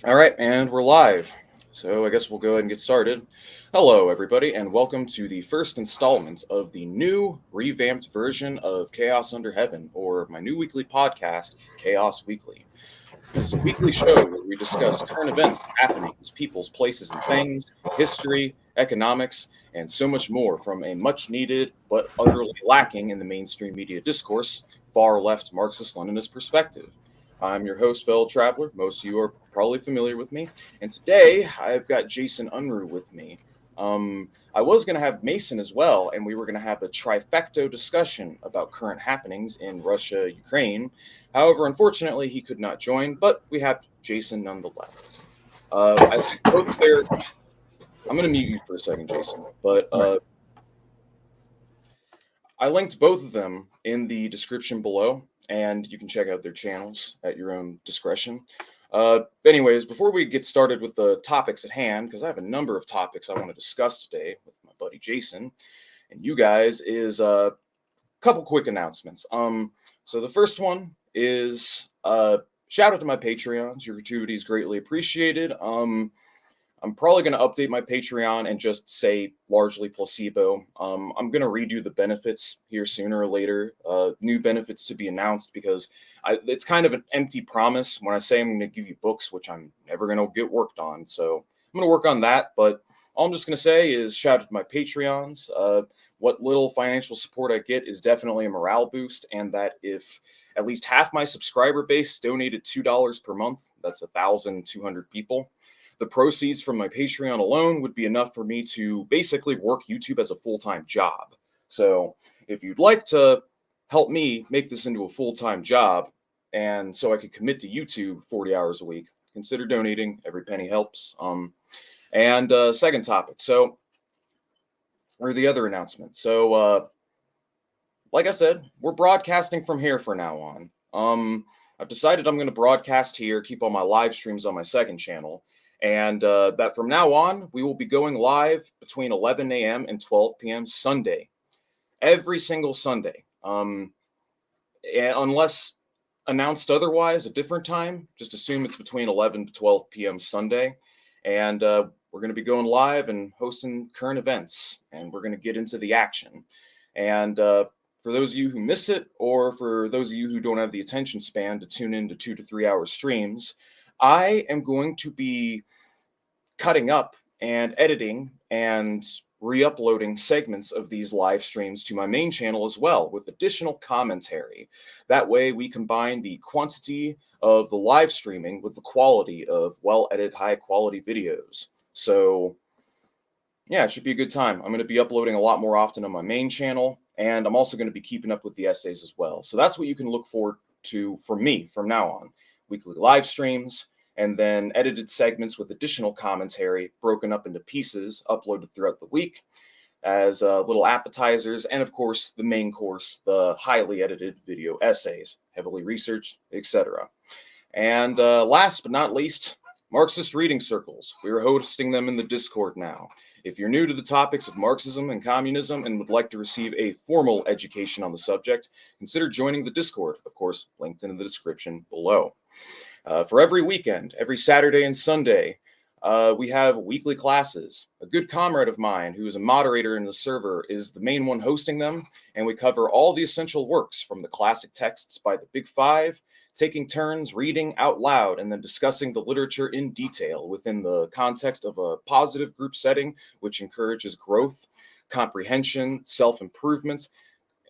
All right, and we're live. So I guess we'll go ahead and get started. Hello, everybody, and welcome to the first installment of the new revamped version of Chaos Under Heaven, or my new weekly podcast, Chaos Weekly. This is a weekly show where we discuss current events, happenings, peoples, places, and things, history, economics, and so much more from a much needed but utterly lacking in the mainstream media discourse, far left Marxist Leninist perspective. I'm your host, fellow traveler. Most of you are probably familiar with me. And today I've got Jason Unruh with me. I was going to have Mason as well, and we were going to have a trifecto discussion about current happenings in Russia, Ukraine. However, unfortunately, he could not join, but we have Jason nonetheless. I think both their. I'm going to mute you for a second, Jason, but Right. I linked both of them in the description below, and you can check out their channels at your own discretion. Anyways, before we get started with the topics at hand, because I have a number of topics I want to discuss today with my buddy Jason and you guys, is a couple quick announcements. So the first one is shout out to my Patreons. Your gratuity is greatly appreciated. I'm probably going to update my Patreon and just say largely placebo. I'm going to redo the benefits here sooner or later. New benefits to be announced because it's kind of an empty promise when I say I'm going to give you books, which I'm never going to get worked on. So I'm going to work on that. But all I'm just going to say is shout out to my Patreons. What little financial support I get is definitely a morale boost. And that if at least half my subscriber base donated $2 per month, that's 1,200 people. The proceeds from my Patreon alone would be enough for me to basically work YouTube as a full-time job. So if you'd like to help me make this into a full-time job, and so I could commit to YouTube 40 hours a week, consider donating. Every penny helps. And second topic. Or the other announcement. Like I said, we're broadcasting from here from now on. I've decided I'm going to broadcast here, keep all my live streams on my second channel, and that from now on, we will be going live between 11 a.m. and 12 p.m. Sunday, every single Sunday. Unless announced otherwise, a different time, just assume it's between 11 to 12 p.m. Sunday. And we're going to be going live and hosting current events, and we're going to get into the action. And for those of you who miss it, or for those of you who don't have the attention span to tune in to 2 to 3 hour streams, I am going to be cutting up and editing and re-uploading segments of these live streams to my main channel as well with additional commentary. That way we combine the quantity of the live streaming with the quality of well-edited, high-quality videos. So yeah, it should be a good time. I'm going to be uploading a lot more often on my main channel, and I'm also going to be keeping up with the essays as well. So that's what you can look forward to from me from now on. Weekly live streams, and then edited segments with additional commentary broken up into pieces uploaded throughout the week as little appetizers, and of course the main course, the highly edited video essays, heavily researched, etc. And last but not least, Marxist reading circles. We are hosting them in the Discord now. If you're new to the topics of Marxism and communism and would like to receive a formal education on the subject, consider joining the Discord, of course, linked in the description below. For every weekend, every Saturday and Sunday, we have weekly classes. A good comrade of mine, who is a moderator in the server, is the main one hosting them, and we cover all the essential works from the classic texts by the Big Five, taking turns reading out loud and then discussing the literature in detail within the context of a positive group setting, which encourages growth, comprehension, self-improvement,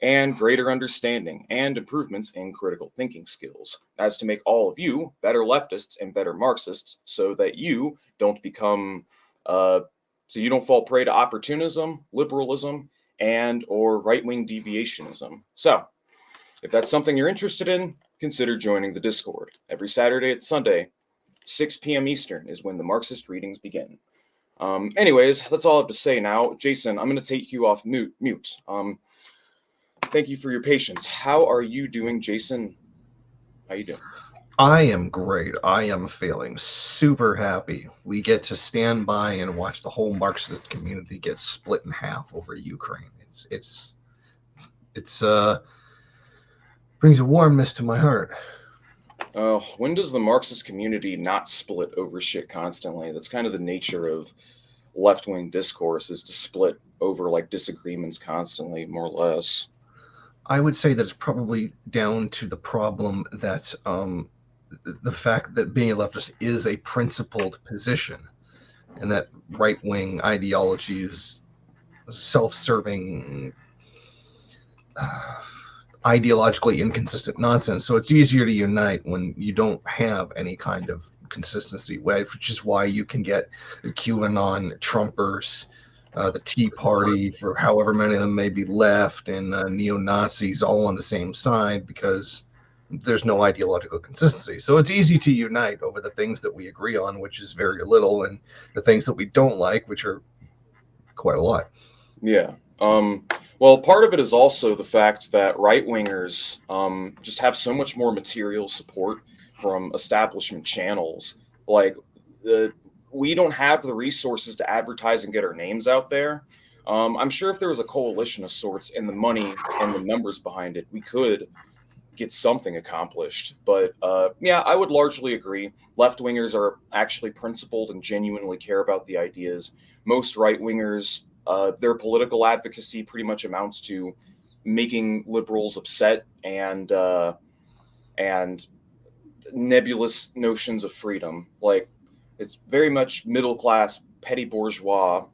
and greater understanding and improvements in critical thinking skills, as to make all of you better leftists and better Marxists, so that you don't become, so you don't fall prey to opportunism, liberalism, and or right-wing deviationism. So, if that's something you're interested in, consider joining the Discord. Every Saturday and Sunday, 6 p.m. Eastern is when the Marxist readings begin. Anyways, that's all I have to say now. Jason, I'm going to take you off mute. Thank you for your patience. How are you doing, Jason? How you doing? I am great. I am feeling super happy. We get to stand by and watch the whole Marxist community get split in half over Ukraine. It's brings a warmness to my heart. When does the Marxist community not split over shit constantly? That's kind of the nature of left-wing discourse, is to split over like disagreements constantly, more or less. I would say that it's probably down to the problem that the fact that being a leftist is a principled position, and that right wing ideology is self serving, ideologically inconsistent nonsense. So it's easier to unite when you don't have any kind of consistency, which is why you can get the QAnon Trumpers, the Tea Party, for however many of them may be left, and neo Nazis all on the same side, because there's no ideological consistency. So it's easy to unite over the things that we agree on, which is very little, and the things that we don't like, which are quite a lot. Yeah. Well, part of it is also the fact that right wingers just have so much more material support from establishment channels. Like, the, we don't have the resources to advertise and get our names out there. I'm sure if there was a coalition of sorts and the money and the numbers behind it, we could get something accomplished. But yeah, I would largely agree. Left wingers are actually principled and genuinely care about the ideas. Most right wingers, their political advocacy pretty much amounts to making liberals upset and nebulous notions of freedom. Like, it's very much middle class, petty bourgeois,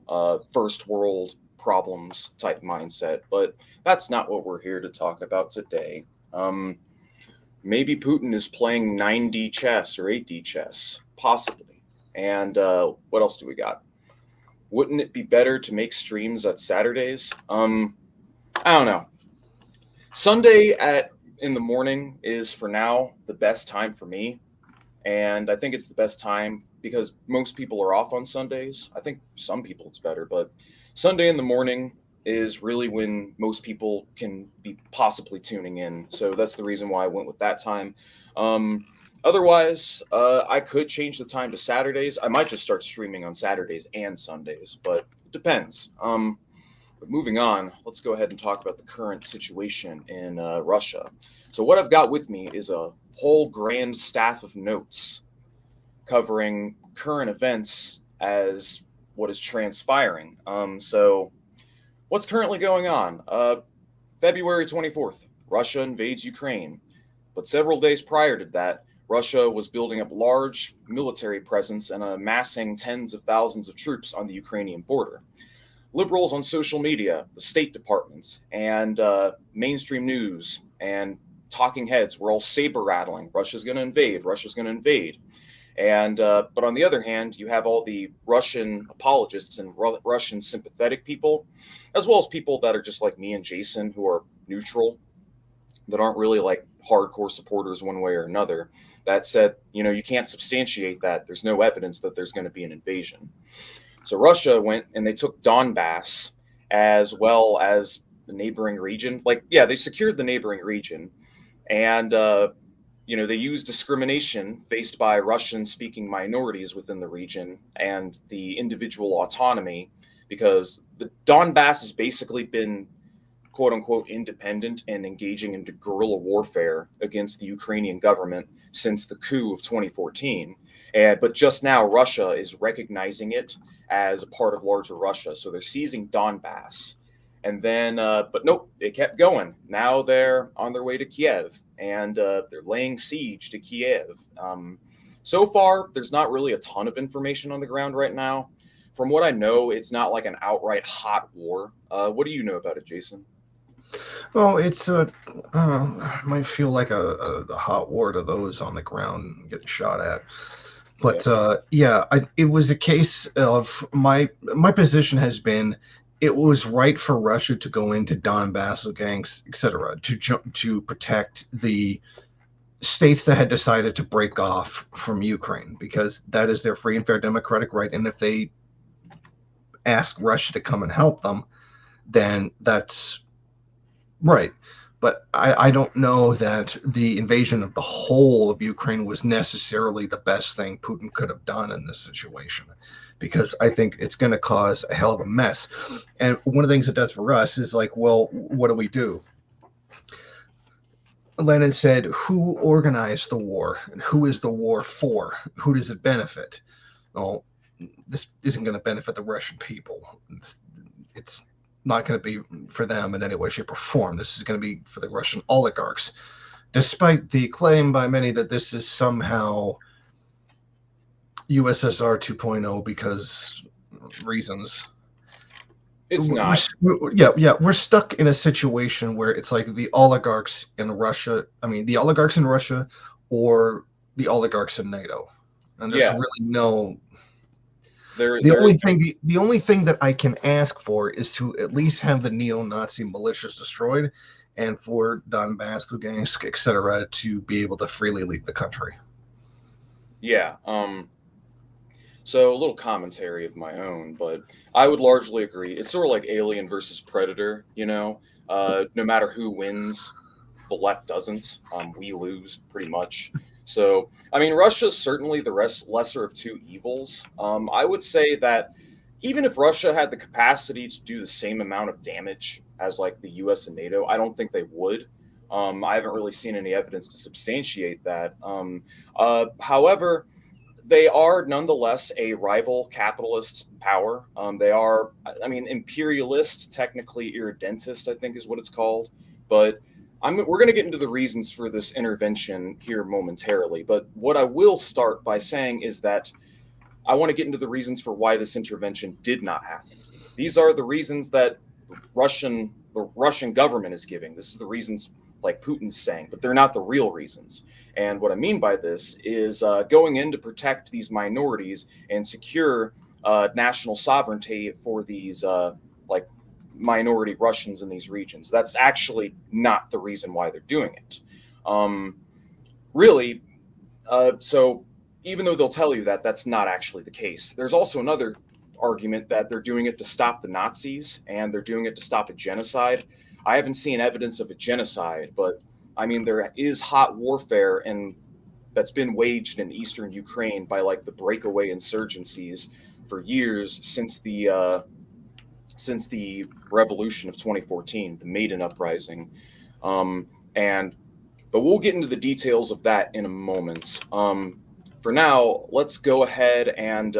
first world problems type mindset. But that's not what we're here to talk about today. Um, Maybe Putin is playing 9D chess or 8D chess, possibly. And what else do we got? Wouldn't it be better to make streams at Saturdays? I don't know. Sunday at in the morning is for now the best time for me, and I think it's the best time because most people are off on Sundays. I think for some people it's better, but Sunday in the morning is really when most people can be possibly tuning in. So that's the reason why I went with that time. Um, Otherwise, I could change the time to Saturdays. I might just start streaming on Saturdays and Sundays, but it depends. But moving on, let's go ahead and talk about the current situation in Russia. So, what I've got with me is a whole grand staff of notes covering current events as what is transpiring. So, what's currently going on? February 24th, Russia invades Ukraine. But several days prior to that, Russia was building up large military presence and amassing tens of thousands of troops on the Ukrainian border. Liberals on social media, the State Departments, and mainstream news and talking heads were all saber rattling. Russia's going to invade. Russia's going to invade. And but on the other hand, you have all the Russian apologists and Russian sympathetic people, as well as people that are just like me and Jason, who are neutral, that aren't really like hardcore supporters one way or another. That said, you can't substantiate that. There's no evidence that there's going to be an invasion. So Russia went and they took Donbass as well as the neighboring region. Like, yeah, they secured the neighboring region, and they used discrimination faced by Russian-speaking minorities within the region and the individual autonomy, because the Donbass has basically been quote unquote independent and engaging into guerrilla warfare against the Ukrainian government since the coup of 2014. But just now, Russia is recognizing it as a part of larger Russia. So they're seizing Donbass. And then, but nope, it kept going. Now they're on their way to Kiev and they're laying siege to Kiev. So far, there's not really a ton of information on the ground right now. From what I know, it's not like an outright hot war. What do you know about it, Jason? Well, it's might feel like a hot war to those on the ground getting shot at. Yeah. But it was a case of my position has been it was right for Russia to go into Donbass, Lugansk, etc., to protect the states that had decided to break off from Ukraine, because that is their free and fair democratic right. And if they ask Russia to come and help them, then that's right. But I don't know that the invasion of the whole of Ukraine was necessarily the best thing Putin could have done in this situation, because I think it's going to cause a hell of a mess. And one of the things it does for us is like, well, what do we do? Lenin said, who organized the war? And who is the war for? Who does it benefit? Well, this isn't going to benefit the Russian people. It's not going to be for them in any way, shape, or form. This is going to be for the Russian oligarchs, despite the claim by many that this is somehow USSR 2.0 because reasons. It's not. We're stuck in a situation where it's like the oligarchs in Russia. I mean, the oligarchs in Russia or the oligarchs in NATO, and there's really no. The only thing that I can ask for is to at least have the neo-Nazi militias destroyed, and for Donbass, Lugansk, etc., to be able to freely leave the country. Yeah. So a little commentary of my own, but I would largely agree. It's sort of like Alien versus Predator, you know. No matter who wins, the left doesn't. We lose pretty much. So, I mean, Russia's certainly the lesser of two evils. I would say that even if Russia had the capacity to do the same amount of damage as like the U.S. and NATO, I don't think they would. I haven't really seen any evidence to substantiate that. However, they are nonetheless a rival capitalist power. They are, I mean, imperialist, technically irredentist, I think is what it's called. But we're going to get into the reasons for this intervention here momentarily. But what I will start by saying is that I want to get into the reasons for why this intervention did not happen. These are the reasons that the Russian government is giving. This is the reasons like Putin's saying, but they're not the real reasons. And what I mean by this is going in to protect these minorities and secure national sovereignty for these like minority Russians in these regions. That's actually not the reason why they're doing it. Really, so even though they'll tell you that that's not actually the case, there's also another argument that they're doing it to stop the Nazis and they're doing it to stop a genocide. I haven't seen evidence of a genocide, but I mean, there is hot warfare and that's been waged in eastern Ukraine by like the breakaway insurgencies for years since the revolution of 2014, the Maidan Uprising. But we'll get into the details of that in a moment. For now, let's go ahead and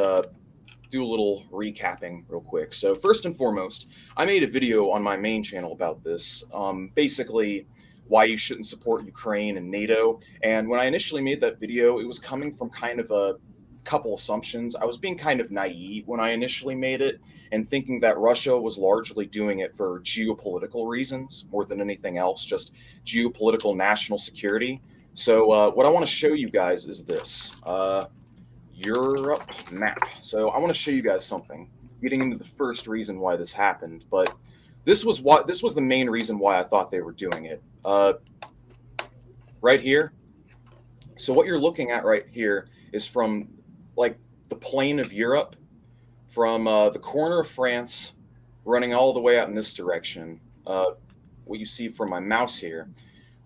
do a little recapping real quick. So first and foremost, I made a video on my main channel about this, basically why you shouldn't support Ukraine and NATO. And when I initially made that video, it was coming from kind of a couple assumptions. I was being kind of naive when I initially made it and thinking that Russia was largely doing it for geopolitical reasons more than anything else, just geopolitical national security. So what I want to show you guys is this. Europe map. So I want to show you guys something, getting into the first reason why this happened, but this was the main reason why I thought they were doing it. Right here. So what you're looking at right here is from like the plane of Europe, from the corner of France, running all the way out in this direction. What you see from my mouse here,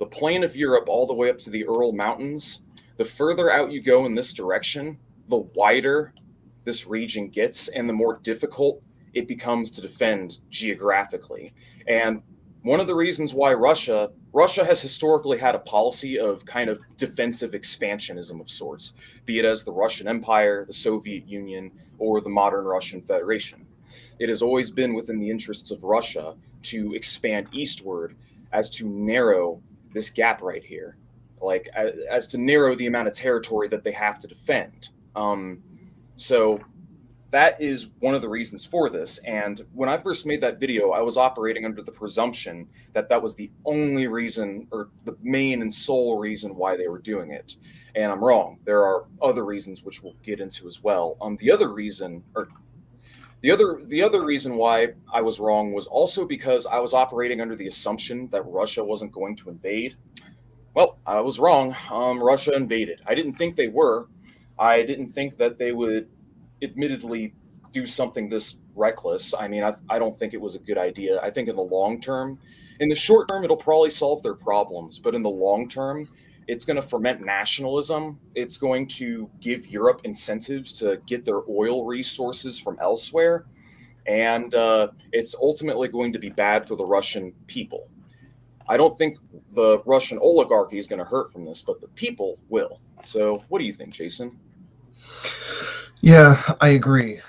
the plane of Europe all the way up to the Ural Mountains. The further out you go in this direction, the wider this region gets and the more difficult it becomes to defend geographically. And one of the reasons why Russia has historically had a policy of kind of defensive expansionism of sorts, be it as the Russian Empire, the Soviet Union, or the modern Russian Federation. It has always been within the interests of Russia to expand eastward as to narrow this gap right here, like as to narrow the amount of territory that they have to defend. So that is one of the reasons for this. And when I first made that video, I was operating under the presumption that that was the only reason or the main and sole reason why they were doing it. And I'm wrong. There are other reasons which we'll get into as well. The other reason why I was wrong was also because I was operating under the assumption that Russia wasn't going to invade. Well, I was wrong. Russia invaded. I didn't think they were. I didn't think that they would admittedly do something this reckless. I mean, I don't think it was a good idea. I think in the long term, in the short term, it'll probably solve their problems. But in the long term, it's going to ferment nationalism. It's going to give Europe incentives to get their oil resources from elsewhere. And it's ultimately going to be bad for the Russian people. I don't think the Russian oligarchy is going to hurt from this, but the people will. So what do you think, Jason? Yeah, I agree.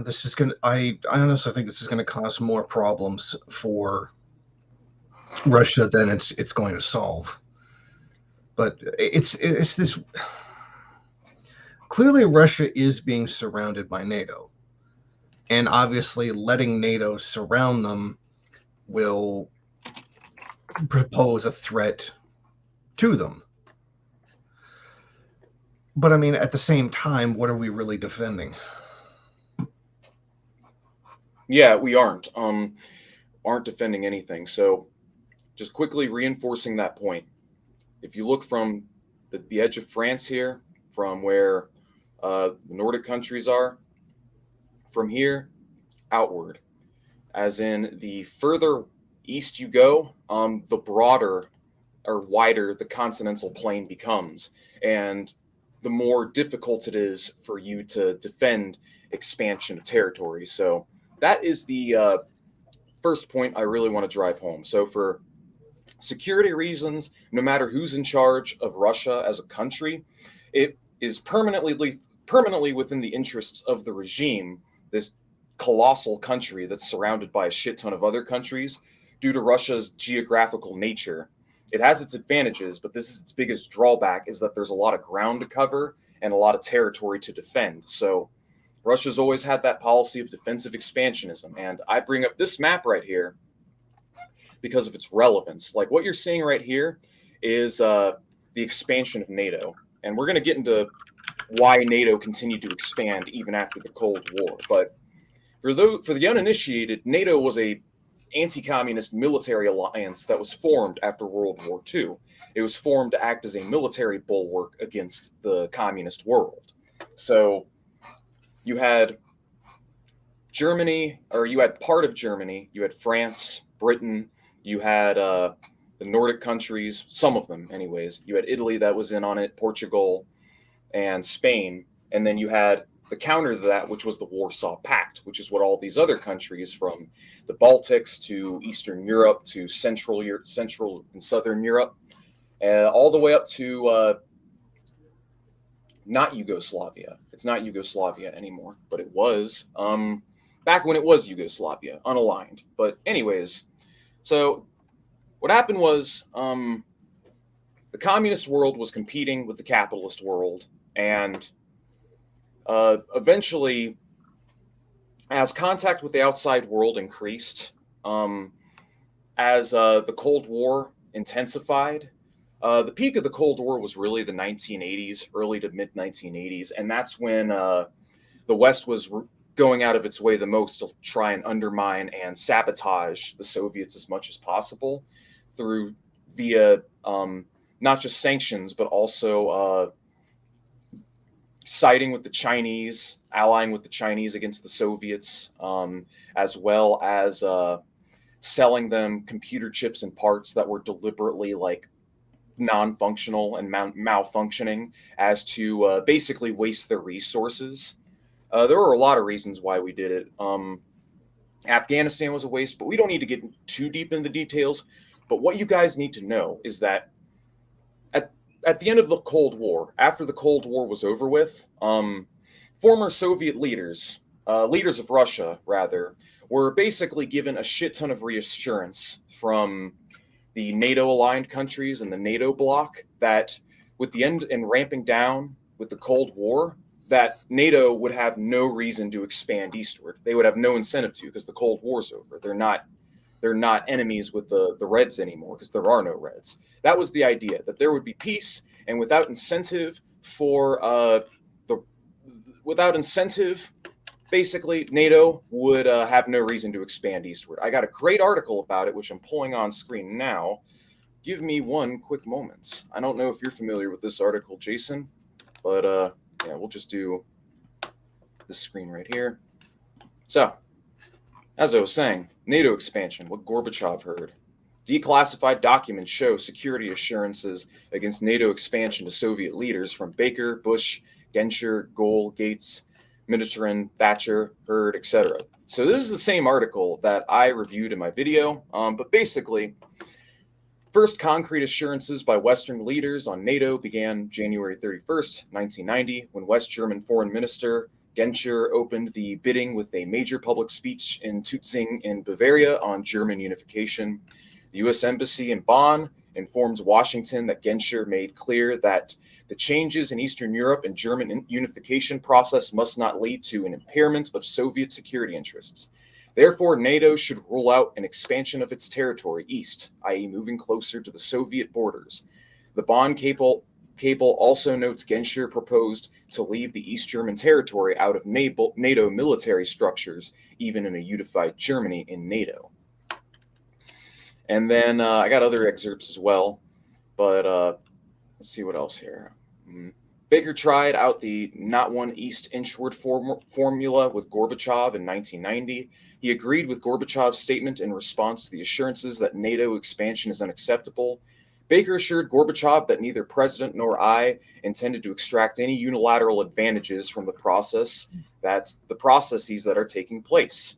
This is gonna. I honestly think this is going to cause more problems for Russia than it's going to solve. But it's this. Clearly, Russia is being surrounded by NATO, and obviously, letting NATO surround them will propose a threat to them. But I mean, at the same time, what are we really defending? Yeah, we aren't defending anything. So just quickly reinforcing that point. If you look from the edge of France here, from where the Nordic countries are, from here outward, as in the further east you go, the broader or wider the continental plain becomes, and the more difficult it is for you to defend expansion of territory. So that is the first point I really want to drive home. So for security reasons, no matter who's in charge of Russia as a country, it is permanently within the interests of the regime, this colossal country that's surrounded by a shit ton of other countries, due to Russia's geographical nature. It has its advantages, but this is its biggest drawback, is that there's a lot of ground to cover and a lot of territory to defend. So Russia's always had that policy of defensive expansionism. And I bring up this map right here because of its relevance. Like what you're seeing right here is the expansion of NATO. And we're going to get into why NATO continued to expand even after the Cold War. But for the uninitiated, NATO was a anti-communist military alliance that was formed after World War II. It was formed to act as a military bulwark against the communist world. So you had Germany, or you had part of Germany, you had France, Britain, you had the Nordic countries, some of them anyways. You had Italy that was in on it, Portugal, and Spain. And then you had the counter to that, which was the Warsaw Pact, which is what all these other countries from the Baltics to Eastern Europe to Central and Southern Europe, all the way up to not Yugoslavia. It's not Yugoslavia anymore, but it was back when it was Yugoslavia, unaligned. But anyways, so what happened was the communist world was competing with the capitalist world, and eventually, as contact with the outside world increased, as the Cold War intensified, the peak of the Cold War was really the 1980s, early to mid 1980s, and that's when the West was going out of its way the most to try and undermine and sabotage the Soviets as much as possible via not just sanctions, but also siding with the Chinese, allying with the Chinese against the Soviets, as well as selling them computer chips and parts that were deliberately like non-functional and malfunctioning as to basically waste their resources. There were a lot of reasons why we did it. Afghanistan was a waste, but we don't need to get too deep into the details. But what you guys need to know is that at the end of the Cold War, after the Cold War was over with, former Soviet leaders of Russia, rather, were basically given a shit ton of reassurance from the NATO-aligned countries and the NATO bloc that with the end and ramping down with the Cold War, that NATO would have no reason to expand eastward. They would have no incentive to, because the Cold War's over. They're not enemies with the Reds anymore, because there are no Reds. That was the idea, that there would be peace, and without incentive basically, NATO would have no reason to expand eastward. I got a great article about it, which I'm pulling on screen now. Give me one quick moment. I don't know if you're familiar with this article, Jason, but yeah, we'll just do this screen right here. So, as I was saying, NATO expansion, what Gorbachev heard. Declassified documents show security assurances against NATO expansion to Soviet leaders from Baker, Bush, Genscher, Gohl, Gates, Mitterrand, Thatcher, Heard, etc. So this is the same article that I reviewed in my video, but basically, First concrete assurances by Western leaders on NATO began January 31st, 1990, when West German Foreign Minister Genscher opened the bidding with a major public speech in Tutzing in Bavaria on German unification. The U.S. Embassy in Bonn informed Washington that Genscher made clear that the changes in Eastern Europe and German unification process must not lead to an impairment of Soviet security interests. Therefore, NATO should rule out an expansion of its territory east, i.e. moving closer to the Soviet borders. The Bonn cable also notes Genscher proposed to leave the East German territory out of NATO military structures, even in a unified Germany in NATO. And then I got other excerpts as well, but let's see what else here. Baker tried out the not one east inchward formula with Gorbachev in 1990. He agreed with Gorbachev's statement in response to the assurances that NATO expansion is unacceptable. Baker assured Gorbachev that neither President nor I intended to extract any unilateral advantages from the processes that are taking place.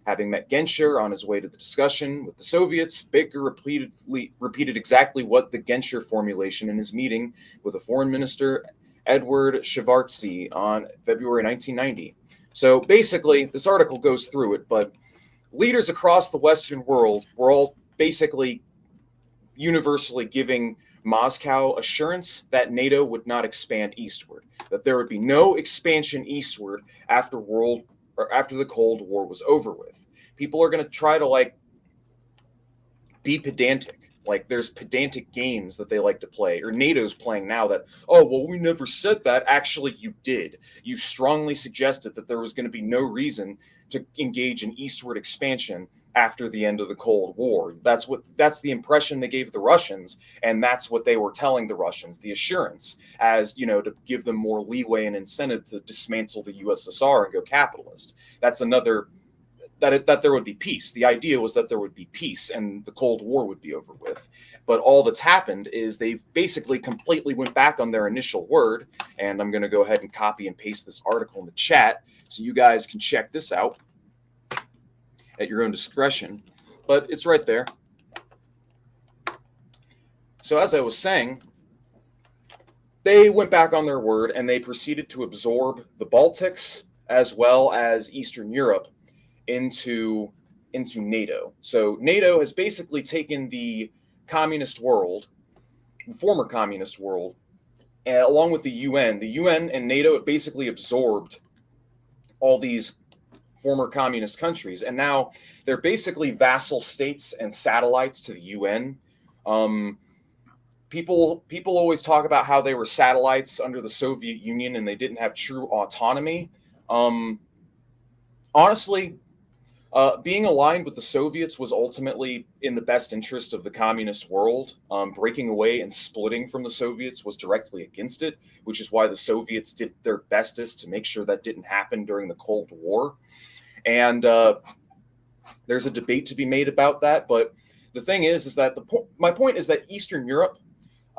Having met Genscher on his way to the discussion with the Soviets, Baker repeated exactly what the Genscher formulation in his meeting with the Foreign Minister Edward Shvartsy on February 1990. So basically, this article goes through it, but leaders across the Western world were all basically universally giving Moscow assurance that NATO would not expand eastward, that there would be no expansion eastward after the Cold War was over with. People are going to try to be pedantic. There's pedantic games that they like to play, or NATO's playing now that, oh, well, we never said that. Actually, you did. You strongly suggested that there was going to be no reason to engage in eastward expansion after the end of the Cold War. That's the impression they gave the Russians, and that's what they were telling the Russians, the assurance, as, to give them more leeway and incentive to dismantle the USSR and go capitalist. That's another, that there would be peace. The idea was that there would be peace and the Cold War would be over with. But all that's happened is they've basically completely went back on their initial word, and I'm going to go ahead and copy and paste this article in the chat so you guys can check this out at your own discretion, but it's right there. So as I was saying, they went back on their word and they proceeded to absorb the Baltics as well as Eastern Europe into NATO. So NATO has basically taken the communist world, the former communist world, along with the UN. The UN and NATO have basically absorbed all these former communist countries, and now they're basically vassal states and satellites to the UN. People always talk about how they were satellites under the Soviet Union and they didn't have true autonomy. Honestly, being aligned with the Soviets was ultimately in the best interest of the communist world. Breaking away and splitting from the Soviets was directly against it, which is why the Soviets did their bestest to make sure that didn't happen during the Cold War. And there's a debate to be made about that. But the thing is that my point is that Eastern Europe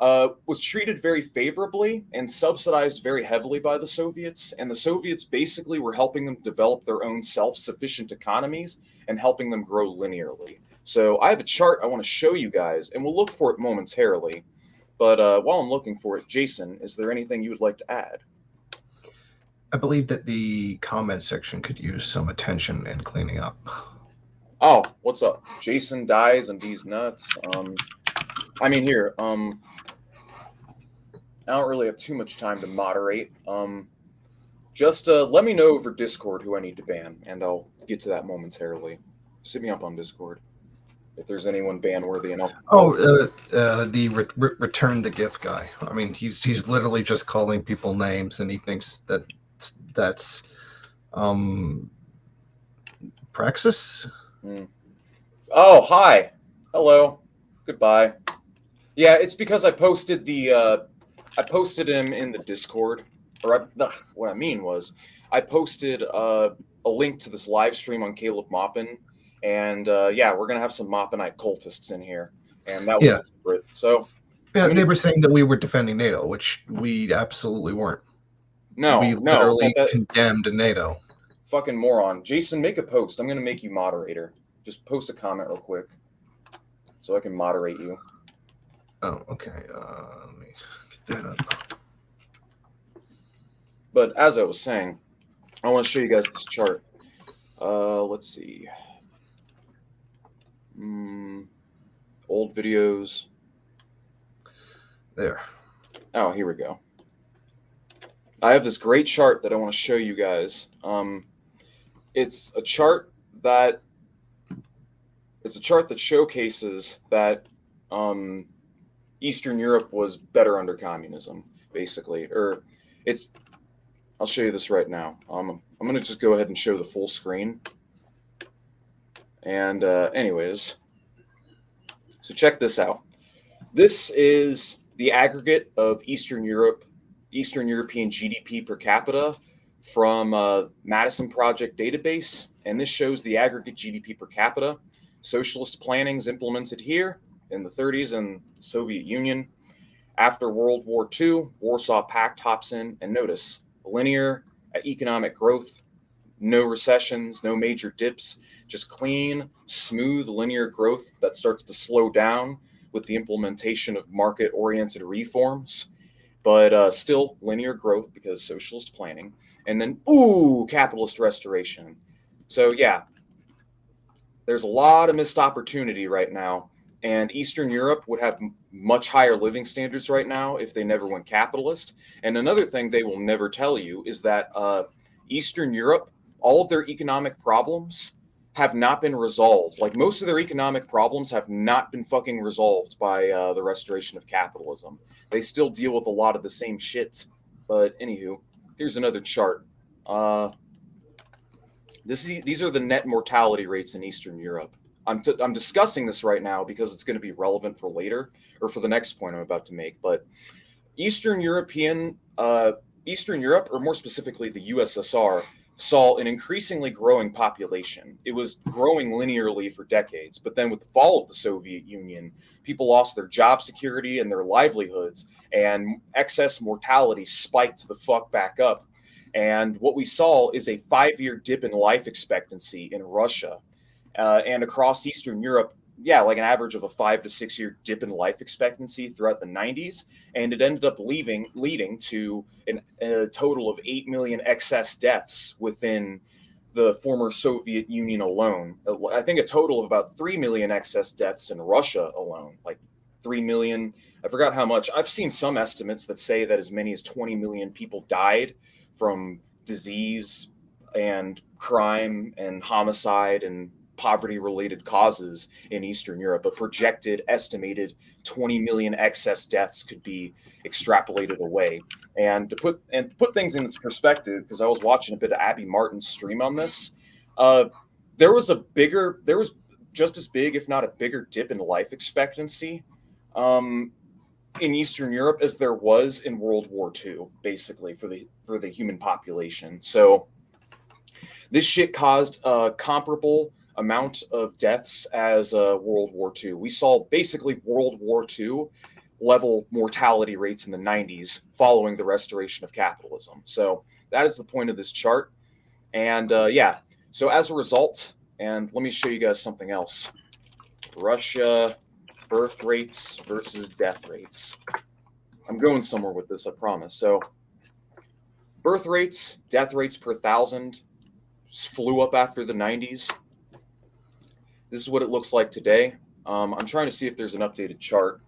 was treated very favorably and subsidized very heavily by the Soviets. And the Soviets basically were helping them develop their own self-sufficient economies and helping them grow linearly. So I have a chart I want to show you guys, and we'll look for it momentarily. But while I'm looking for it, Jason, is there anything you would like to add? I believe that the comment section could use some attention and cleaning up. Oh, what's up? Jason dies and these nuts. Here, I don't really have too much time to moderate. Just let me know over Discord who I need to ban, and I'll get to that momentarily. Just hit me up on Discord if there's anyone ban worthy, and I'll. The return the gift guy. I mean, he's literally just calling people names, and he thinks that's praxis. Oh, hi, hello, goodbye. Yeah, it's because I posted him in the Discord. What I mean was, I posted a link to this live stream on Caleb Maupin, and we're gonna have some Maupinite cultists in here, and that was deliberate. So they were saying that we were defending NATO, which we absolutely weren't. We literally condemned NATO. Fucking moron, Jason, make a post. I'm gonna make you moderator. Just post a comment real quick. so I can moderate you. Oh, okay. Let me get that up. But as I was saying, I want to show you guys this chart. Let's see. Old videos. There. Oh, here we go. I have this great chart that I want to show you guys. It's a chart that showcases that Eastern Europe was better under communism, basically. I'll show you this right now. I'm going to just go ahead and show the full screen. And anyways, so check this out. This is the aggregate of Eastern European GDP per capita from Madison Project database, and this shows the aggregate GDP per capita. Socialist planning's implemented here in the 30s in the Soviet Union. After World War II, Warsaw Pact hops in, and notice linear economic growth, no recessions, no major dips, just clean, smooth, linear growth that starts to slow down with the implementation of market-oriented reforms, but still linear growth because socialist planning. And then, capitalist restoration. So yeah, there's a lot of missed opportunity right now, and Eastern Europe would have much higher living standards right now if they never went capitalist. And another thing they will never tell you is that Eastern Europe, all of their economic problems have not been resolved. Like, most of their economic problems have not been fucking resolved by the restoration of capitalism. They still deal with a lot of the same shit. But anywho, here's another chart. These are the net mortality rates in Eastern Europe. I'm discussing this right now because it's going to be relevant for later, or for the next point I'm about to make. But Eastern Europe, or more specifically the USSR, saw an increasingly growing population. It was growing linearly for decades, but then with the fall of the Soviet Union, people lost their job security and their livelihoods, and excess mortality spiked the fuck back up. And what we saw is a 5-year dip in life expectancy in Russia. And across Eastern Europe, yeah, like an average of a 5 to 6 year dip in life expectancy throughout the 90s. And it ended up leading to a total of 8 million excess deaths within the former Soviet Union alone. I think a total of about 3 million excess deaths in Russia alone, like 3 million. I forgot how much. I've seen some estimates that say that as many as 20 million people died from disease and crime and homicide and poverty-related causes in Eastern Europe. A projected, estimated 20 million excess deaths could be extrapolated away. And to put things in this perspective, because I was watching a bit of Abby Martin's stream on this, there was just as big, if not a bigger, dip in life expectancy in Eastern Europe as there was in World War II, basically for the human population. So this shit caused a comparable amount of deaths as World War II. We saw basically World War II level mortality rates in the 90s following the restoration of capitalism. So that is the point of this chart. And yeah, so as a result, and let me show you guys something else. Russia, birth rates versus death rates. I'm going somewhere with this, I promise. So birth rates, death rates per thousand flew up after the 90s. This is what it looks like today. I'm trying to see if there's an updated chart.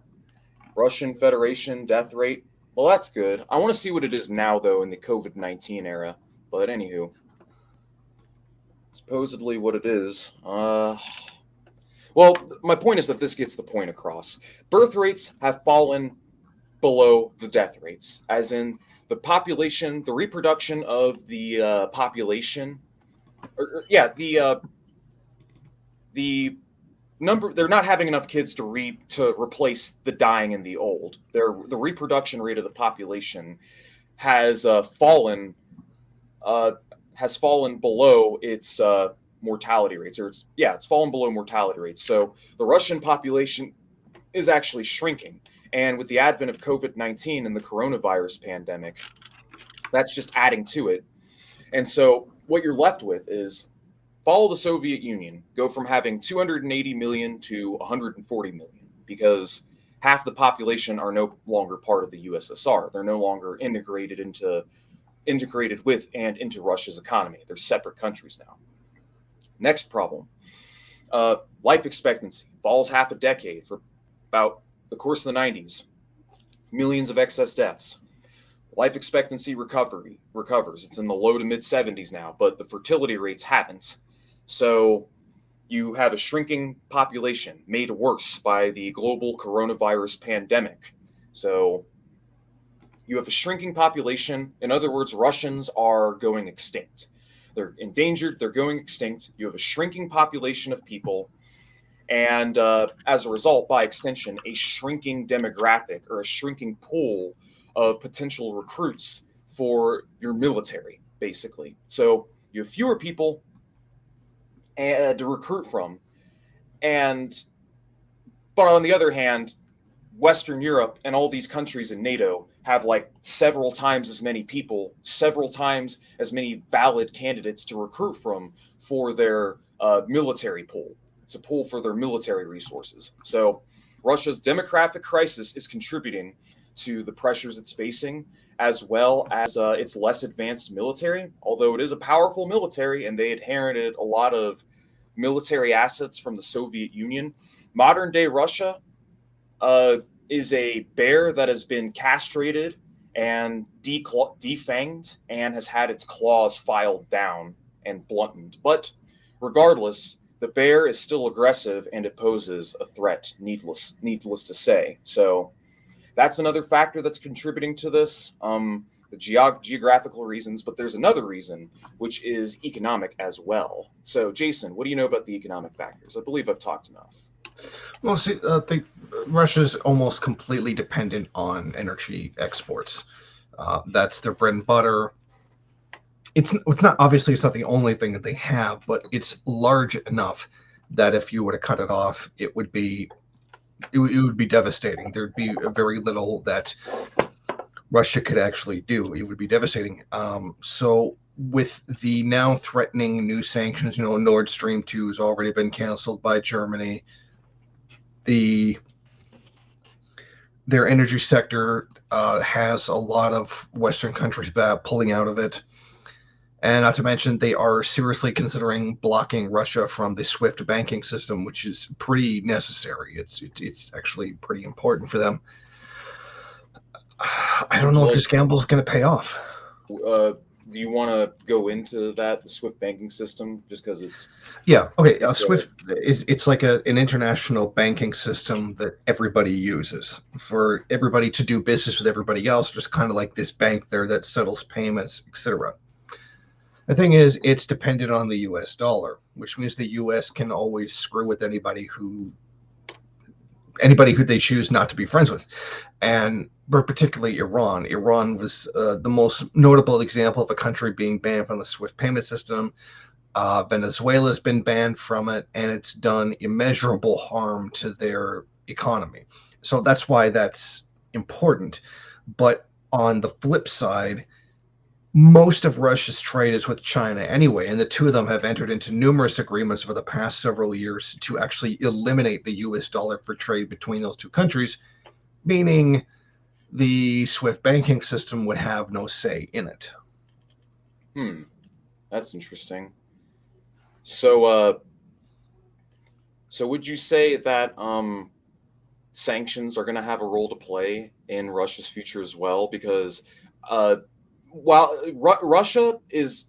Russian Federation death rate. Well, that's good. I want to see what it is now, though, in the COVID-19 era. But anywho, supposedly what it is. Well, my point is that this gets the point across. Birth rates have fallen below the death rates, as in the population, the reproduction of the population, the number, they're not having enough kids to replace the dying and the old. The reproduction rate of the population has fallen below its mortality rates, it's fallen below mortality rates. So the Russian population is actually shrinking, and with the advent of COVID-19 and the coronavirus pandemic, that's just adding to it. And so what you're left with is follow the Soviet Union, go from having 280 million to 140 million, because half the population are no longer part of the USSR. They're no longer integrated with and into Russia's economy. They're separate countries now. Next problem, life expectancy falls half a decade for about the course of the 90s. Millions of excess deaths. Life expectancy recovers. It's in the low to mid 70s now, but the fertility rates haven't. So you have a shrinking population made worse by the global coronavirus pandemic. So you have a shrinking population. In other words, Russians are going extinct. They're endangered. They're going extinct. You have a shrinking population of people. And as a result, by extension, a shrinking demographic or a shrinking pool of potential recruits for your military, basically. So you have fewer people to recruit from. But on the other hand, Western Europe and all these countries in NATO have like several times as many people, several times as many valid candidates to recruit from for their military pool. It's a pool for their military resources. So Russia's demographic crisis is contributing to the pressures it's facing, as well as its less advanced military, although it is a powerful military and they inherited a lot of military assets from the Soviet Union. Modern day Russia is a bear that has been castrated and defanged and has had its claws filed down and blunted. But regardless, the bear is still aggressive and it poses a threat, needless to say. So that's another factor that's contributing to this, the geographical reasons. But there's another reason, which is economic as well. So, Jason, what do you know about the economic factors? I believe I've talked enough. Well, see, Russia's almost completely dependent on energy exports. That's their bread and butter. It's not obviously it's not the only thing that they have, but it's large enough that if you were to cut it off, it would be devastating. There'd be very little that Russia could actually do. It would be devastating. So with the now threatening new sanctions, Nord Stream 2 has already been canceled by Germany. Their energy sector has a lot of Western countries pulling out of it. And not to mention, they are seriously considering blocking Russia from the SWIFT banking system, which is pretty necessary. It's actually pretty important for them. I don't know if this gamble is going to pay off. Do you want to go into that, the SWIFT banking system, just because it's... Yeah, okay. SWIFT, it's like an international banking system that everybody uses for everybody to do business with everybody else, just kind of like this bank there that settles payments, etc. The thing is, it's dependent on the U.S. dollar, which means the U.S. can always screw with anybody who they choose not to be friends with. But particularly Iran. Iran was the most notable example of a country being banned from the SWIFT payment system. Venezuela's been banned from it, and it's done immeasurable harm to their economy. So that's why that's important. But on the flip side, most of Russia's trade is with China anyway, and the two of them have entered into numerous agreements over the past several years to actually eliminate the U.S. dollar for trade between those two countries, meaning the SWIFT banking system would have no say in it. That's interesting. So would you say that sanctions are going to have a role to play in Russia's future as well? Because while Russia is...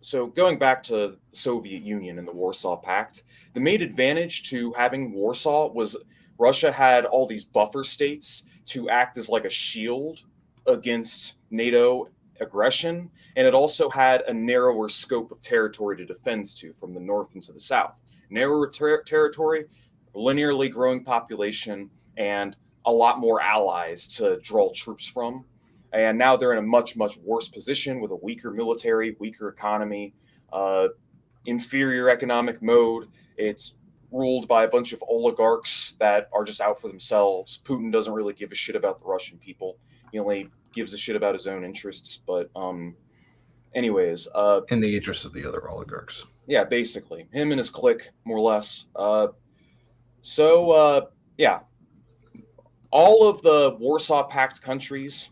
So going back to the Soviet Union and the Warsaw Pact, the main advantage to having Warsaw was Russia had all these buffer states to act as like a shield against NATO aggression, and it also had a narrower scope of territory to defend to from the north into the south. Narrower territory, linearly growing population, and a lot more allies to draw troops from. And now they're in a much, much worse position with a weaker military, weaker economy, inferior economic mode. It's ruled by a bunch of oligarchs that are just out for themselves. Putin doesn't really give a shit about the Russian people. He only gives a shit about his own interests. But anyways. In the interest of the other oligarchs. Yeah, basically him and his clique, more or less. So yeah, all of the Warsaw Pact countries,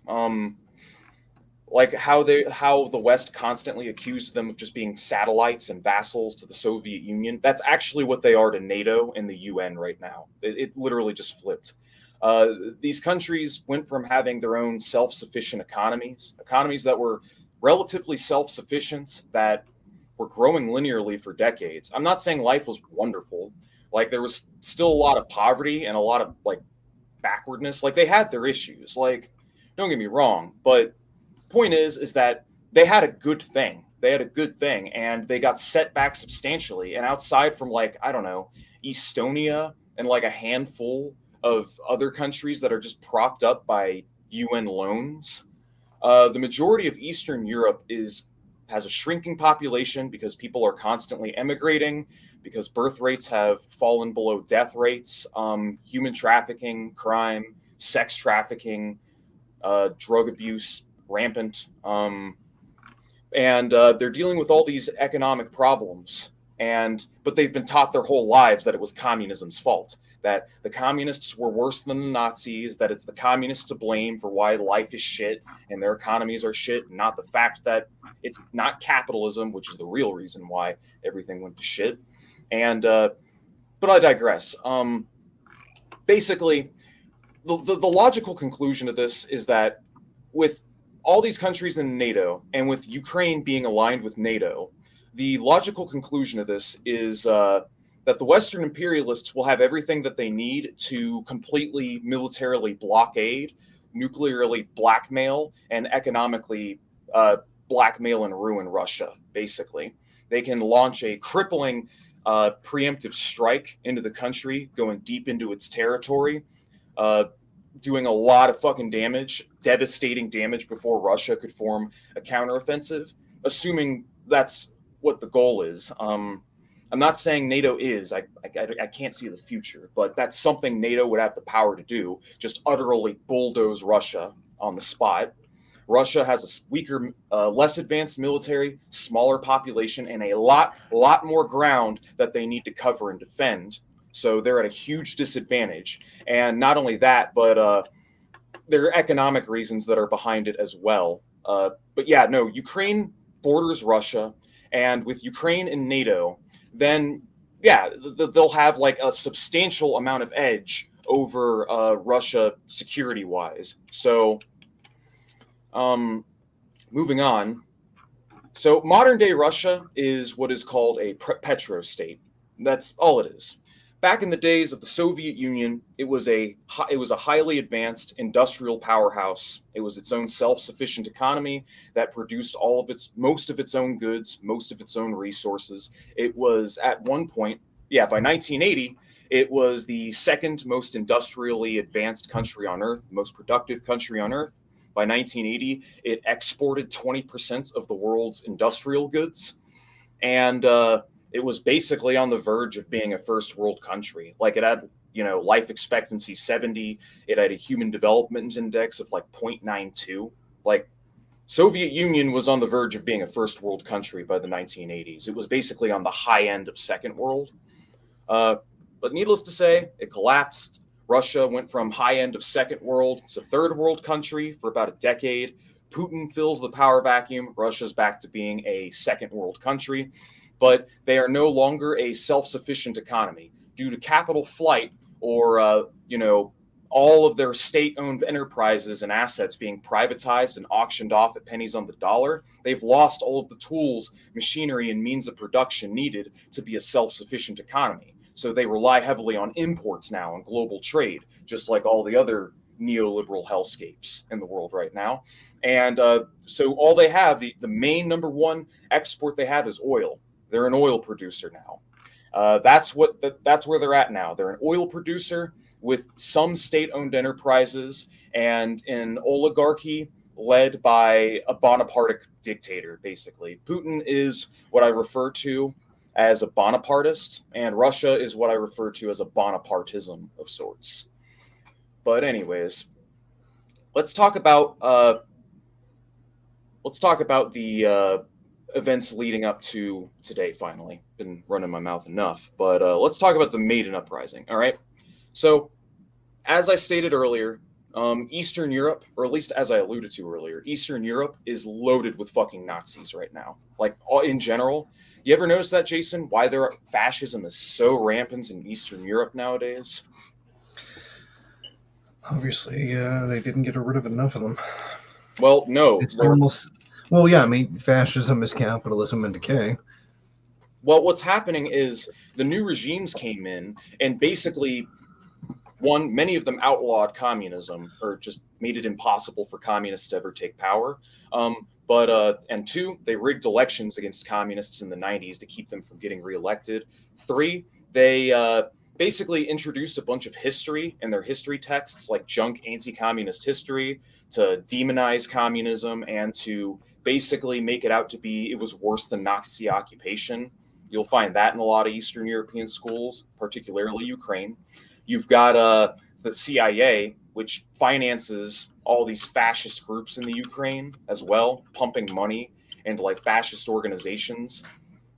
like how the West constantly accused them of just being satellites and vassals to the Soviet Union. That's actually what they are to NATO and the UN right now. It literally just flipped. These countries went from having their own self-sufficient economies that were relatively self-sufficient, that were growing linearly for decades. I'm not saying life was wonderful. Like there was still a lot of poverty and a lot of like backwardness. Like they had their issues. Like don't get me wrong, but point is that they had a good thing. They had a good thing, and they got set back substantially. And outside from like I don't know, Estonia and like a handful of other countries that are just propped up by UN loans, the majority of Eastern Europe is has a shrinking population because people are constantly emigrating, because birth rates have fallen below death rates, human trafficking, crime, sex trafficking, drug abuse rampant, and they're dealing with all these economic problems. And but they've been taught their whole lives that it was communism's fault, that the communists were worse than the Nazis, that it's the communists to blame for why life is shit and their economies are shit, not the fact that it's not capitalism, which is the real reason why everything went to shit. And but I digress. Basically, the logical conclusion of this is that with all these countries in NATO and with Ukraine being aligned with NATO, the logical conclusion of this is that the Western imperialists will have everything that they need to completely militarily blockade, nuclearly blackmail, and economically uh, blackmail and ruin Russia, basically. They can launch a crippling preemptive strike into the country, going deep into its territory, uh, doing a lot of fucking damage, devastating damage before Russia could form a counteroffensive, assuming that's what the goal is. I'm not saying NATO is. I can't see the future, but that's something NATO would have the power to do, just utterly bulldoze Russia on the spot. Russia has a weaker, less advanced military, smaller population, and a lot more ground that they need to cover and defend. So they're at a huge disadvantage. And not only that, but there are economic reasons that are behind it as well. But yeah, no, Ukraine borders Russia, and with Ukraine and NATO, then yeah, they'll have like a substantial amount of edge over Russia security wise. So um, moving on. So modern day Russia is what is called a petrostate. That's all it is. Back in the days of the Soviet Union, it was a highly advanced industrial powerhouse. It was its own self-sufficient economy that produced most of its own goods, most of its own resources. It was at one point, yeah, by 1980, it was the second most industrially advanced country on earth, most productive country on earth. By 1980, it exported 20% of the world's industrial goods. And it was basically on the verge of being a first world country. Like it had, life expectancy 70. It had a human development index of like 0.92. Like Soviet Union was on the verge of being a first world country by the 1980s. It was basically on the high end of second world. Uh, but needless to say, it collapsed. Russia went from high end of second world to third world country for about a decade. Putin fills the power vacuum. Russia's back to being a second world country, but they are no longer a self sufficient economy due to capital flight or, all of their state owned enterprises and assets being privatized and auctioned off at pennies on the dollar. They've lost all of the tools, machinery, and means of production needed to be a self sufficient economy. So they rely heavily on imports now and global trade, just like all the other neoliberal hellscapes in the world right now. And so all they have, the main number one export they have is oil. They're an oil producer now. That's where they're at now. They're an oil producer with some state-owned enterprises and an oligarchy led by a Bonapartist dictator. Basically, Putin is what I refer to as a Bonapartist, and Russia is what I refer to as a Bonapartism of sorts. But anyways, let's talk about let's talk about the events leading up to today. Finally, been running my mouth enough, but let's talk about the Maidan Uprising. All right, so as I stated earlier, Eastern Europe, or at least as I alluded to earlier, Eastern Europe is loaded with fucking Nazis right now. Like in general, you ever notice that, Jason? Why fascism is so rampant in Eastern Europe nowadays? Obviously, they didn't get rid of enough of them. Well, no, It's almost, well, yeah, I mean, fascism is capitalism in decay. Well, what's happening is the new regimes came in and basically, one, many of them outlawed communism or just made it impossible for communists to ever take power. And two, they rigged elections against communists in the 90s to keep them from getting reelected. Three, they basically introduced a bunch of history in their history texts, like junk anti-communist history, to demonize communism and to basically make it out to be it was worse than Nazi occupation. You'll find that in a lot of Eastern European schools, particularly Ukraine. You've got the CIA, which finances all these fascist groups in the Ukraine as well, pumping money into like fascist organizations,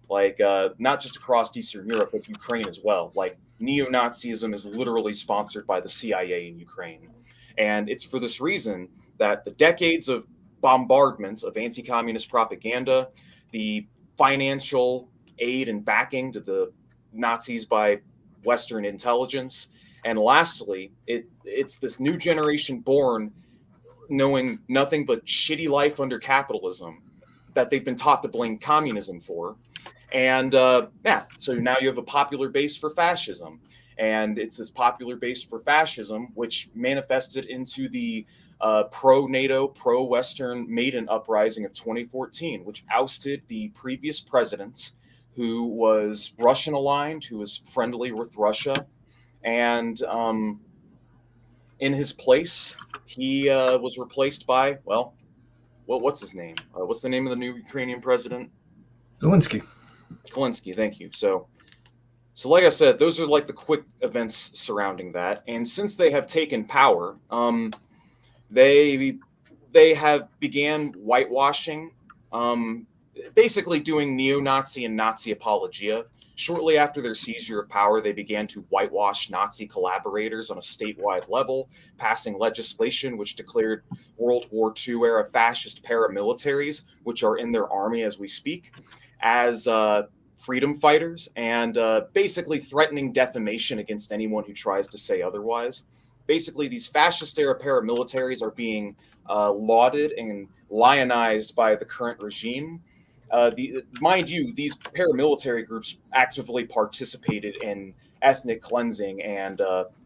like not just across Eastern Europe, but Ukraine as well. Like neo-Nazism is literally sponsored by the CIA in Ukraine. And it's for this reason that the decades of bombardments of anti-communist propaganda, the financial aid and backing to the Nazis by Western intelligence, and lastly, it's this new generation born knowing nothing but shitty life under capitalism that they've been taught to blame communism for. And so now you have a popular base for fascism. And it's this popular base for fascism which manifested into the pro-NATO, pro-Western Maidan Uprising of 2014, which ousted the previous president who was Russian-aligned, who was friendly with Russia. And in his place, he was replaced by, well, what's his name? What's the name of the new Ukrainian president? Zelensky. Thank you. So like I said, those are like the quick events surrounding that. And since they have taken power, they have began whitewashing, basically doing neo-Nazi and Nazi apologia. Shortly after their seizure of power, they began to whitewash Nazi collaborators on a statewide level, passing legislation which declared World War II-era fascist paramilitaries, which are in their army as we speak, as freedom fighters, and basically threatening defamation against anyone who tries to say otherwise. Basically, these fascist-era paramilitaries are being lauded and lionized by the current regime. Mind you, these paramilitary groups actively participated in ethnic cleansing and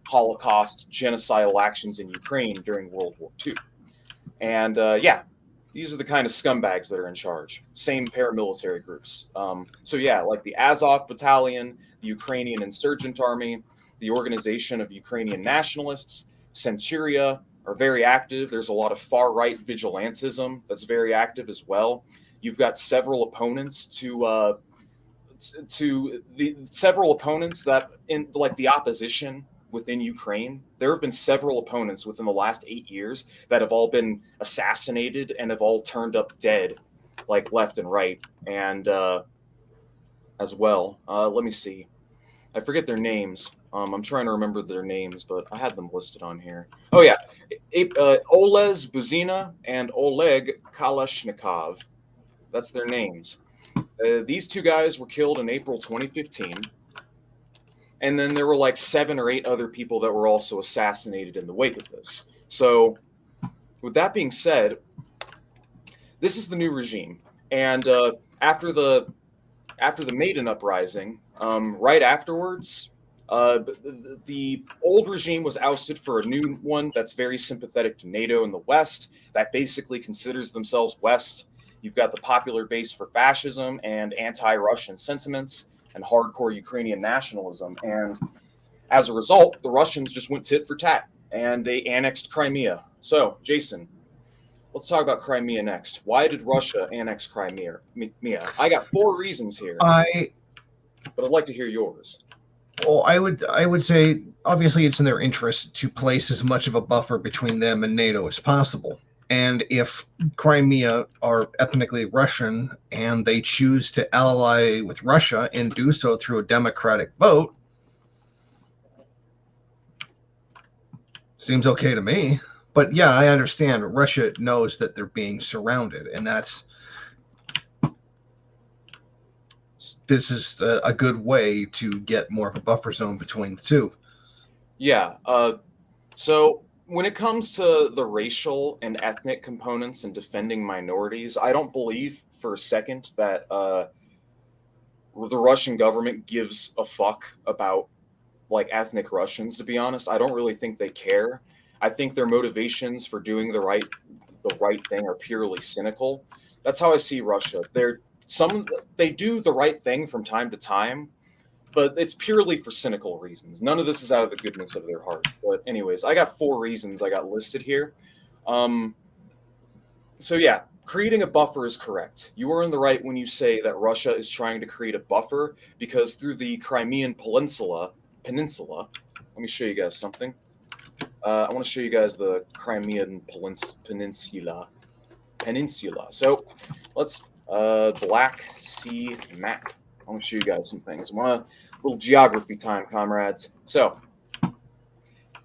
Holocaust genocidal actions in Ukraine during World War II. And these are the kind of scumbags that are in charge. Same paramilitary groups. Like the Azov Battalion, the Ukrainian Insurgent Army, the Organization of Ukrainian Nationalists, Centuria are very active. There's a lot of far-right vigilantism that's very active as well. You've got several opponents that in like the opposition within Ukraine. There have been several opponents within the last 8 years that have all been assassinated and have all turned up dead, like left and right, and as well. Let me see. I forget their names. I'm trying to remember their names, but I had them listed on here. Oh yeah, Oles Buzina and Oleg Kalashnikov. That's their names. These two guys were killed in April 2015. And then there were like 7 or 8 other people that were also assassinated in the wake of this. So with that being said, this is the new regime. And after the Maidan Uprising, right afterwards, the old regime was ousted for a new one that's very sympathetic to NATO in the West, that basically considers themselves West. You've got the popular base for fascism and anti-Russian sentiments and hardcore Ukrainian nationalism. And as a result, the Russians just went tit for tat and they annexed Crimea. So, Jason, let's talk about Crimea next. Why did Russia annex Crimea? I got 4 reasons here, but I'd like to hear yours. Well, I would say obviously it's in their interest to place as much of a buffer between them and NATO as possible. And if Crimea are ethnically Russian and they choose to ally with Russia and do so through a democratic vote, seems okay to me. But yeah, I understand Russia knows that they're being surrounded, and this is a good way to get more of a buffer zone between the two. Yeah. So when it comes to the racial and ethnic components and defending minorities, I don't believe for a second that the Russian government gives a fuck about like ethnic Russians. To be honest, I don't really think they care. I think their motivations for doing the right thing are purely cynical. That's how I see Russia. They do the right thing from time to time, but it's purely for cynical reasons. None of this is out of the goodness of their heart. But anyways, I got 4 reasons I got listed here. So yeah, creating a buffer is correct. You are in the right when you say that Russia is trying to create a buffer because through the Crimean Peninsula, let me show you guys something. I want to show you guys the Crimean Peninsula. So let's Black Sea map. I want to show you guys some things. I want a little geography time, comrades. So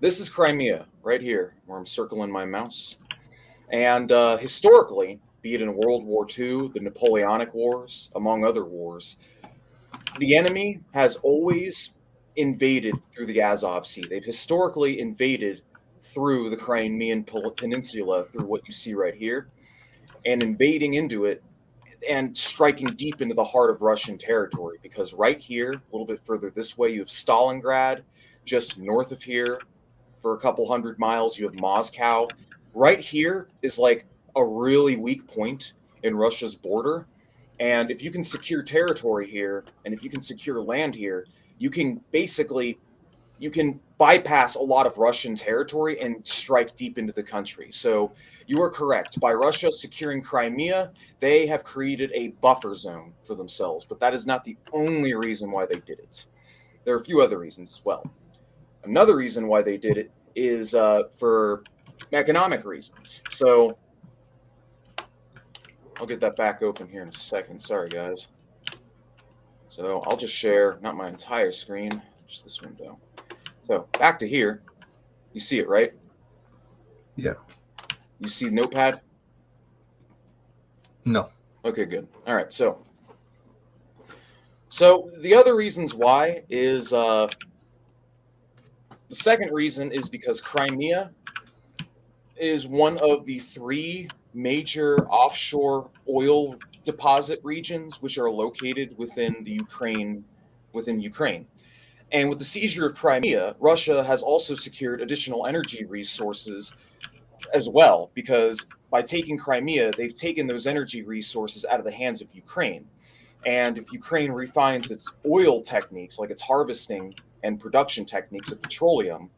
this is Crimea right here, where I'm circling my mouse. And historically, be it in World War II, the Napoleonic Wars, among other wars, the enemy has always invaded through the Azov Sea. They've historically invaded through the Crimean Peninsula, through what you see right here, and invading into it and striking deep into the heart of Russian territory. Because right here, a little bit further this way, you have Stalingrad. Just north of here, for a couple hundred miles, you have Moscow. Right here is like a really weak point in Russia's border. And if you can secure territory here, and if you can secure land here, you can bypass a lot of Russian territory and strike deep into the country. So you are correct. By Russia securing Crimea, they have created a buffer zone for themselves. But that is not the only reason why they did it. There are a few other reasons as well. Another reason why they did it is for economic reasons. So I'll get that back open here in a second. Sorry, guys. So I'll just share, not my entire screen, just this window. So back to here. You see it, right? Yeah. You see Notepad? No. Okay, good. All right. So the other reasons why is the second reason is because Crimea is one of the 3 major offshore oil deposit regions which are located within Ukraine. And with the seizure of Crimea, Russia has also secured additional energy resources as well, because by taking Crimea, they've taken those energy resources out of the hands of Ukraine. And if Ukraine refines its oil techniques, like its harvesting and production techniques of petroleum,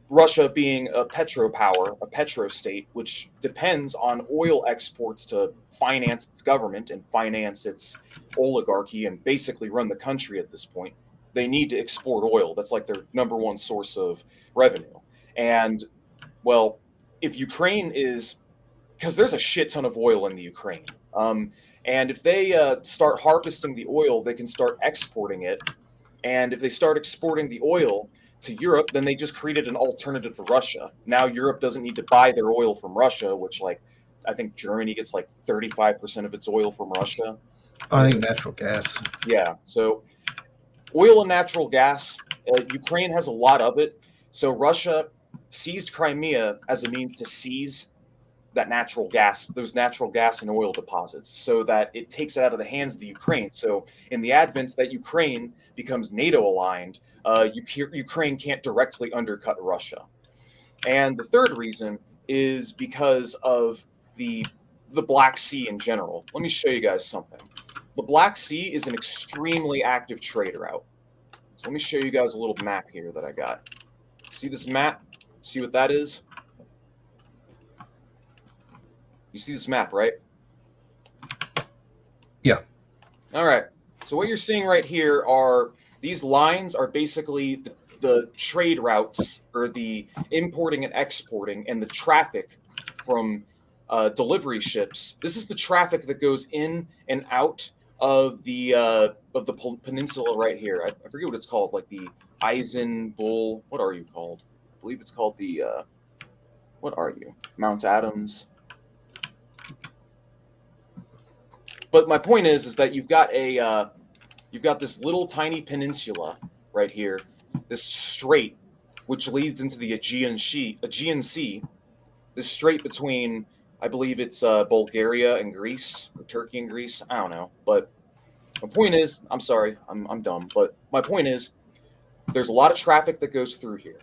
Russia being a petropower, a petrostate, which depends on oil exports to finance its government and finance its oligarchy and basically run the country at this point, they need to export oil. That's like their number one source of revenue. And, well, if Ukraine is, because there's a shit ton of oil in the Ukraine, and if they start harvesting the oil, they can start exporting it. And if they start exporting the oil to Europe, then they just created an alternative for Russia. Now Europe doesn't need to buy their oil from Russia, which, like, I think Germany gets like 35% of its oil from Russia. I think natural gas. Yeah. So oil and natural gas, Ukraine has a lot of it. So Russia seized Crimea as a means to seize that natural gas, those natural gas and oil deposits, so that it takes it out of the hands of the Ukraine. So in the advent that Ukraine becomes NATO aligned, Ukraine can't directly undercut Russia. And the third reason is because of the Black Sea in general. Let me show you guys something. The Black Sea is an extremely active trade route. So let me show you guys a little map here that I got. See this map? See what that is? You see this map, right? Yeah. All right. So what you're seeing right here are these lines are basically the trade routes, or the importing and exporting and the traffic from delivery ships. This is the traffic that goes in and out of the peninsula right here. I forget what it's called, like the Eisen Bull. What are you called? I believe it's called the. What are you? Mount Adams. But my point is that you've got this little tiny peninsula right here, this strait, which leads into the Aegean Sea. This strait between, I believe it's Bulgaria and Greece, or Turkey and Greece. I don't know, but my point is, I'm sorry, I'm dumb, but my point is, there's a lot of traffic that goes through here,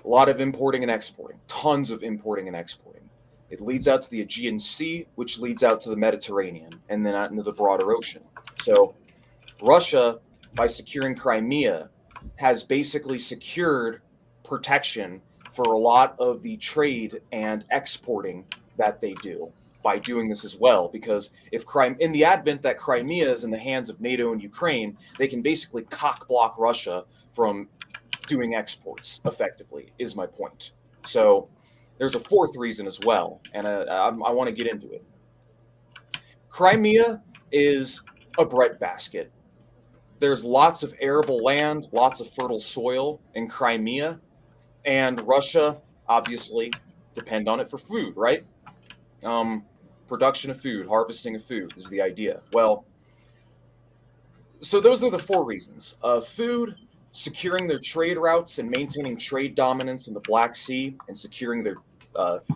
a lot of importing and exporting, tons of importing and exporting. It leads out to the Aegean Sea, which leads out to the Mediterranean, and then out into the broader ocean. So Russia, by securing Crimea, has basically secured protection for a lot of the trade and exporting that they do by doing this as well. Because if in the advent that Crimea is in the hands of NATO and Ukraine, they can basically cock block Russia from doing exports effectively, is my point. So there's a fourth reason as well, and I want to get into it. Crimea is a breadbasket. There's lots of arable land, lots of fertile soil in Crimea, and Russia obviously depend on it for food, right? Production of food, harvesting of food is the idea. Well, so those are the four reasons. Food, securing their trade routes and maintaining trade dominance in the Black Sea and securing their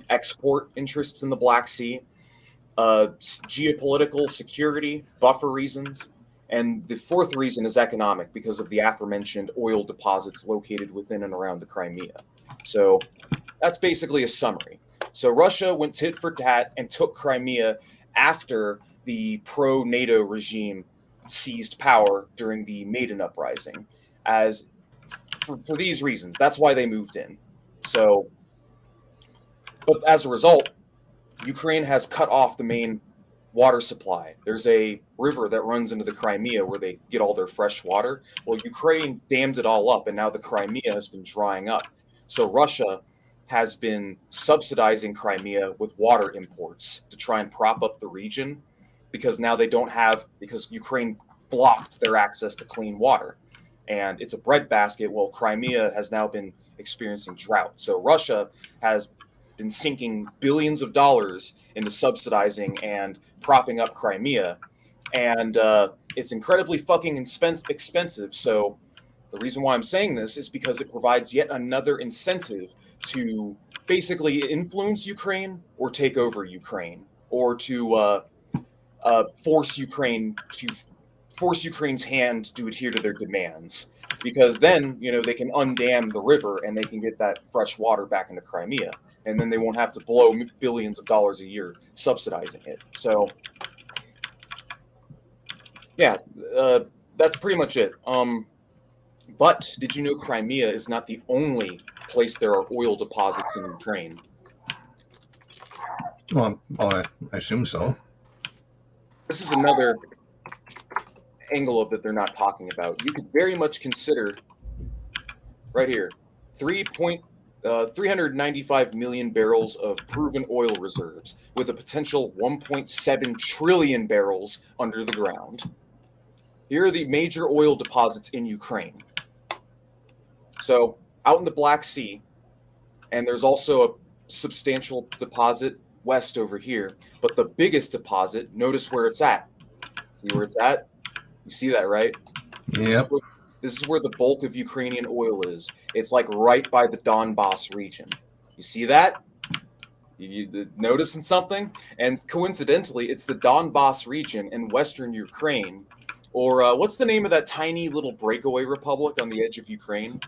export interests in the Black Sea, geopolitical security, buffer reasons, and the fourth reason is economic because of the aforementioned oil deposits located within and around the Crimea. So that's basically a summary. So Russia went tit for tat and took Crimea after the pro-NATO regime seized power during the Maidan Uprising. For these reasons, that's why they moved in. So, but as a result, Ukraine has cut off the main water supply. There's a river that runs into the Crimea where they get all their fresh water. Well, Ukraine dammed it all up, and now the Crimea has been drying up. So Russia has been subsidizing Crimea with water imports to try and prop up the region because now they don't have, because Ukraine blocked their access to clean water. And it's a breadbasket. Well, Crimea has now been experiencing drought. So Russia has been sinking billions of dollars into subsidizing and propping up Crimea. And it's incredibly fucking expensive. So the reason why I'm saying this is because it provides yet another incentive to basically influence Ukraine or take over Ukraine, or to force Ukraine's hand to adhere to their demands, because then they can undam the river and they can get that fresh water back into Crimea, and then they won't have to blow billions of dollars a year subsidizing it. So yeah, that's pretty much it. But did you know Crimea is not the only place there are oil deposits in Ukraine? Well, I assume so. This is another angle of that they're not talking about. You could very much consider right here 395 million barrels of proven oil reserves with a potential 1.7 trillion barrels under the ground. Here are the major oil deposits in Ukraine. So out in the Black Sea, and there's also a substantial deposit west over here, but the biggest deposit, notice where it's at. See where it's at? You see that, right? Yep. This is where the bulk of Ukrainian oil is. It's like right by the Donbass region. You see that? You noticing something? And coincidentally, it's the Donbass region in western Ukraine, or what's the name of that tiny little breakaway republic on the edge of Ukraine?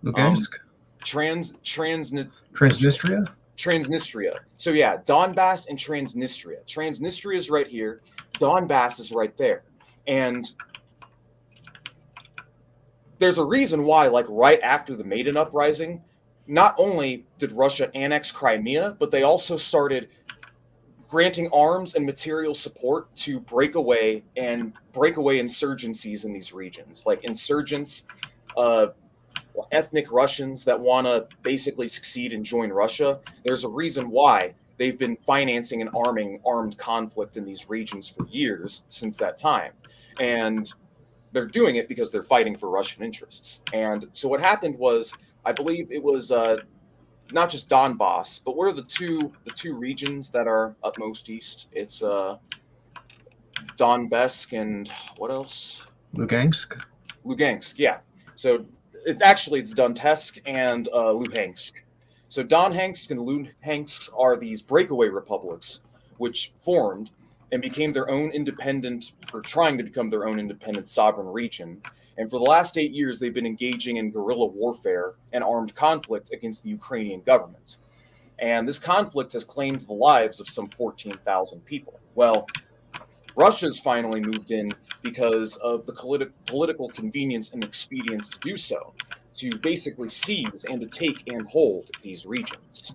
Lugansk? Transnistria. So yeah, Donbass and Transnistria. Transnistria is right here. Donbass is right there. And there's a reason why, like right after the Maidan Uprising, not only did Russia annex Crimea, but they also started granting arms and material support to breakaway insurgencies in these regions, like insurgents, ethnic Russians that want to basically succeed and join Russia. There's a reason why they've been financing and arming armed conflict in these regions for years since that time. And they're doing it because they're fighting for Russian interests. And so what happened was, I believe it was not just Donbass, but what are the two regions that are up most east? It's Donetsk and what else? Lugansk. Lugansk, yeah. So it's Donetsk and Luhansk. So Donetsk and Luhansk are these breakaway republics which formed and became their own independent, or trying to become their own independent sovereign region. And for the last 8 years, they've been engaging in guerrilla warfare and armed conflict against the Ukrainian government. And this conflict has claimed the lives of some 14,000 people. Well, Russia's finally moved in because of the political convenience and expedience to do so, to basically seize and to take and hold these regions.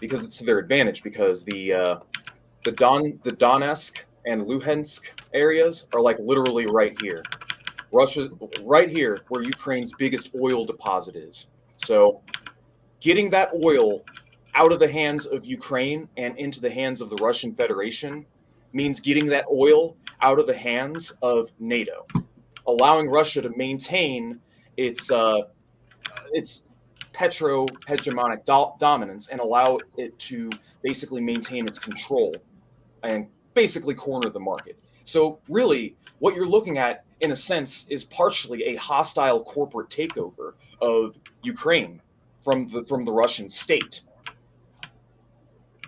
Because it's to their advantage, because the Donetsk and Luhansk areas are like literally right here. Russia, right here, where Ukraine's biggest oil deposit is. So getting that oil out of the hands of Ukraine and into the hands of the Russian Federation means getting that oil out of the hands of NATO, allowing Russia to maintain its petro-hegemonic dominance and allow it to basically maintain its control and basically corner the market. So really, what you're looking at, in a sense, is partially a hostile corporate takeover of Ukraine from the Russian state.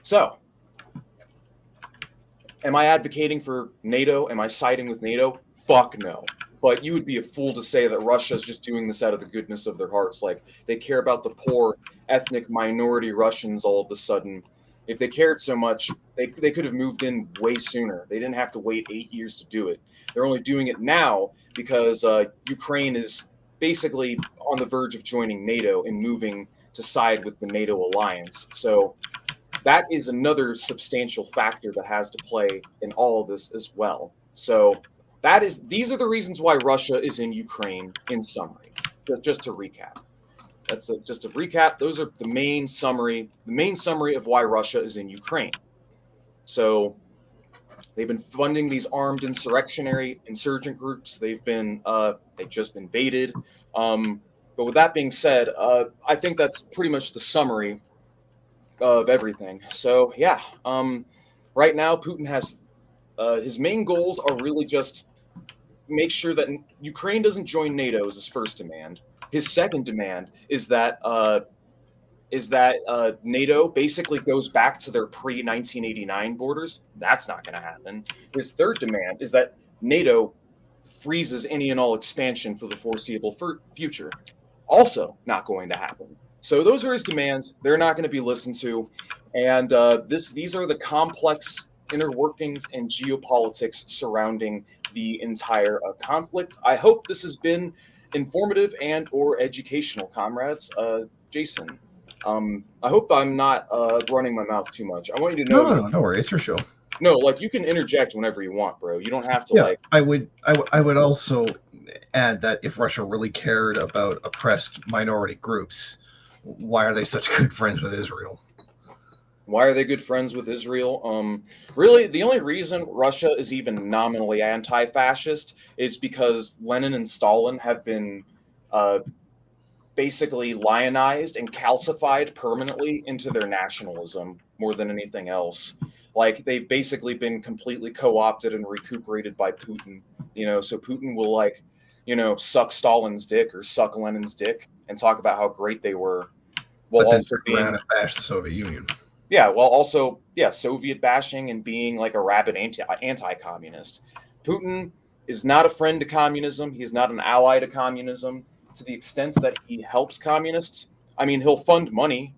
So, am I advocating for NATO? Am I siding with NATO? Fuck no. But you would be a fool to say that Russia is just doing this out of the goodness of their hearts. Like, they care about the poor ethnic minority Russians all of a sudden. If they cared so much, they could have moved in way sooner. They didn't have to wait 8 years to do it. They're only doing it now because Ukraine is basically on the verge of joining NATO and moving to side with the NATO alliance. So that is another substantial factor that has to play in all of this as well. So these are the reasons why Russia is in Ukraine, in summary. Just to recap. Just a recap. Those are the main summary of why Russia is in Ukraine. So they've been funding these armed insurgent groups. They just invaded. But with that being said, I think that's pretty much the summary of everything. So yeah, right now Putin has his main goals are really just make sure that Ukraine doesn't join NATO as his first demand. His second demand is that NATO basically goes back to their pre-1989 borders. That's not going to happen. His third demand is that NATO freezes any and all expansion for the foreseeable future. Also not going to happen. So those are his demands. They're not going to be listened to. And these are the complex inner workings and geopolitics surrounding the entire conflict. I hope this has been informative and or educational, comrades. Jason, I hope I'm not running my mouth too much. I want you to know. No worries. It's your show. No, like you can interject whenever you want, bro. You don't have to I would also add that if Russia really cared about oppressed minority groups, why are they such good friends with Israel? Why are they good friends with Israel? Really, the only reason Russia is even nominally anti-fascist is because Lenin and Stalin have been basically lionized and calcified permanently into their nationalism more than anything else. Like, they've basically been completely co-opted and recuperated by Putin, so Putin will suck Stalin's dick or suck Lenin's dick and talk about how great they were, while but then also turn around and bash the Soviet Union. Yeah, while also, Soviet bashing and being like a rabid anti-communist. Putin is not a friend to communism. He is not an ally to communism. To the extent that he helps communists, he'll fund money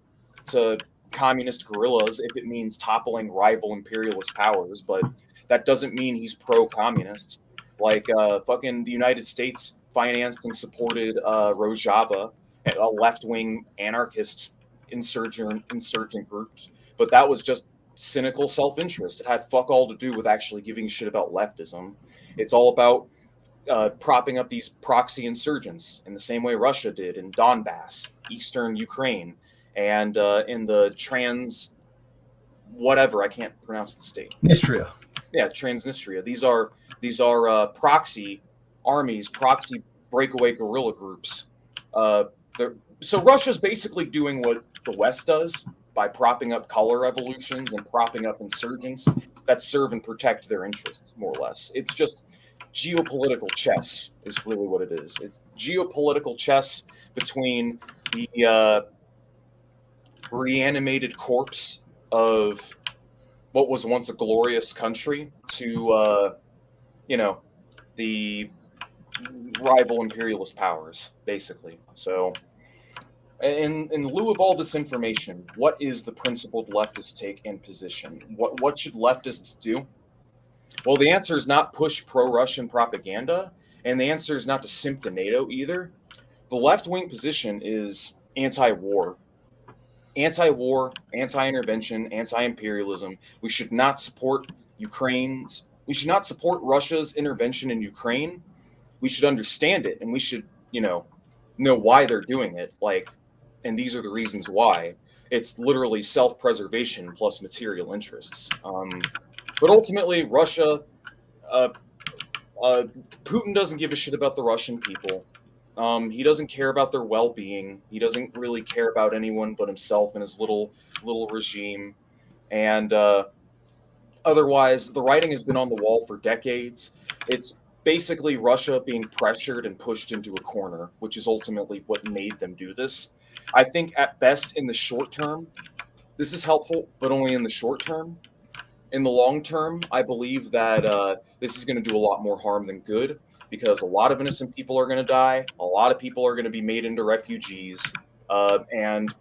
to communist guerrillas if it means toppling rival imperialist powers, but that doesn't mean he's pro-communist. Like, fucking the United States financed and supported Rojava, a left-wing anarchist insurgent groups, but that was just cynical self-interest. It had fuck all to do with actually giving a shit about leftism. It's all about propping up these proxy insurgents in the same way Russia did in Donbass, eastern Ukraine, and in the whatever. I can't pronounce the state. Nistria. Yeah, Transnistria. These are proxy armies, proxy breakaway guerrilla groups. So Russia's basically doing what the West does by propping up color revolutions and propping up insurgents that serve and protect their interests, more or less. It's just geopolitical chess is really what it is. It's geopolitical chess between the reanimated corpse of what was once a glorious country to, the rival imperialist powers, basically. So, in lieu of all this information, what is the principled leftist take and position? What should leftists do? Well, the answer is not push pro-Russian propaganda, and the answer is not to simp to NATO either. The left-wing position is anti-war, anti-intervention, anti-imperialism. We should not support We should not support Russia's intervention in Ukraine. We should understand it, and we should, know why they're doing it. And these are the reasons why. It's literally self-preservation plus material interests. But ultimately, Russia, Putin doesn't give a shit about the Russian people. He doesn't care about their well-being. He doesn't really care about anyone but himself and his little regime. And otherwise, the writing has been on the wall for decades. It's basically Russia being pressured and pushed into a corner, which is ultimately what made them do this. I think at best in the short term, this is helpful, but only in the short term. In the long term, I believe that this is going to do a lot more harm than good, because a lot of innocent people are going to die. A lot of people are going to be made into refugees. And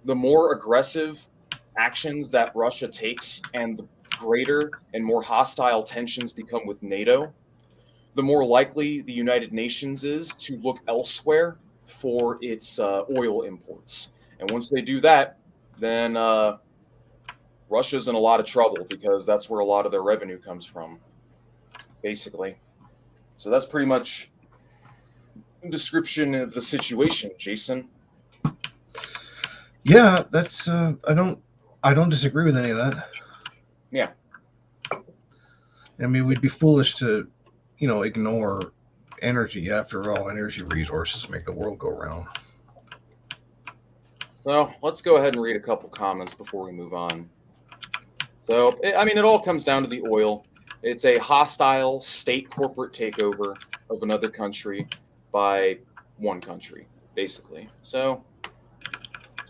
the more aggressive actions that Russia takes and the greater and more hostile tensions become with NATO, the more likely the United Nations is to look elsewhere for its oil imports. And once they do that, then Russia's in a lot of trouble, because that's where a lot of their revenue comes from, basically. So that's pretty much a description of the situation, Jason. Yeah, that's I don't disagree with any of that. Yeah. I mean, we'd be foolish to, ignore energy. After all, energy resources make the world go round. So let's go ahead and read a couple comments before we move on. So, it all comes down to the oil. It's a hostile state corporate takeover of another country by one country, basically. So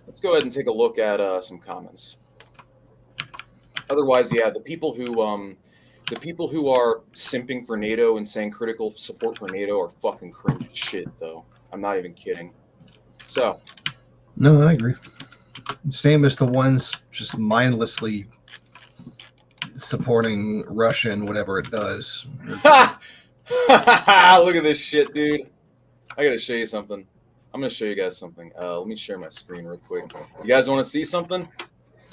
let's go ahead and take a look at some comments. Otherwise, yeah, the people who are simping for NATO and saying critical support for NATO are fucking cringe as shit, though. I'm not even kidding. So. No, I agree. Same as the ones just mindlessly supporting Russia and whatever it does. Look at this shit, dude. I gotta show you something. I'm gonna show you guys something. Let me share my screen real quick. You guys want to see something?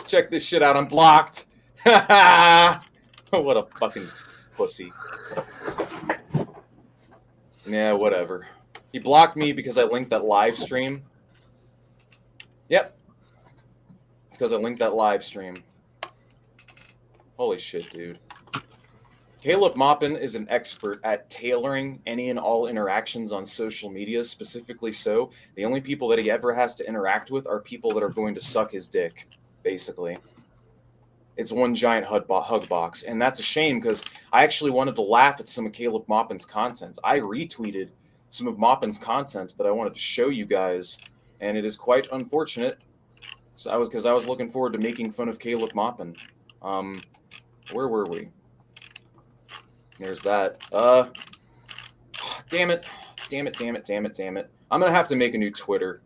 Check this shit out. I'm blocked. What a fucking pussy. Yeah, whatever. He blocked me because I linked that live stream. Yep. It's because I linked that live stream. Holy shit, dude. Caleb Maupin is an expert at tailoring any and all interactions on social media. Specifically so, the only people that he ever has to interact with are people that are going to suck his dick, basically. It's one giant hug box, and that's a shame, because I actually wanted to laugh at some of Caleb Maupin's content. I retweeted some of Maupin's content that I wanted to show you guys, and it is quite unfortunate. So because I was looking forward to making fun of Caleb Maupin. Where were we? There's that. Damn it. I'm gonna have to make a new Twitter.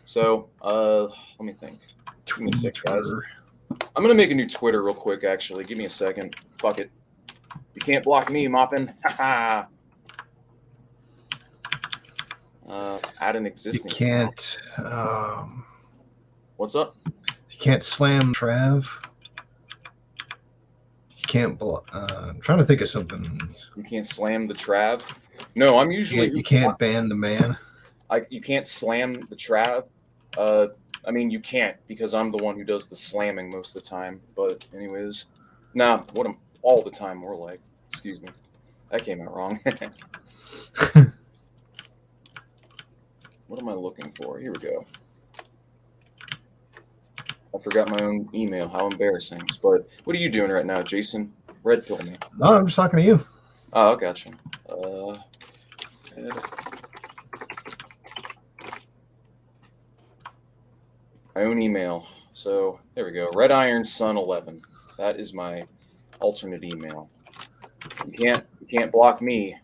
So, let me think. Give me a sec, guys. I'm gonna make a new Twitter real quick, actually. Give me a second. Fuck it. You can't block me, Maupin. Haha. Add an existing. You can't. What's up? You can't slam Trav. You can't. I'm trying to think of something. You can't slam the Trav. No, I'm usually. You can't ban the man. You can't slam the Trav. I mean, you can't because I'm the one who does the slamming most of the time. But anyways, nah, what am all the time more like? Excuse me, that came out wrong. What am I looking for? Here we go. I forgot my own email. How embarrassing. But what are you doing right now, Jason? Red pill me. No, I'm just talking to you. Oh, gotcha. My own email. So there we go. Red Iron Sun 11. That is my alternate email. You can't block me.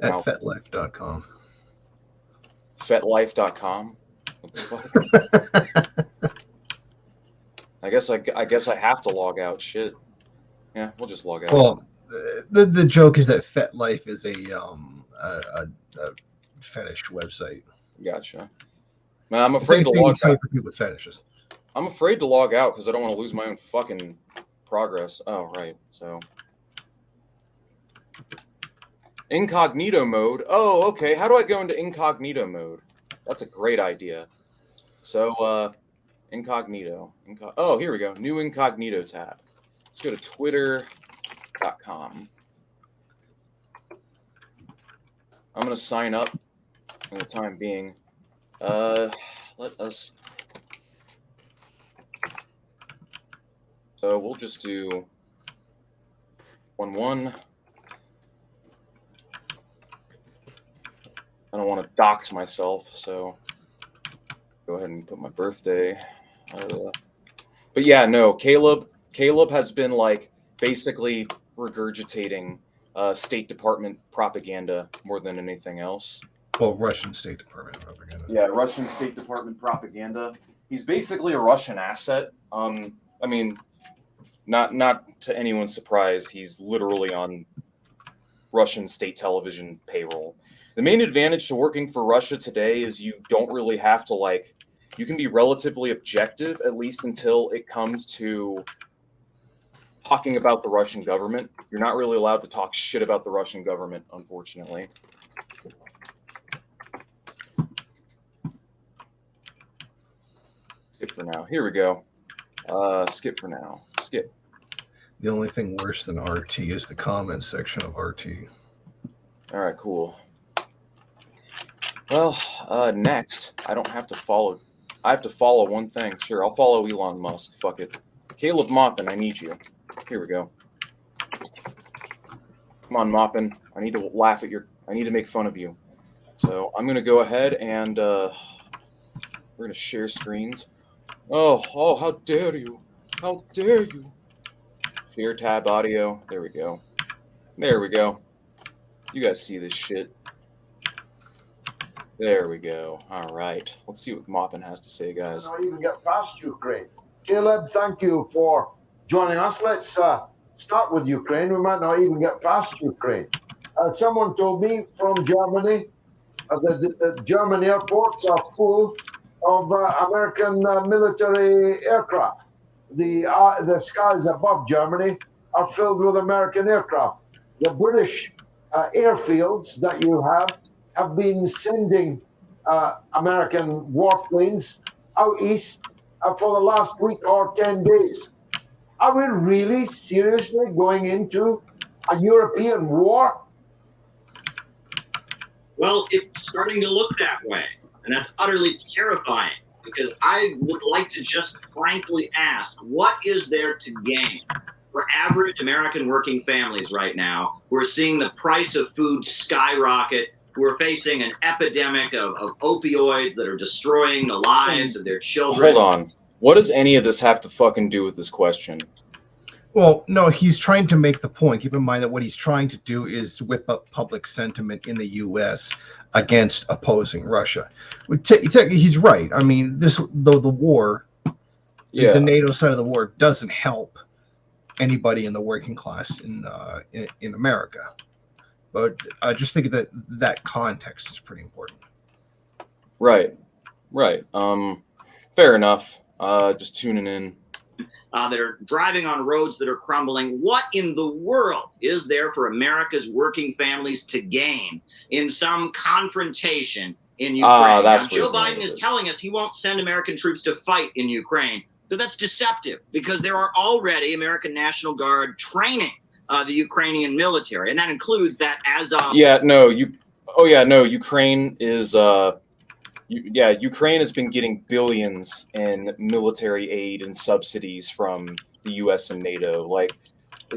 At Wow. fetlife.com. Fetlife.com. What the fuck? I guess I have to log out. Shit. Yeah, we'll just log out. Well, the joke is that FetLife is a fetish website. Gotcha. Man, I'm afraid to log out for people with fetishes. I'm afraid to log out because I don't want to lose my own fucking progress. Oh, right. So incognito mode. Oh, okay. How do I go into incognito mode? That's a great idea. So incognito. Oh, here we go. New incognito tab. Let's go to twitter.com. I'm going to sign up for the time being. Let us. So we'll just do 1-1. I don't want to dox myself, so go ahead and put my birthday. But yeah, no, Caleb has been like basically regurgitating State Department propaganda more than anything else. Well, Russian State Department propaganda. Yeah, Russian State Department propaganda. He's basically a Russian asset. I mean, not to anyone's surprise, he's literally on Russian state television payroll. The main advantage to working for Russia today is you don't really have to you can be relatively objective, at least until it comes to talking about the Russian government. You're not really allowed to talk shit about the Russian government, unfortunately. Skip for now. Here we go. Skip for now. Skip. The only thing worse than RT is the comments section of RT. All right, cool. Well, next, I don't have to follow. I have to follow one thing. Sure, I'll follow Elon Musk. Fuck it. Caleb Maupin, I need you. Here we go. Come on, Maupin. I need to laugh at your. I need to make fun of you. So I'm gonna go ahead and we're gonna share screens. Oh, how dare you? How dare you? Share tab audio. There we go. There we go. You guys see this shit. There we go. All right. Let's see what Maupin has to say, guys. Not even get past Ukraine. Caleb, thank you for joining us. Let's start with Ukraine. We might not even get past Ukraine. Someone told me from Germany the German airports are full of American military aircraft. The skies above Germany are filled with American aircraft. The British airfields that you have been sending American warplanes out east for the last week or 10 days. Are we really seriously going into a European war? Well, it's starting to look that way, and that's utterly terrifying, because I would like to just frankly ask, what is there to gain for average American working families right now who are seeing the price of food skyrocket, who are facing an epidemic of opioids that are destroying the lives of their children? Hold on. What does any of this have to fucking do with this question? Well, no, he's trying to make the point. Keep in mind that what he's trying to do is whip up public sentiment in the U.S. against opposing Russia. He's right. I mean, the war, the NATO side of the war doesn't help anybody in the working class in America. But I just think that context is pretty important. Right. Fair enough. Just tuning in. That are driving on roads that are crumbling. What in the world is there for America's working families to gain in some confrontation in Ukraine. That's now, Joe Biden is telling us he won't send American troops to fight in Ukraine. But that's deceptive because there are already American National Guard training the Ukrainian military. And that includes that as of... Ukraine is... Ukraine has been getting billions in military aid and subsidies from the U.S. and NATO. Like,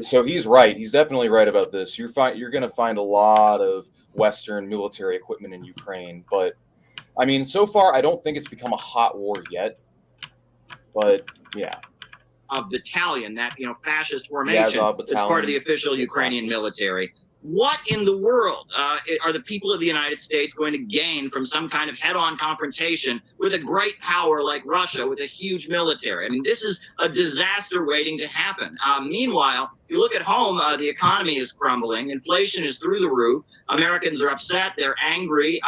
so he's right. He's definitely right about this. You're going to find a lot of Western military equipment in Ukraine. But, I mean, so far, I don't think it's become a hot war yet. But, yeah. A battalion, that, fascist formation, that's part of the official Ukrainian military. What in the world are the people of the United States going to gain from some kind of head-on confrontation with a great power like Russia with a huge military? I mean, this is a disaster waiting to happen. Meanwhile, if you look at home, the economy is crumbling. Inflation is through the roof. Americans are upset. They're angry.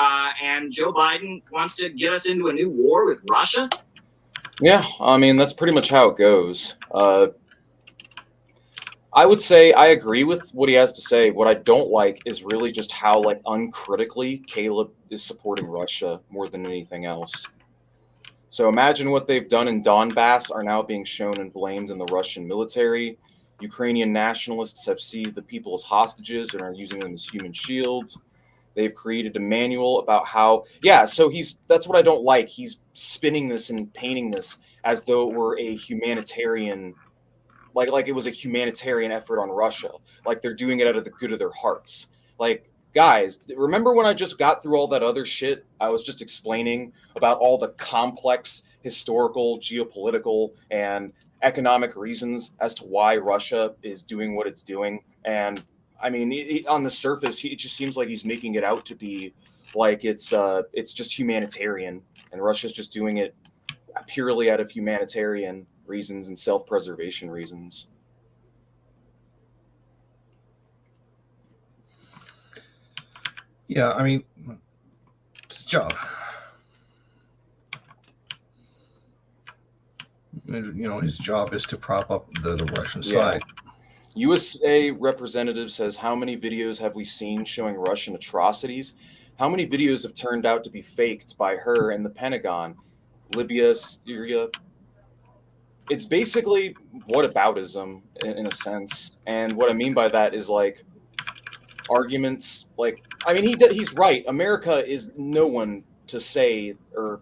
And Joe Biden wants to get us into a new war with Russia? Yeah, I mean, that's pretty much how it goes. I would say I agree with what he has to say. What I don't like is really just how uncritically Caleb is supporting Russia more than anything else. So imagine what they've done in Donbass are now being shown and blamed in the Russian military. Ukrainian nationalists have seized the people as hostages and are using them as human shields. They've created a manual about how, so that's what I don't like. He's spinning this and painting this as though it were a humanitarian, like it was a humanitarian effort on Russia. Like they're doing it out of the good of their hearts. Like, guys, remember when I just got through all that other shit? I was just explaining about all the complex historical, geopolitical, and economic reasons as to why Russia is doing what it's doing. And I mean, on the surface, it just seems like he's making it out to be like it's just humanitarian, and Russia's just doing it purely out of humanitarian reasons and self-preservation reasons. Yeah, I mean, it's his job. His job is to prop up the Russian side. USA representative says, how many videos have we seen showing Russian atrocities? How many videos have turned out to be faked by her and the Pentagon? Libya, Syria. It's basically whataboutism in a sense. And what I mean by that is arguments he's right. America is no one to say or,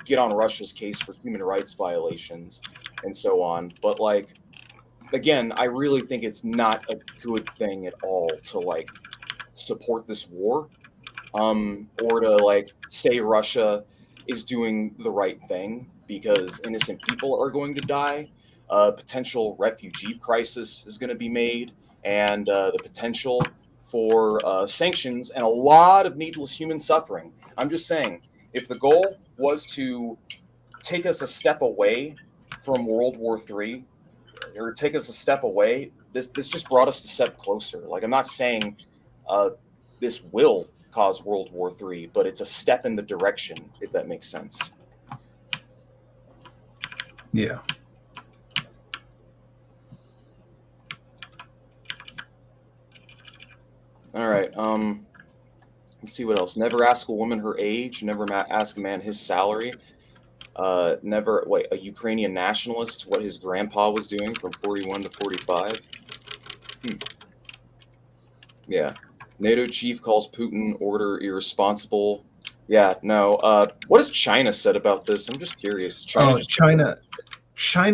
get on Russia's case for human rights violations and so on. But again, I really think it's not a good thing at all to support this war, or to say Russia is doing the right thing because innocent people are going to die. A potential refugee crisis is going to be made, and the potential for sanctions and a lot of needless human suffering. I'm just saying, if the goal was to take us a step away from World War III, or take us a step away, this just brought us a step closer. I'm not saying this will cause World War III, but it's a step in the direction, if that makes sense. Yeah. All right. Let's see what else. Never ask a woman her age. Never ask a man his salary. A Ukrainian nationalist, what his grandpa was doing from 41 to 45. Yeah. NATO chief calls Putin order irresponsible. Yeah, no. What has China said about this? I'm just curious. China,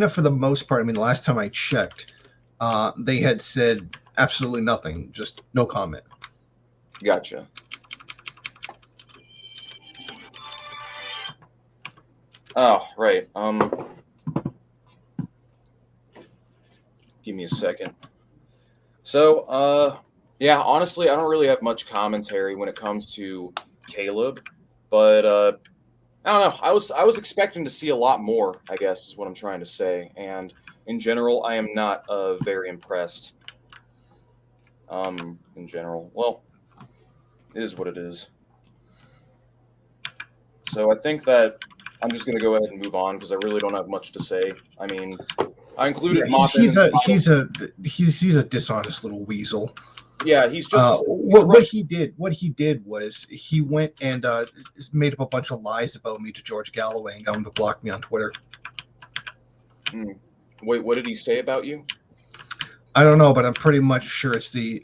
for the most part, I mean, the last time I checked, they had said absolutely nothing, just no comment. Gotcha. Oh, right. Give me a second. So, honestly, I don't really have much commentary when it comes to Caleb, but I don't know. I was expecting to see a lot more, I guess, is what I'm trying to say. And in general, I am not very impressed. In general, well, it is what it is. So I think that I'm just going to go ahead and move on because I really don't have much to say. I mean, I included Maupin. He's a dishonest little weasel. Yeah, he's just he's a what he did was he went and made up a bunch of lies about me to George Galloway and got him to block me on Twitter. Wait, what did he say about you? I don't know, but I'm pretty much sure it's the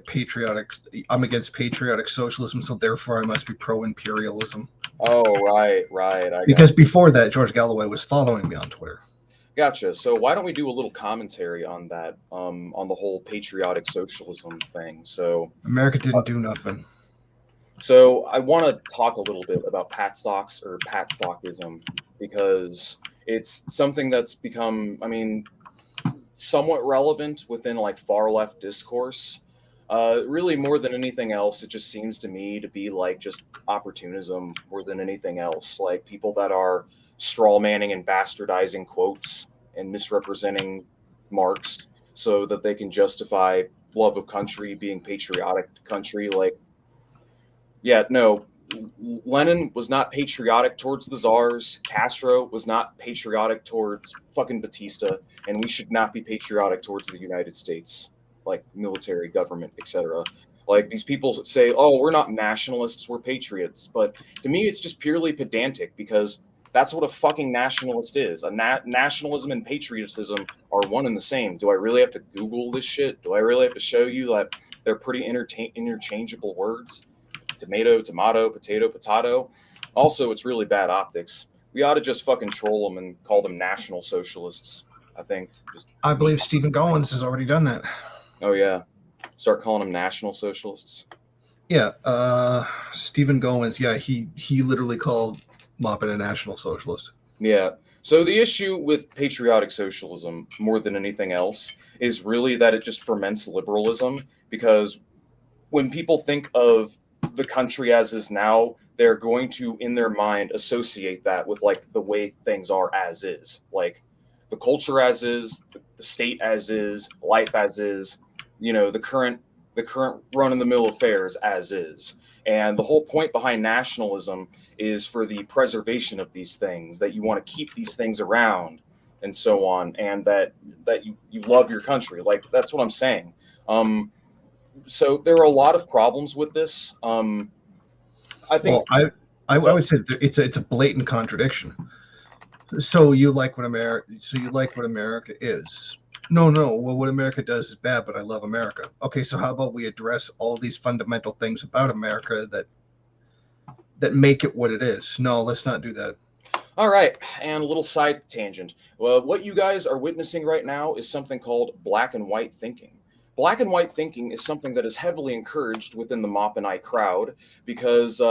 patriotic. I'm against patriotic socialism, so therefore I must be pro-imperialism. Oh, right. Because before that, George Galloway was following me on Twitter. Gotcha. So why don't we do a little commentary on that, on the whole patriotic socialism thing? So America didn't do nothing. So I want to talk a little bit about Patsox or Patchlockism, because it's something that's become, I mean, somewhat relevant within like far left discourse. Really, more than anything else, it just seems to me to be like just opportunism more than anything else. Like people that are straw manning and bastardizing quotes and misrepresenting Marx so that they can justify love of country, being patriotic country. Like, yeah, no, Lenin was not patriotic towards the czars. Castro was not patriotic towards fucking Batista, and we should not be patriotic towards the United States, like military, government, etc. Like these people say, "Oh, we're not nationalists, we're patriots," but to me, it's just purely pedantic because that's what a fucking nationalist is. Nationalism and patriotism are one and the same. Do I really have to Google this shit? Do I really have to show you that they're pretty interchangeable words? Tomato, potato. Also, it's really bad optics. We ought to just fucking troll them and call them national socialists, I think. I believe Stephen Goins has already done that. Oh, yeah. Start calling them national socialists. Yeah, Stephen Goins, yeah, he literally called Maupin a national socialist. Yeah. So the issue with patriotic socialism, more than anything else, is really that it just ferments liberalism, because when people think of the country as is now, they're going to, in their mind, associate that with like the way things are as is, like the culture as is, the state as is, life as is, you know, the current run-of-the-mill affairs as is. And the whole point behind nationalism is for the preservation of these things, that you want to keep these things around and so on, and that you love your country. Like, that's what I'm saying. So there are a lot of problems with this. I think. Well, I would say it's a blatant contradiction. So you like what America is. No. Well, what America does is bad, but I love America. Okay, so how about we address all these fundamental things about America that make it what it is? No, let's not do that. All right, and a little side tangent. Well, what you guys are witnessing right now is something called black and white thinking. Black and white thinking is something that is heavily encouraged within the Maupinite crowd because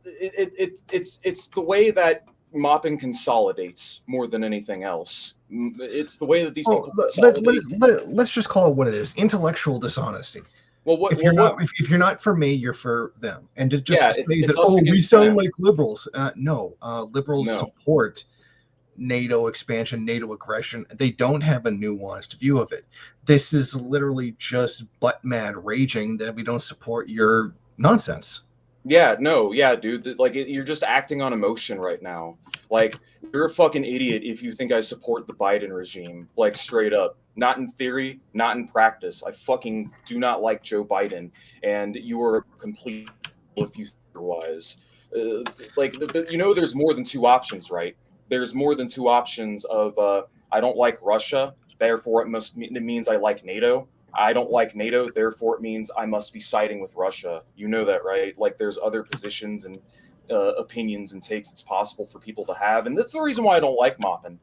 it's the way that Maupin consolidates more than anything else. It's the way that these people consolidate. Let's just call it what it is: intellectual dishonesty. Well, if you're not for me, you're for them, and to just say that we sound like liberals. No, liberals support NATO expansion, NATO aggression. They don't have a nuanced view of it. This is literally just butt mad raging that we don't support your nonsense. Yeah, no, yeah, dude. Like, you're just acting on emotion right now. Like, you're a fucking idiot if you think I support the Biden regime. Like, straight up. Not in theory, not in practice. I fucking do not like Joe Biden. And you are a complete if you think otherwise. You know, there's more than two options, right? There's more than two options of I don't like Russia, therefore it means I like NATO. I don't like NATO, therefore it means I must be siding with Russia. You know that, right? Like, there's other positions and opinions and takes it's possible for people to have. And that's the reason why I don't like Maupin.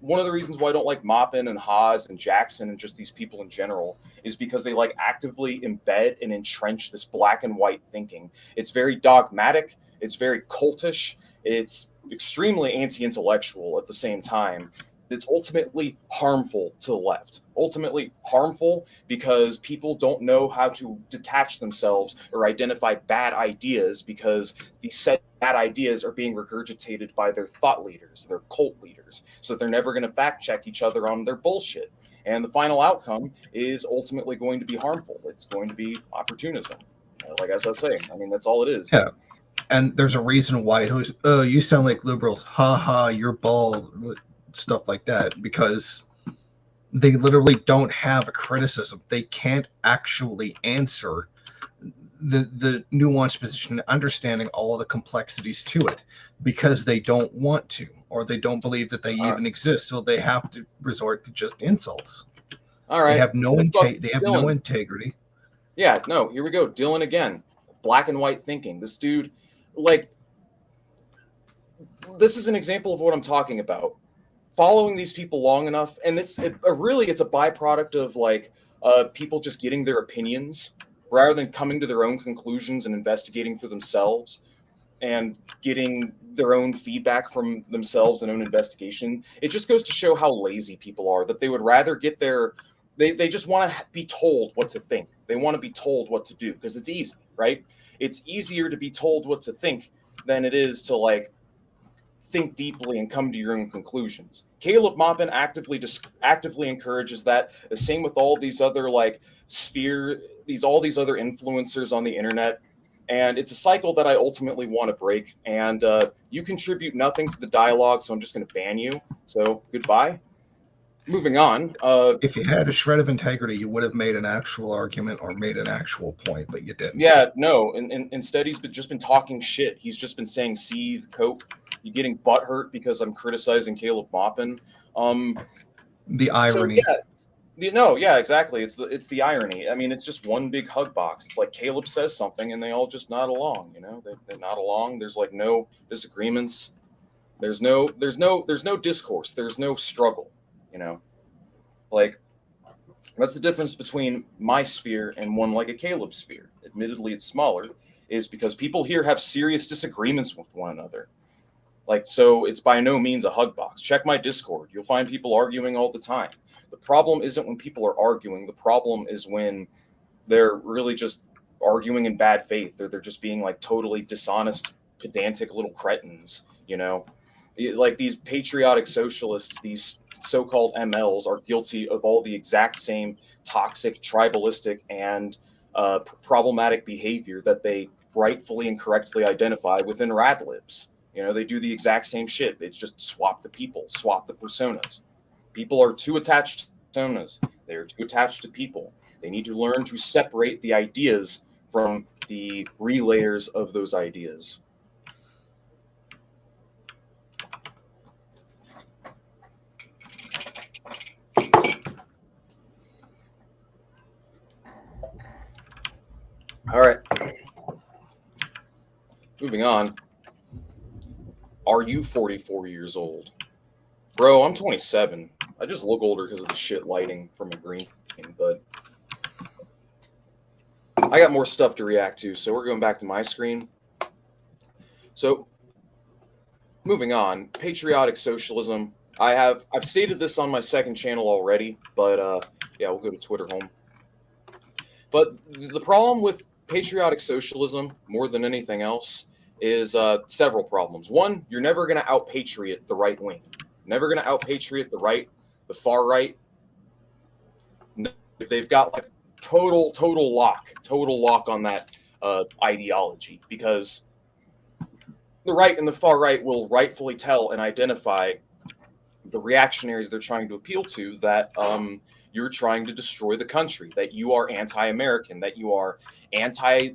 One of the reasons why I don't like Maupin and Haas and Jackson and just these people in general is because they like actively embed and entrench this black and white thinking. It's very dogmatic. It's very cultish. It's extremely anti-intellectual at the same time. It's ultimately harmful to the left. Ultimately harmful because people don't know how to detach themselves or identify bad ideas because these said bad ideas are being regurgitated by their thought leaders, their cult leaders. So they're never going to fact check each other on their bullshit. And the final outcome is ultimately going to be harmful. It's going to be opportunism. Like as I was saying, I mean, that's all it is. Yeah. And there's a reason why it was, oh, you sound like liberals. Ha ha, you're bald. Stuff like that, because They literally don't have a criticism. They can't actually answer the nuanced position, understanding all the complexities to it, because they don't want to, or they don't believe that they even exist. So they have to resort to just insults. All right. They have no they have no Dylan. integrity. Yeah, no, here we go. Dylan again. Black and white thinking. This dude, like, this is an example of what I'm talking about. Following these people long enough, and really it's a byproduct of like people just getting their opinions rather than coming to their own conclusions and investigating for themselves and getting their own feedback from themselves and own investigation. It just goes to show how lazy people are, that they would rather get they just want to be told what to think. They want to be told what to do because it's easy, right? It's easier to be told what to think than it is to like think deeply and come to your own conclusions. Caleb Maupin actively encourages that. The same with all these other like all these other influencers on the internet. And it's a cycle that I ultimately want to break. And you contribute nothing to the dialogue, so I'm just going to ban you. So goodbye. Moving on. If you had a shred of integrity, you would have made an actual argument or made an actual point, but you didn't. Yeah, no. Instead, he's just been talking shit. He's just been saying seethe, cope. You're getting butthurt because I'm criticizing Caleb Maupin. The irony. So, yeah, exactly. It's the irony. I mean, it's just one big hug box. It's like Caleb says something and they all just nod along. You know, they nod along. There's like no disagreements. There's no discourse. There's no struggle. You know, like that's the difference between my sphere and one like a Caleb sphere. Admittedly, it's smaller, is because people here have serious disagreements with one another. Like, so it's by no means a hug box. Check my Discord. You'll find people arguing all the time. The problem isn't when people are arguing. The problem is when they're really just arguing in bad faith, or they're just being like totally dishonest, pedantic little cretins, you know? Like these patriotic socialists, these so-called MLs are guilty of all the exact same toxic, tribalistic, and problematic behavior that they rightfully and correctly identify within radlibs. You know, they do the exact same shit. It's just swap the people, swap the personas. People are too attached to personas. They are too attached to people. They need to learn to separate the ideas from the relayers of those ideas. All right. Moving on. Are you 44 years old? Bro, I'm 27. I just look older because of the shit lighting from a green screen, but I got more stuff to react to, so we're going back to my screen. So, moving on, patriotic socialism. I've stated this on my second channel already, but yeah, we'll go to Twitter home. But the problem with patriotic socialism, more than anything else, is several problems. One, you're never going to out-patriot the right wing. Never going to out-patriot the right, the far right. They've got like total lock on that ideology, because the right and the far right will rightfully tell and identify the reactionaries they're trying to appeal to, that you're trying to destroy the country, that you are anti-American, that you are anti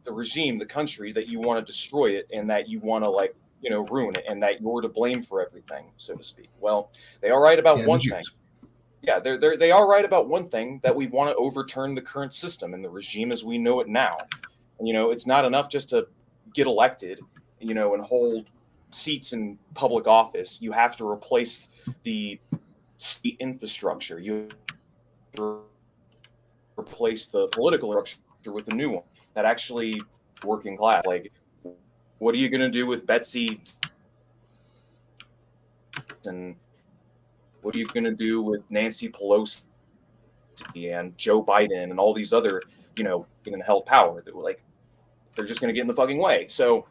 the regime, the country, that you want to destroy it, and that you want to, like, you know, ruin it, and that you're to blame for everything, so to speak. Well, they are right about one thing. Yeah, they are right about one thing, that we want to overturn the current system and the regime as we know it now. And, you know, it's not enough just to get elected, you know, and hold seats in public office. You have to replace the state infrastructure. You have to replace the political infrastructure with a new one that actually working class. Like, what are you going to do with Betsy? And what are you going to do with Nancy Pelosi and Joe Biden and all these other, you know, in held power that, like, they're just going to get in the fucking way. So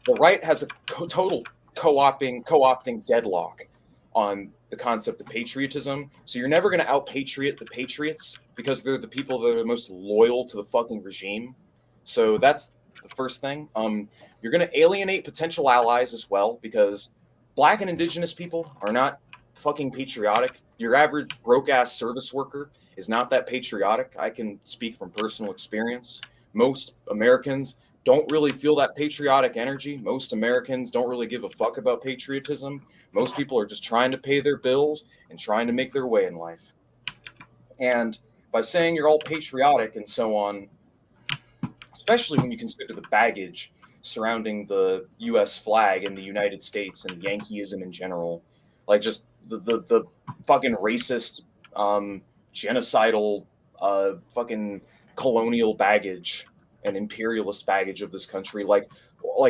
the right has a total co-opting deadlock on the concept of patriotism. So you're never going to out-patriot the patriots, because they're the people that are most loyal to the fucking regime. So that's the first thing. You're going to alienate potential allies as well, because Black and Indigenous people are not fucking patriotic. your average broke-ass service worker is not that patriotic. I can speak from personal experience. Most Americans don't really feel that patriotic energy. Most Americans don't really give a fuck about patriotism. Most people are just trying to pay their bills and trying to make their way in life. And by saying you're all patriotic and so on, especially when you consider the baggage surrounding the U.S. flag and the United States and Yankeeism in general, like just the fucking racist, genocidal, fucking colonial baggage and imperialist baggage of this country. Like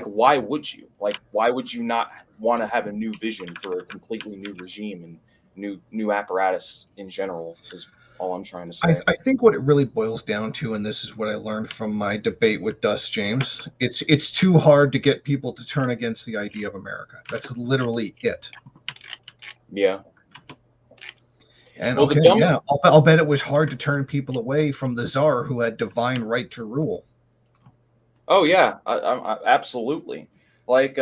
why would you? Like, why would you not want to have a new vision for a completely new regime and new apparatus in general? Is all I'm trying to say. I think what it really boils down to, and this is what I learned from my debate with Dust James, it's too hard to get people to turn against the idea of America. That's literally it. Yeah. And well, okay, I'll bet it was hard to turn people away from the Tsar who had divine right to rule. Oh yeah, I absolutely. Like,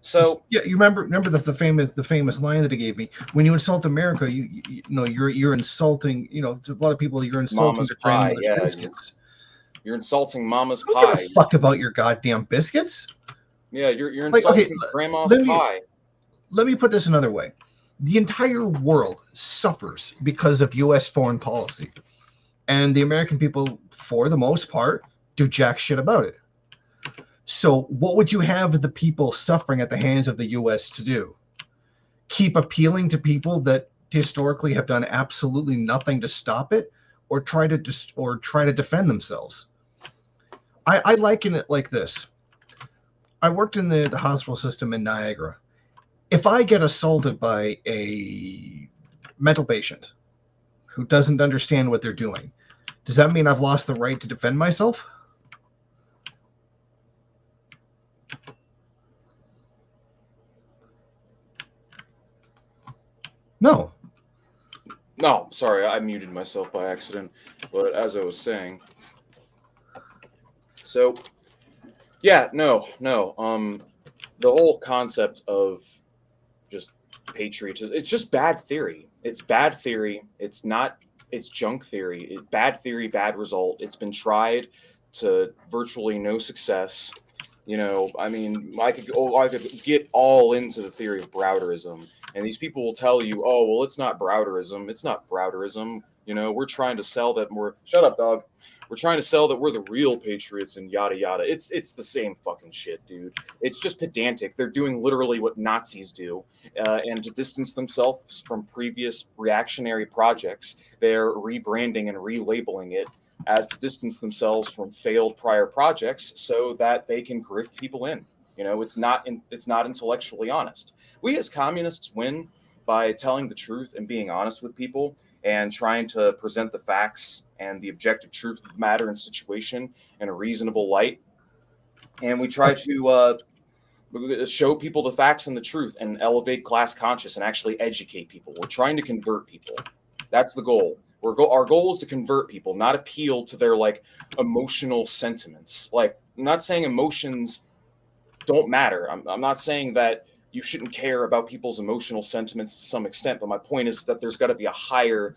so yeah, you remember the famous line that he gave me: when you insult America, you know you're insulting. You know, to a lot of people, you're insulting Mama's their pie. grandmother's Yeah, biscuits. You're insulting Mama's I don't pie. give a fuck about your goddamn biscuits. Yeah, you're insulting Grandma's pie. Let me put this another way: the entire world suffers because of U.S. foreign policy, and the American people, for the most part, do jack shit about it. So what would you have the people suffering at the hands of the U.S. to do? Keep appealing to people that historically have done absolutely nothing to stop it, or try to defend themselves? I liken it like this. I worked in the hospital system in Niagara. If I get assaulted by a mental patient who doesn't understand what they're doing, does that mean I've lost the right to defend myself? No. No, sorry, I muted myself by accident. But as I was saying, so yeah, no. The whole concept of just patriotism, it's just bad theory. It's bad theory. It's junk theory. Bad theory, bad result. It's been tried to virtually no success. You know, I mean, I could get all into the theory of Browderism, and these people will tell you, oh, well, it's not Browderism. It's not Browderism. You know, we're trying to sell that shut up, dog. We're trying to sell that we're the real patriots and yada yada. It's the same fucking shit, dude. It's just pedantic. They're doing literally what Nazis do, and to distance themselves from previous reactionary projects, they're rebranding and relabeling it as to distance themselves from failed prior projects so that they can grift people in. You know, it's not intellectually honest. We as communists win by telling the truth and being honest with people and trying to present the facts and the objective truth of the matter and situation in a reasonable light. And we try to show people the facts and the truth and elevate class conscious and actually educate people. We're trying to convert people. That's the goal. Our goal is to convert people, not appeal to their like emotional sentiments. Like, I'm not saying emotions don't matter. I'm not saying that you shouldn't care about people's emotional sentiments to some extent, but my point is that there's got to be a higher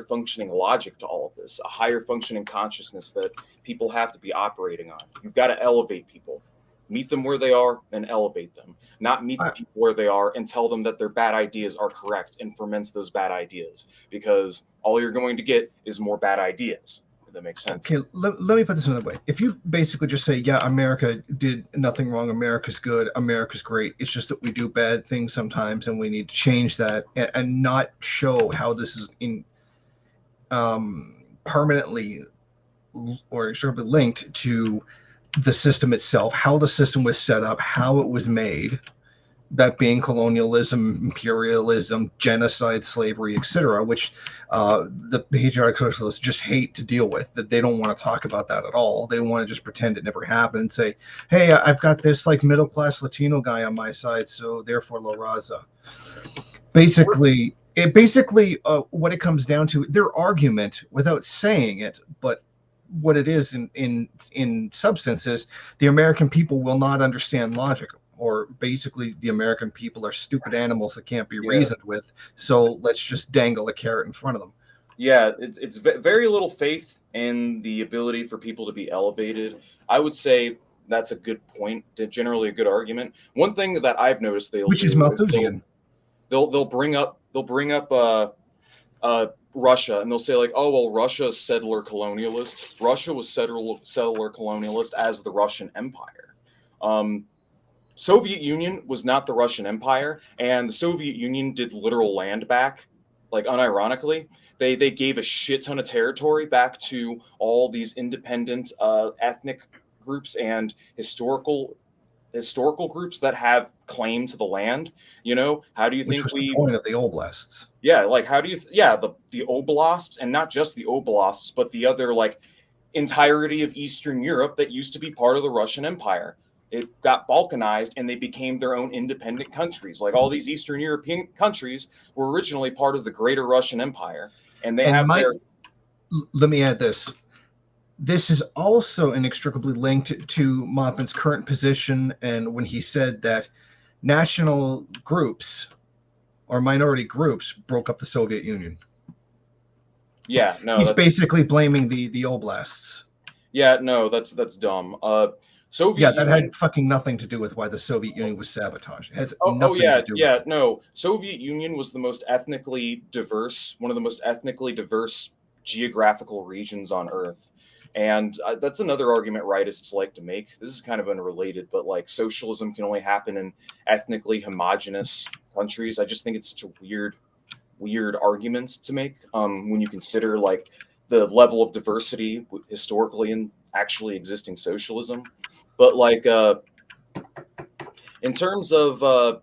functioning logic to all of this, a higher functioning consciousness that people have to be operating on. You've got to elevate people. Meet them where they are and elevate them, not meet the people where they are and tell them that their bad ideas are correct and ferments those bad ideas, because all you're going to get is more bad ideas. If that makes sense. Okay, let me put this another way. If you basically just say, yeah, America did nothing wrong, America's good, America's great, it's just that we do bad things sometimes and we need to change that, and not show how this is permanently or extremely linked to the system itself, how the system was set up, how it was made, that being colonialism, imperialism, genocide, slavery, etc., which the patriotic socialists just hate to deal with. That they don't want to talk about that at all. They want to just pretend it never happened and say, hey, I've got this like middle class Latino guy on my side, so therefore La Raza. Basically, what it comes down to, their argument, without saying it, but what it is in substance, is the American people will not understand logic. or basically the American people are stupid animals that can't be Yeah. reasoned with. So let's just dangle a carrot in front of them. Yeah, it's very little faith in the ability for people to be elevated. I would say that's a good point, generally a good argument. One thing that I've noticed they'll Which is do Malthusian. they'll bring up Russia, and they'll say like, oh well, Russia is settler colonialist. Russia was settler colonialist as the Russian Empire. Soviet Union was not the Russian Empire, and the Soviet Union did literal land back, like unironically. They gave a shit ton of territory back to all these independent ethnic groups and historical groups that have claim to the land. You know, how do you Which think was the point of the oblasts. Yeah, like how do you the oblasts, and not just the oblasts, but the other like entirety of Eastern Europe that used to be part of the Russian Empire. It got balkanized and they became their own independent countries. Like all these Eastern European countries were originally part of the greater Russian Empire, and they have their. Let me add this. This is also inextricably linked to Maupin's current position, and when he said that national groups or minority groups broke up the Soviet Union. Yeah, no, he's basically blaming the oblasts. Yeah, no, that's dumb. Soviet that Union, had fucking nothing to do with why the Soviet Union was sabotaged. It has nothing to do with it. No. Soviet Union was the most ethnically diverse, one of the most ethnically diverse geographical regions on Earth. And that's another argument rightists like to make. This is kind of unrelated, but like socialism can only happen in ethnically homogenous countries. I just think it's such a weird arguments to make when you consider like the level of diversity historically in actually existing socialism. But like in terms of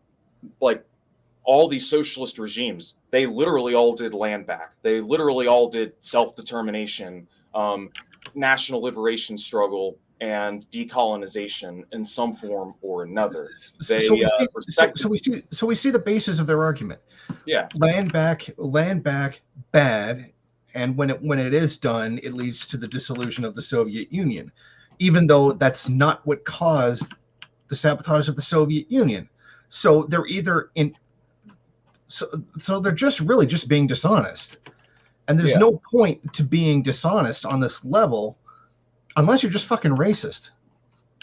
like all these socialist regimes, they literally all did land back. They literally all did self-determination, national liberation struggle, and decolonization in some form or another. So we see the basis of their argument. Yeah, land back, bad, and when it is done, it leads to the dissolution of the Soviet Union, even though that's not what caused the sabotage of the Soviet Union. So they're either in, so they're just really just being dishonest, and there's no point to being dishonest on this level unless you're just fucking racist.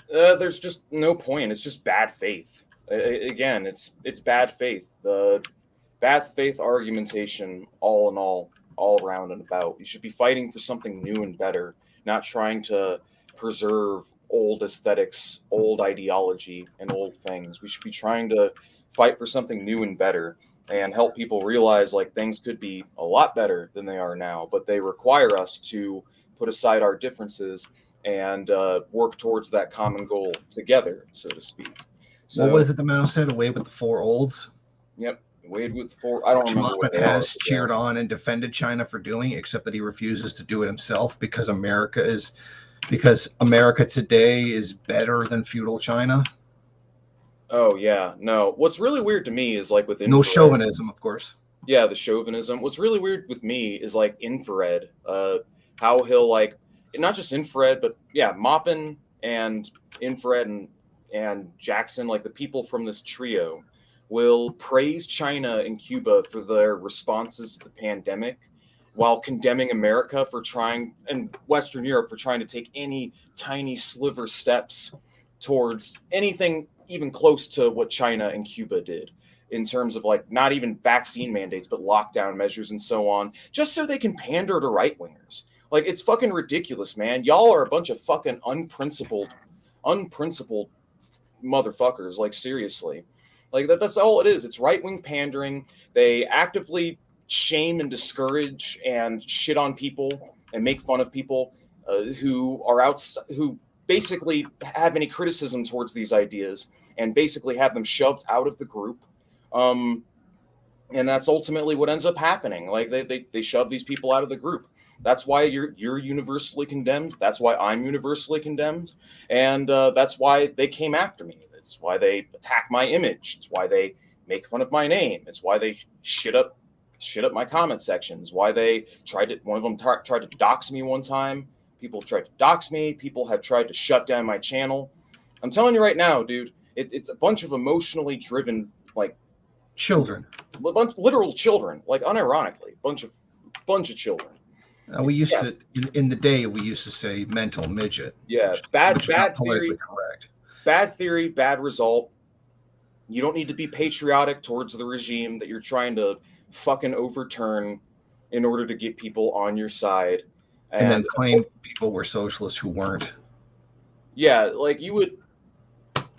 There's just no point. It's just bad faith. Again, it's bad faith. The bad faith argumentation, all in all around and about. You should be fighting for something new and better, not trying to preserve old aesthetics, old ideology, and old things. We should be trying to fight for something new and better and help people realize like things could be a lot better than they are now, but they require us to put aside our differences and work towards that common goal together, so to speak. So, what was it the Mao said? Away with the four olds? Yep. Away with the four. I don't remember what they has cheered on and defended China for doing, except that he refuses to do it himself because America today is better than feudal China. Oh yeah, no. What's really weird to me is like with infrared, no chauvinism, of course. Yeah, the chauvinism. What's really weird with me is like infrared. How he'll like not just infrared, but yeah, Maupin and infrared and Jackson, like the people from this trio, will praise China and Cuba for their responses to the pandemic, while condemning America for trying and Western Europe for trying to take any tiny sliver steps towards anything even close to what China and Cuba did in terms of like not even vaccine mandates, but lockdown measures and so on, just so they can pander to right wingers. Like it's fucking ridiculous, man. Y'all are a bunch of fucking unprincipled motherfuckers. Like seriously, like that's all it is. It's right wing pandering. They actively shame and discourage and shit on people and make fun of people who are who basically have any criticism towards these ideas and basically have them shoved out of the group. And that's ultimately what ends up happening. Like they shove these people out of the group. That's why you're universally condemned. That's why I'm universally condemned. And that's why they came after me. It's why they attack my image. It's why they make fun of my name. It's why they shit up my comment sections. Why they one of them tried to dox me one time. People have tried to dox me. People have tried to shut down my channel. I'm telling you right now, dude, It's a bunch of emotionally driven, like, Children. literal children, like, unironically, bunch of children. We used to in the day we used to say mental midget. Yeah, which is not bad politically theory, correct. bad theory, bad result. You don't need to be patriotic towards the regime that you're trying to fucking overturn in order to get people on your side. And then claim people were socialists who weren't. Yeah, like you would.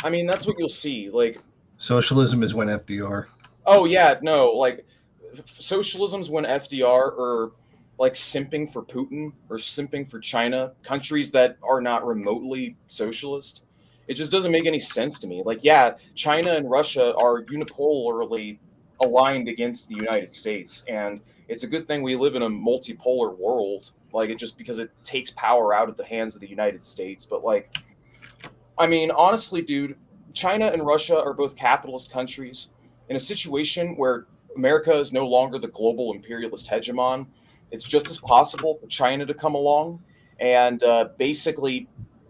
I mean, that's what you'll see. Like, socialism is when FDR. Oh yeah, no, like socialism's when FDR or like simping for Putin or simping for China, countries that are not remotely socialist. It just doesn't make any sense to me. Like, yeah, China and Russia are unipolarly aligned against the United States, and it's a good thing we live in a multipolar world. Like, it just because it takes power out of the hands of the United States. But like, I mean, honestly, dude, China and Russia are both capitalist countries. In a situation where America is no longer the global imperialist hegemon, it's just as possible for China to come along and basically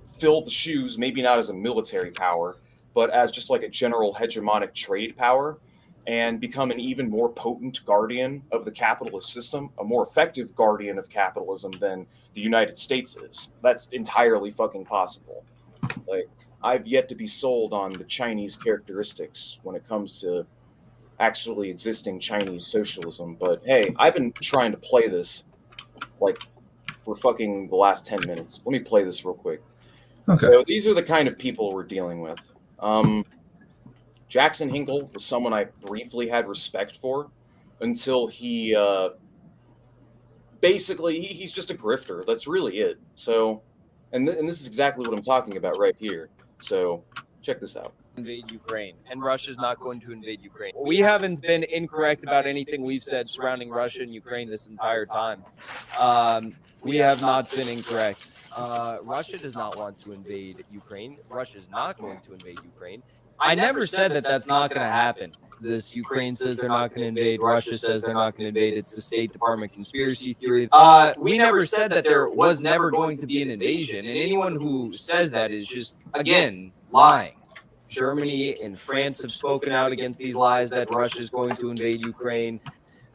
fill the shoes, maybe not as a military power, but as just like a general hegemonic trade power, and become an even more potent guardian of the capitalist system, a more effective guardian of capitalism than the United States is. That's entirely fucking possible. Like, I've yet to be sold on the Chinese characteristics when it comes to actually existing Chinese socialism. But hey, I've been trying to play this like for fucking the last 10 minutes. Let me play this real quick. Okay. So these are the kind of people we're dealing with. Jackson Hinkle was someone I briefly had respect for until he basically he's just a grifter. That's really it. So, and this is exactly what I'm talking about right here. So check this out. Invade Ukraine, and Russia's not going to invade Ukraine. We haven't been incorrect about anything we've said surrounding Russia and Ukraine this entire time. We have not been incorrect. Russia does not want to invade Ukraine. Russia is not going to invade Ukraine. I never said that that's not going to happen. This Ukraine says they're not going to invade. Russia says they're not going to invade. It's the State Department conspiracy theory. We never said that there was never going to be an invasion. And anyone who says that is just, again, lying. Germany and France have spoken out against these lies that Russia is going to invade Ukraine.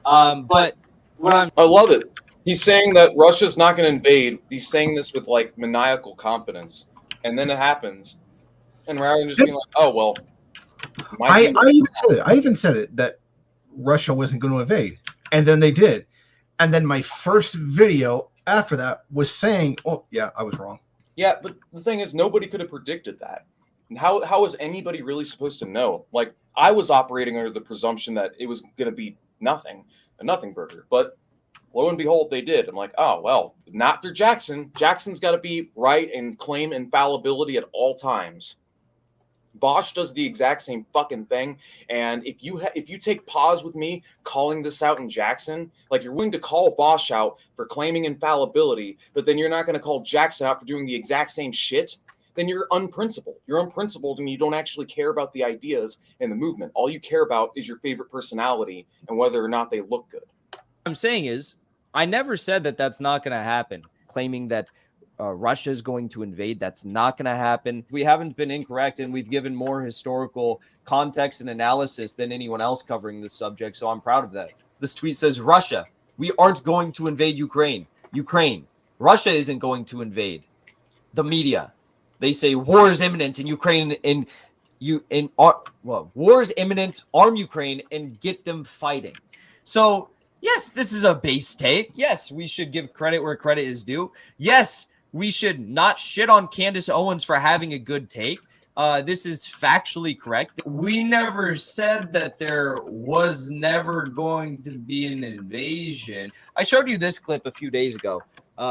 But what I love it. He's saying that Russia's not going to invade. He's saying this with like maniacal confidence. And then it happens. And rather than just being like, oh, well. I even said it that Russia wasn't going to invade. And then they did. And then my first video after that was saying, oh, yeah, I was wrong. Yeah, but the thing is, nobody could have predicted that. And how is anybody really supposed to know? Like, I was operating under the presumption that it was going to be nothing, a nothing burger. But lo and behold, they did. I'm like, oh, well, not for Jackson. Jackson's got to be right and claim infallibility at all times. Bosch does the exact same fucking thing. And if you take pause with me calling this out in Jackson, like you're willing to call Bosch out for claiming infallibility, but then you're not going to call Jackson out for doing the exact same shit, then you're unprincipled. You're unprincipled and you don't actually care about the ideas and the movement. All you care about is your favorite personality and whether or not they look good. What I'm saying is, I never said that that's not going to happen. Claiming that Russia is going to invade, that's not going to happen. We haven't been incorrect, and we've given more historical context and analysis than anyone else covering this subject, so I'm proud of that. This tweet says, Russia, we aren't going to invade Ukraine. Ukraine, Russia isn't going to invade. The media, they say war is imminent in Ukraine, war is imminent, arm Ukraine, and get them fighting. So, yes, this is a base take. Yes, we should give credit where credit is due. Yes, we should not shit on Candace Owens for having a good take. This is factually correct. We never said that there was never going to be an invasion. I showed you this clip a few days ago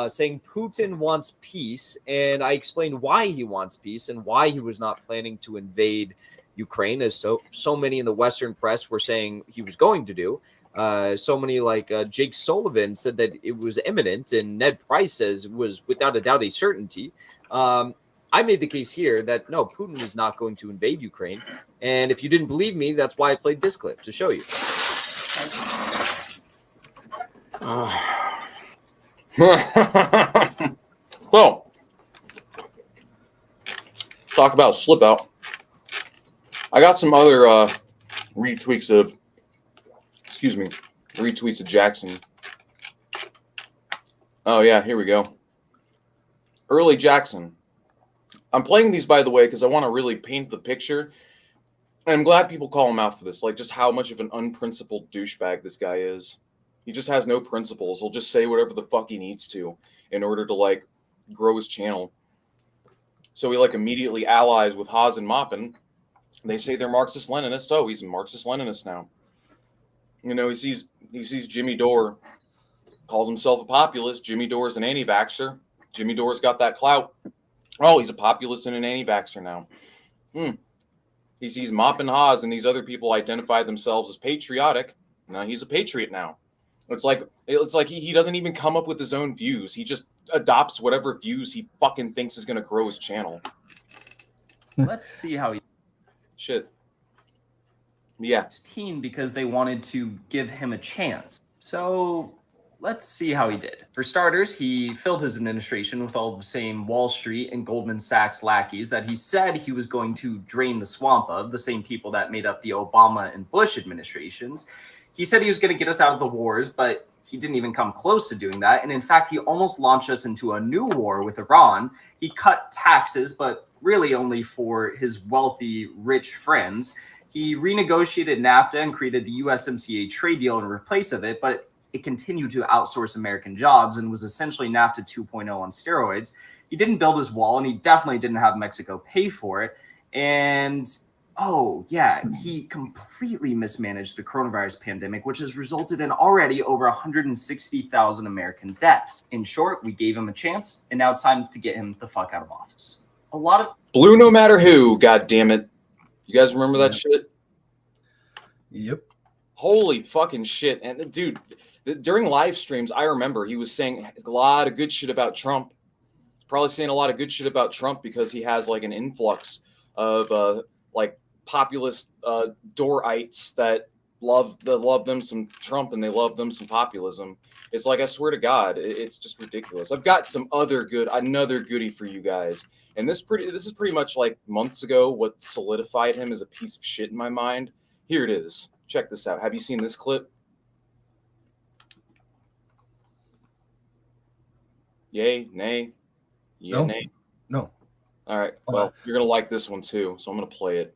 saying Putin wants peace, and I explained why he wants peace and why he was not planning to invade Ukraine, as so many in the Western press were saying he was going to do. So many like Jake Sullivan said that it was imminent, and Ned Price says it was without a doubt a certainty. I made the case here that no, Putin is not going to invade Ukraine. And if you didn't believe me, that's why I played this clip to show you. Well, talk about slip out. got some other retweets of Jackson. Oh yeah, here we go. Early Jackson. I'm playing these, by the way, because I want to really paint the picture. And I'm glad people call him out for this, like just how much of an unprincipled douchebag this guy is. He just has no principles. He'll just say whatever the fuck he needs to in order to like grow his channel. So he like immediately allies with Haas and Maupin. They say they're Marxist-Leninists. Oh, he's a Marxist-Leninist now. You know, he sees Jimmy Dore, calls himself a populist. Jimmy Dore's an anti-vaxxer. Jimmy Dore's got that clout. Oh, he's a populist and an anti-vaxxer now. He sees Maupin, Haas, and these other people identify themselves as patriotic. Now he's a patriot now. It's like he doesn't even come up with his own views. He just adopts whatever views he fucking thinks is going to grow his channel. Let's see how he... Shit. Yeah. 16 because they wanted to give him a chance. So let's see how he did. For starters, he filled his administration with all the same Wall Street and Goldman Sachs lackeys that he said he was going to drain the swamp of, the same people that made up the Obama and Bush administrations. He said he was going to get us out of the wars, but he didn't even come close to doing that. And in fact, he almost launched us into a new war with Iran. He cut taxes, but really only for his wealthy, rich friends. He renegotiated NAFTA and created the USMCA trade deal in replace of it, but it continued to outsource American jobs and was essentially NAFTA 2.0 on steroids. He didn't build his wall, and he definitely didn't have Mexico pay for it. And, oh, yeah, he completely mismanaged the coronavirus pandemic, which has resulted in already over 160,000 American deaths. In short, we gave him a chance, and now it's time to get him the fuck out of office. A lot of... Blue no matter who, god damn it. You guys remember that shit? Yep. Holy fucking shit. And dude, during live streams, I remember he was saying a lot of good shit about Trump. Probably saying a lot of good shit about Trump because he has like an influx of like populist Doreites that love them some Trump and they love them some populism. It's like, I swear to God, it's just ridiculous. I've got another goodie for you guys. And this is pretty much like months ago what solidified him as a piece of shit in my mind. Here it is. Check this out. Have you seen this clip? Yay, nay, yeah, No. nay. No. All right. Well, you're gonna like this one too, so I'm gonna play it.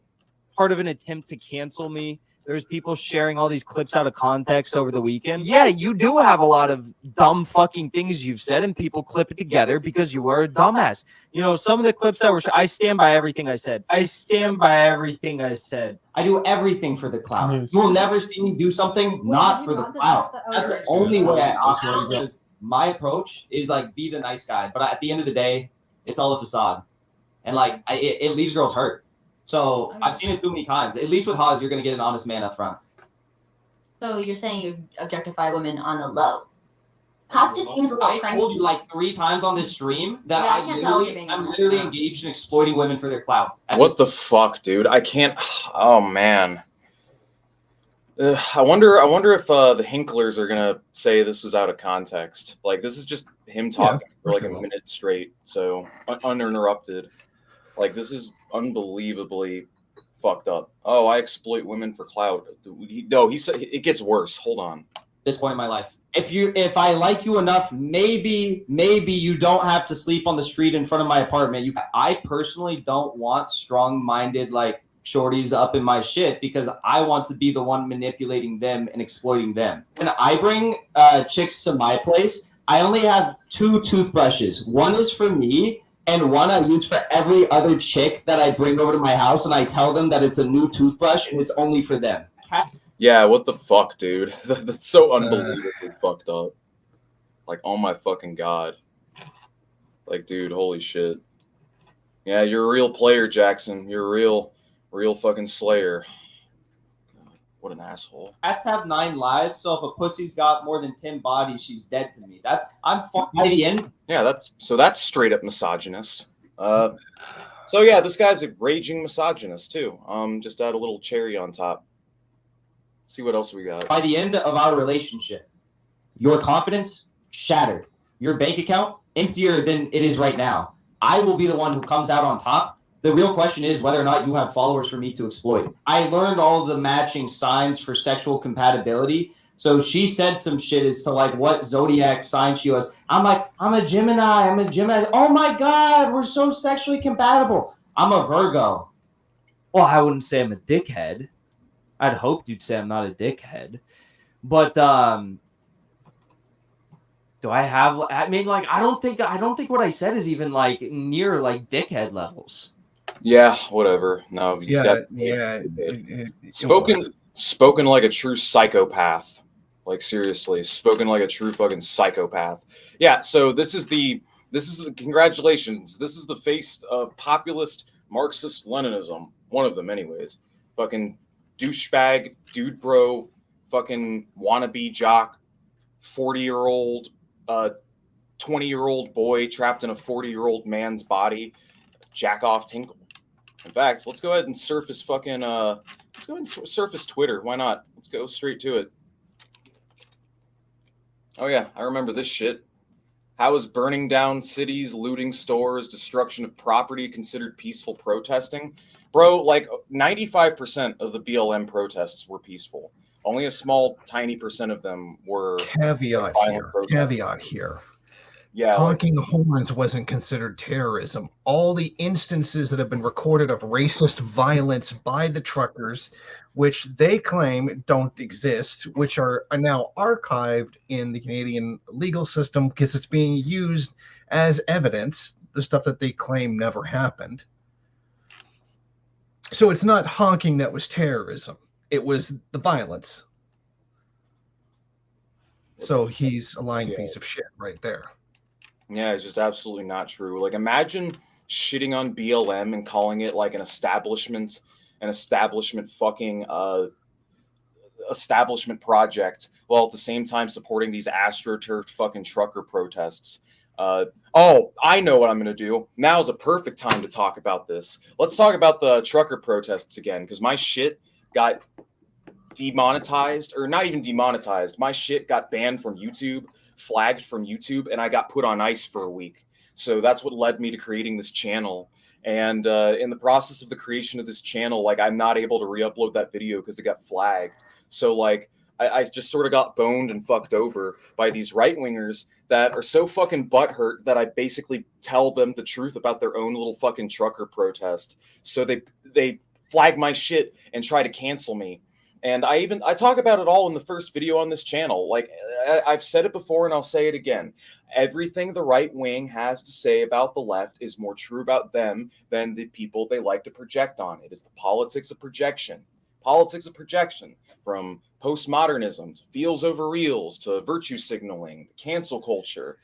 Part of an attempt to cancel me. There's people sharing all these clips out of context over the weekend. Yeah, you do have a lot of dumb fucking things you've said, and people clip it together because you are a dumbass. You know, some of the clips that were... I stand by everything I said. I stand by everything I said. I do everything for the clout. You will never see me do something not for the clout. That's the only way I operate. Because my approach is like, be the nice guy. But at the end of the day, it's all a facade. And like, it leaves girls hurt. So I've seen it too many times. At least with Haas, you're going to get an honest man up front. So you're saying you objectify women on the low. Haas just seems a little I cranky. told you like 3 times on this stream that Yeah, I can't tell if you're being I'm honest. literally engaged in exploiting women for their clout. What the fuck, dude? I can't. Oh man. I wonder if the Hinklers are gonna say this was out of context. Like, this is just him talking for like a minute straight, so uninterrupted. Like, this is unbelievably fucked up. Oh, I exploit women for clout. No, he said it gets worse. Hold on. This point in my life, if I like you enough, maybe you don't have to sleep on the street in front of my apartment. I personally don't want strong-minded like shorties up in my shit because I want to be the one manipulating them and exploiting them. And I bring chicks to my place. I only have 2 toothbrushes. One is for me, and one I use for every other chick that I bring over to my house, and I tell them that it's a new toothbrush and it's only for them. Yeah, what the fuck, dude? That's so unbelievably fucked up. Like, oh my fucking God. Like, dude, holy shit. Yeah, you're a real player, Jackson. You're a real fucking slayer. God, what an asshole. Cats have 9 lives, so if a pussy's got more than 10 bodies, she's dead to me. I'm fucked by the end. Yeah, that's straight up misogynist. So yeah, this guy's a raging misogynist too. Just add a little cherry on top. See what else we got. By the end of our relationship, your confidence shattered. Your bank account emptier than it is right now. I will be the one who comes out on top. The real question is whether or not you have followers for me to exploit. I learned all of the matching signs for sexual compatibility. So she said some shit as to like what zodiac sign she was. I'm like, I'm a Gemini. I'm a Gemini. Oh my God, we're so sexually compatible. I'm a Virgo. Well, I wouldn't say I'm a dickhead. I'd hope you'd say I'm not a dickhead. But do I have? I mean, like, I don't think what I said is even like near like dickhead levels. Yeah, whatever. No, you Yeah, definitely yeah. spoken like a true psychopath. Like seriously, spoken like a true fucking psychopath. Yeah. So this is the congratulations. This is the face of populist Marxist Leninism. One of them, anyways. Fucking douchebag, dude, bro, fucking wannabe jock, 40-year-old, 20-year-old boy trapped in a 40-year-old man's body. Jack off Hinkle. In fact, let's go ahead and surface fucking let's go ahead and surface Twitter. Why not? Let's go straight to it. Oh yeah, I remember this shit. How is burning down cities, looting stores, destruction of property considered peaceful protesting? Bro, like 95% of the BLM protests were peaceful. Only a small, tiny percent of them were Caveat violent protests. Caveat here. Yeah, Honking horns wasn't considered terrorism. All the instances that have been recorded of racist violence by the truckers, which they claim don't exist, which are now archived in the Canadian legal system because it's being used as evidence, the stuff that they claim never happened. So it's not honking that was terrorism. It was the violence. So he's a lying piece of shit right there. Yeah, it's just absolutely not true. Like, imagine shitting on BLM and calling it like an establishment fucking establishment project, while at the same time supporting these AstroTurf fucking trucker protests. Oh, I know what I'm going to do. Now's a perfect time to talk about this. Let's talk about the trucker protests again, because my shit got demonetized, or not even demonetized. My shit got banned from YouTube, flagged from YouTube, and I got put on ice for a week. So that's what led me to creating this channel. And in the process of the creation of this channel, like, I'm not able to re-upload that video because it got flagged. So like I just sort of got boned and fucked over by these right-wingers that are so fucking butthurt that I basically tell them the truth about their own little fucking trucker protest. So they flag my shit and try to cancel me. And I talk about it all in the first video on this channel. Like, I've said it before and I'll say it again. Everything the right wing has to say about the left is more true about them than the people they like to project on. It is the politics of projection. Politics of projection, from postmodernism to feels over reals to virtue signaling, cancel culture,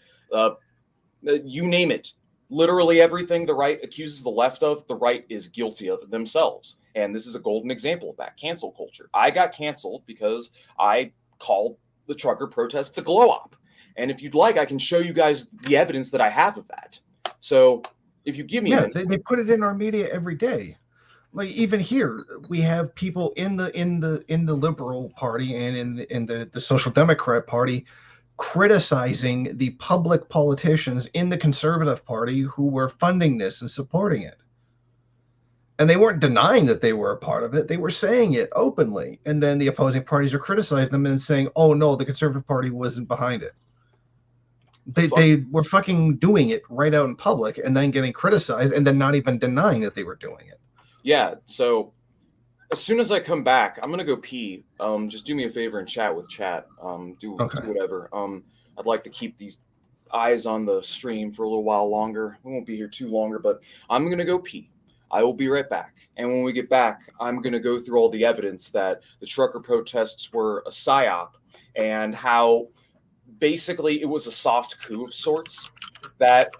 you name it. Literally everything the right accuses the left of, the right is guilty of themselves. And this is a golden example of that, cancel culture. I got canceled because I called the trucker protests a glow-up. And if you'd like, I can show you guys the evidence that I have of that. So if you give me a minute. They put it in our media every day. Like, even here, we have people in the Liberal Party and in the Social Democrat Party criticizing the public politicians in the Conservative Party who were funding this and supporting it. And they weren't denying that they were a part of it. They were saying it openly. And then the opposing parties are criticizing them and saying, oh, no, the Conservative Party wasn't behind it. They were fucking doing it right out in public and then getting criticized and then not even denying that they were doing it. Yeah, so as soon as I come back, I'm gonna go pee. Just do me a favor and chat with chat. Do whatever. I'd like to keep these eyes on the stream for a little while longer. We won't be here too longer, but I'm gonna go pee. I will be right back. And when we get back, I'm gonna go through all the evidence that the trucker protests were a psyop and how basically it was a soft coup of sorts. That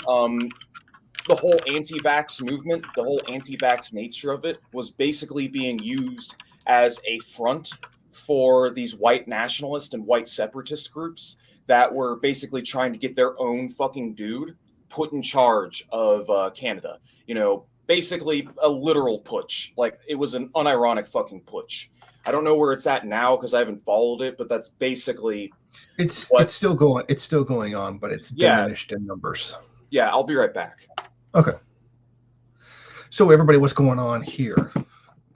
the whole anti-vax movement, the whole anti-vax nature of it was basically being used as a front for these white nationalist and white separatist groups that were basically trying to get their own fucking dude put in charge of Canada. You know, basically a literal putsch. Like, it was an unironic fucking putsch. I don't know where it's at now because I haven't followed it, but that's basically it's still going on, but it's diminished in numbers. Yeah, I'll be right back. Okay. So everybody, what's going on here?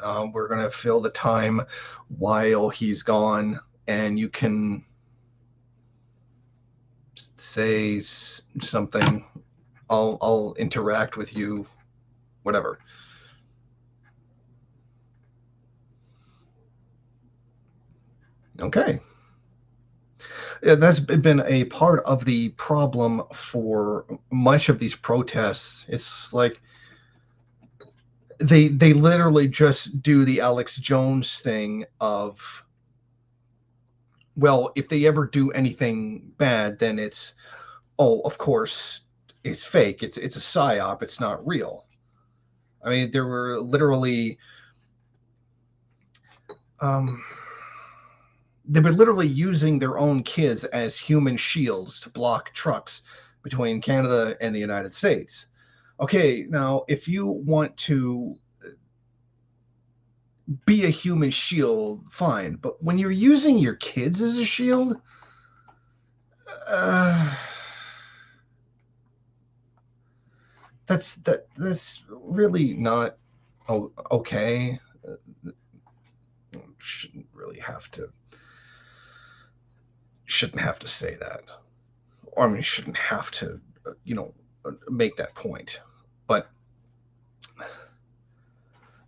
We're going to fill the time while he's gone, and you can say something. I'll interact with you, whatever. Okay. Yeah, that's been a part of the problem for much of these protests. It's like they literally just do the Alex Jones thing of, well, if they ever do anything bad, then it's, oh, of course, it's fake. It's a psyop. It's not real. I mean, there were literally, they were literally using their own kids as human shields to block trucks between Canada and the United States. Okay, now, if you want to be a human shield, fine. But when you're using your kids as a shield, that's really not okay. Shouldn't have to say that. Or, I mean, shouldn't have to, make that point. But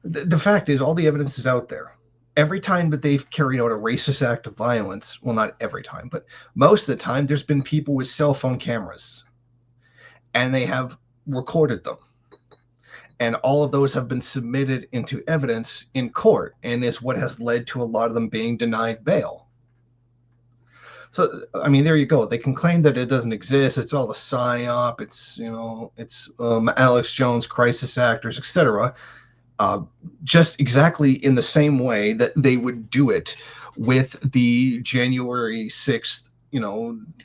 the fact is, all the evidence is out there. Every time that they've carried out a racist act of violence, well, not every time, but most of the time, there's been people with cell phone cameras, and they have recorded them. And all of those have been submitted into evidence in court, and is what has led to a lot of them being denied bail. So, I mean, there you go. They can claim that it doesn't exist. It's all a psyop. It's, it's Alex Jones, crisis actors, etc. Just exactly in the same way that they would do it with the January 6th,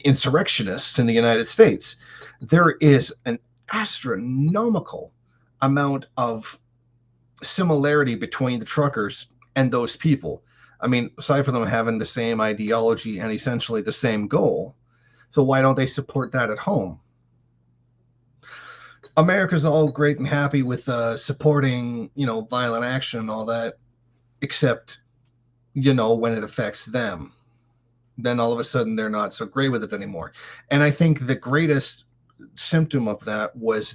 insurrectionists in the United States. There is an astronomical amount of similarity between the truckers and those people. I mean, aside from them having the same ideology and essentially the same goal, so why don't they support that at home? America's all great and happy with supporting, violent action and all that, except, when it affects them. Then all of a sudden they're not so great with it anymore. And I think the greatest symptom of that was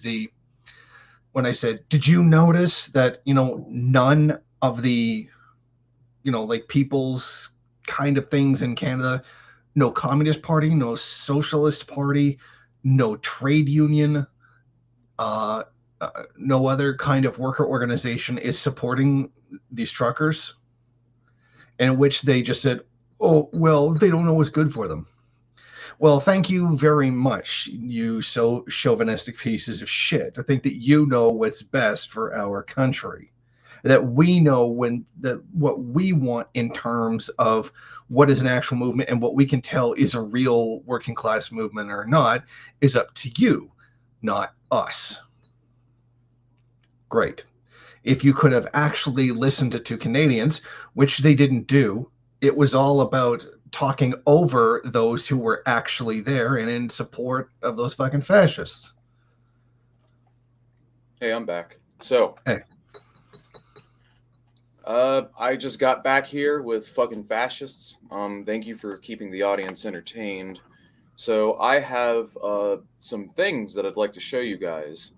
when I said, did you notice that, none of the, like people's kind of things in Canada, no Communist Party, no Socialist Party, no trade union, no other kind of worker organization is supporting these truckers, in which they just said, oh, well, they don't know what's good for them. Well, thank you very much, you so chauvinistic pieces of shit. I think that you know what's best for our country, that we know what we want in terms of what is an actual movement, and what we can tell is a real working class movement or not is up to you, not us. Great. If you could have actually listened to Canadians, which they didn't do, it was all about talking over those who were actually there and in support of those fucking fascists. Hey, I'm back. So, hey. I just got back here with fucking fascists. Thank you for keeping the audience entertained. So I have some things that I'd like to show you guys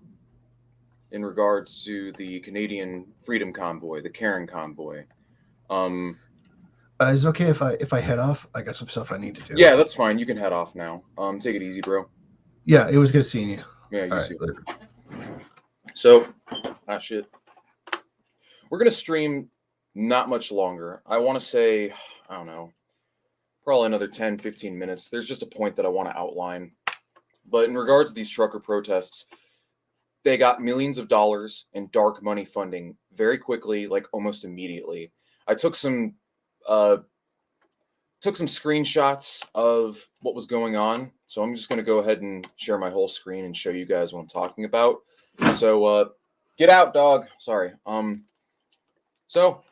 in regards to the Canadian Freedom Convoy, the Karen Convoy. Is it okay if I head off? I got some stuff I need to do. Yeah, that's fine. You can head off now. Take it easy, bro. Yeah, it was good seeing you. Yeah, you too. Later. So, shit. We're going to stream not much longer. I want to say, I don't know, probably another 10, 15 minutes. There's just a point that I want to outline. But in regards to these trucker protests, they got millions of dollars in dark money funding very quickly, like almost immediately. I took some screenshots of what was going on. So I'm just going to go ahead and share my whole screen and show you guys what I'm talking about. So get out, dog. Sorry. So